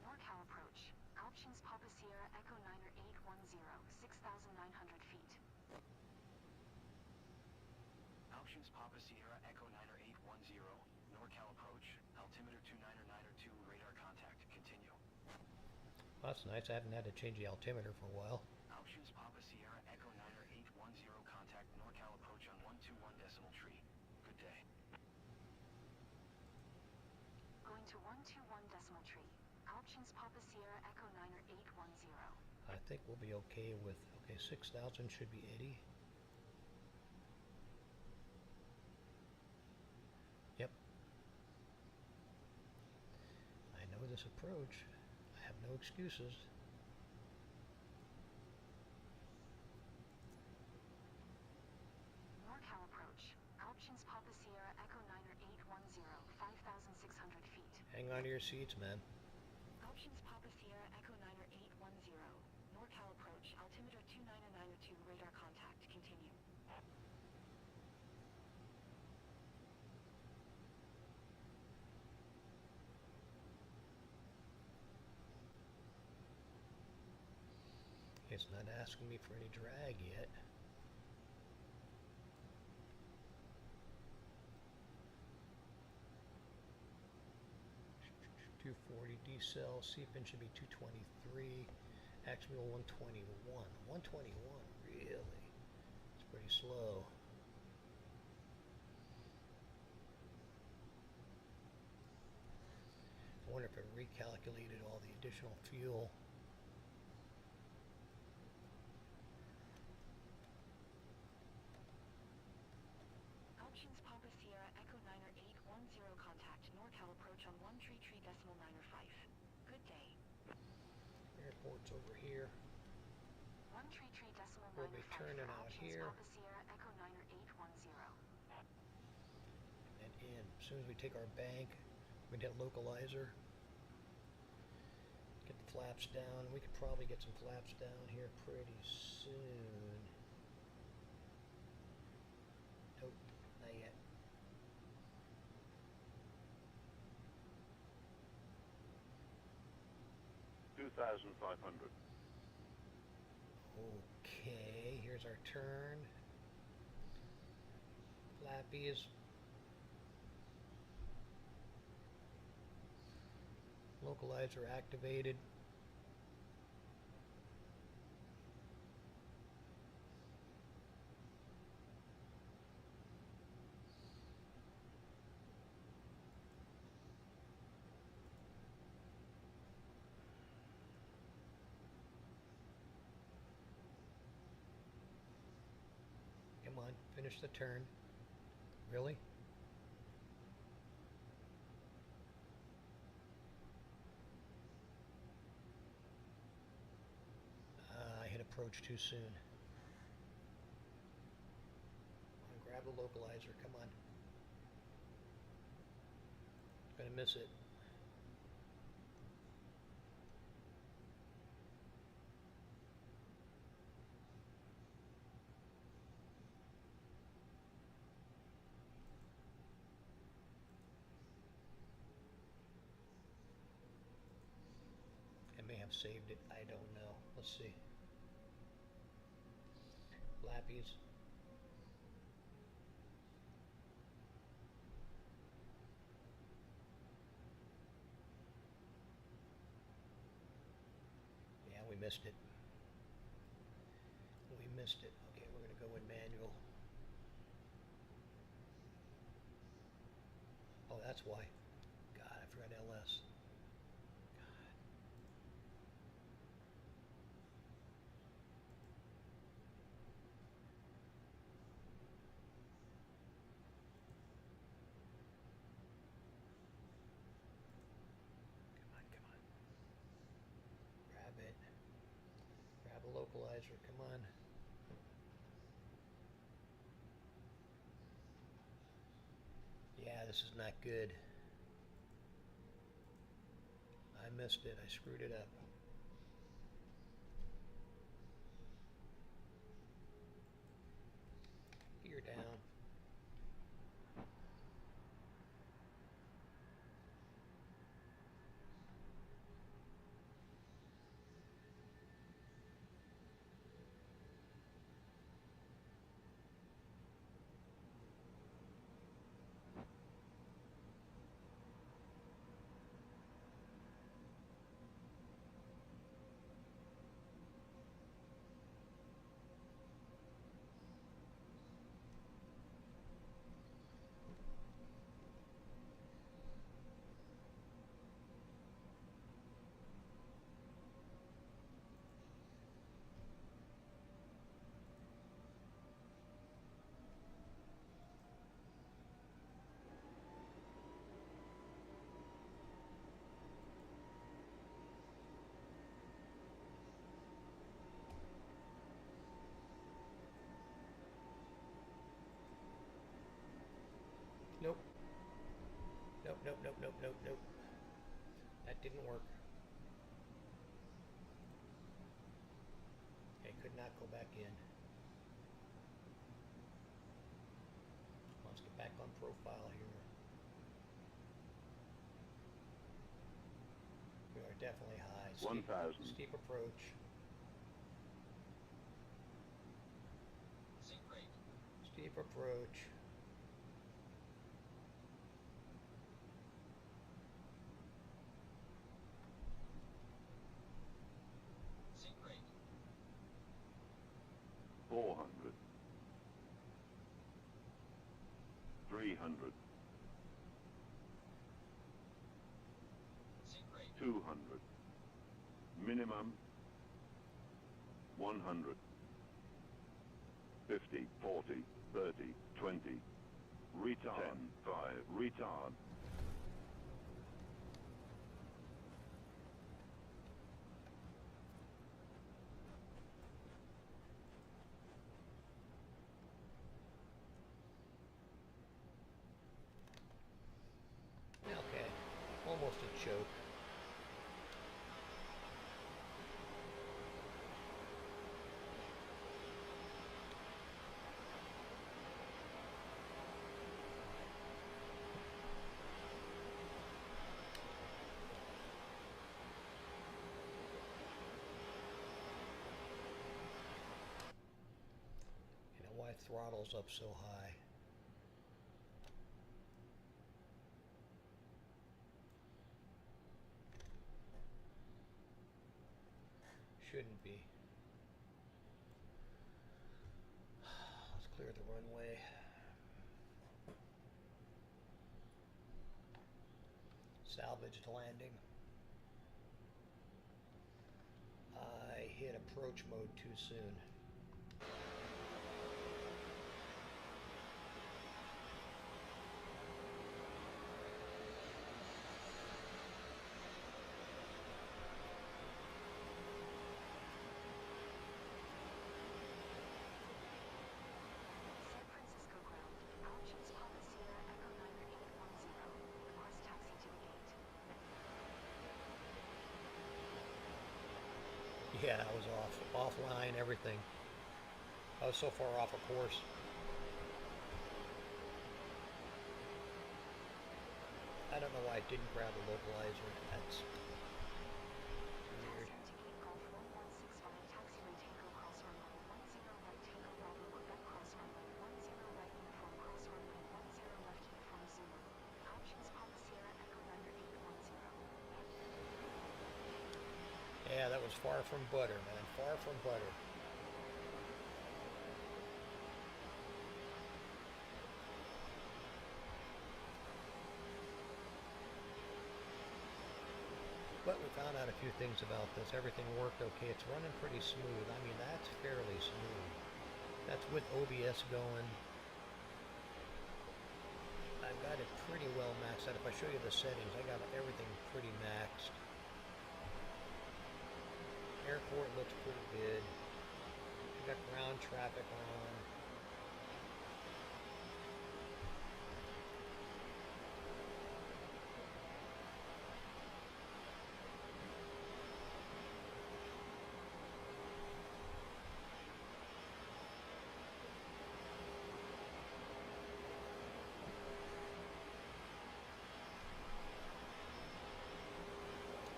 NorCal approach. Options Papa Sierra Echo Niner 810, 6,900 feet. Options Papa Sierra Echo Niner 810, NorCal approach, altimeter 299er2, radar contact, continue. Well, that's nice. I haven't had to change the altimeter for a while. Options Papa Sierra Echo Niner 810, contact NorCal approach on 121 decimal tree. Good day. Going to 121 decimal tree. Options Papa Sierra Echo Niner 810. I think we'll be okay with, okay, 6,000 should be 80. Yep. I know this approach. I have no excuses. NorCal approach. Options Papa Sierra Echo Niner 810, 5,600 feet. Hang on to your seats, man. Options Papa Sierra Echo Niner 810. NorCal approach, altimeter 299er2, radar contact, continue. It's not asking me for any drag yet. .240 decel, C-pin should be 223, actual 121. 121, really? It's pretty slow. I wonder if it recalculated all the additional fuel. Options Papa Sierra Echo Niner 810, contact NorCal approach on 133 decimal niner 5. Good day. Airport's over here. 133 decimal We'll niner be 5 turning for out Options here. Papa Sierra Echo Niner 810. And in. As soon as we take our bank, we can hit localizer. Get the flaps down. We could probably get some flaps down here pretty soon. Nope, not yet. $2,500. Okay, here's our turn. Flappies. Localizer activated. Come on, finish the turn. Really? I hit approach too soon. Grab the localizer, come on. Gonna miss it. I may have saved it, I don't know. Let's see. Flappies. missed it. We missed it. Okay, we're going to go in manual. Oh, that's why. God, I forgot LS. Come on. Grab it. Grab a localizer. Come on. Yeah, this is not good. I missed it. I screwed it up. Gear down. Nope. Nope. That didn't work. I could not go back in. Let's get back on profile here. We are definitely high. 1,000. Steep approach. Steep approach. $400. $300. $200. Minimum. $100. 50, 40, 30, 20. Retard. 10, 5. Retard. Okay, almost a choke. You know why throttle's up so high? Shouldn't be. Let's clear the runway. Salvaged landing. I hit approach mode too soon. San Francisco ground. Options Papa Sierra Echo 9810. Request taxi to the gate. Yeah, I was offline, everything. I was so far off of course. I don't know why I didn't grab a localizer. That's weird. Taxi to gate Golf 1165. Taxiway Tango cross runway 10 right Tango Bravo Quebec cross runway 10 right uniform cross runway 10 left uniform Zulu. Options Papa Sierra Echo 9810. Yeah, that was far from butter, man. Far from butter. But we found out a few things about this. Everything worked okay. It's running pretty smooth. I mean, that's fairly smooth. That's with OBS going. I've got it pretty well maxed out. If I show you the settings, I got everything pretty maxed. Airport looks pretty good. I got ground traffic on.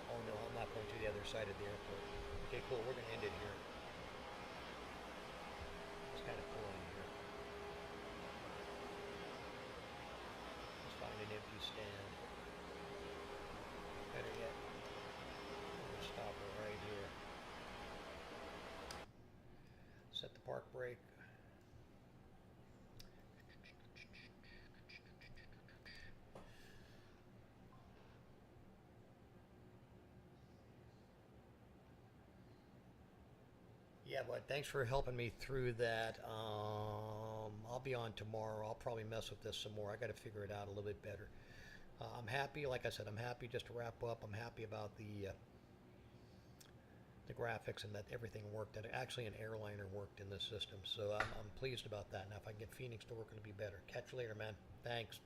Oh no, I'm not going to the other side of the airport. Okay, cool. We're going to end it here. It's kind of cool in here. Let's find an empty stand. Better yet, I'm going to stop it right here. Set the park brake. Yeah, but thanks for helping me through that. I'll be on tomorrow. I'll probably mess with this some more. I got to figure it out a little bit better. I'm happy, like I said, I'm happy just to wrap up. I'm happy about the graphics and that everything worked. That actually an airliner worked in this system. So I'm pleased about that. Now if I can get Phoenix to work, it'll be better. Catch you later, man. Thanks.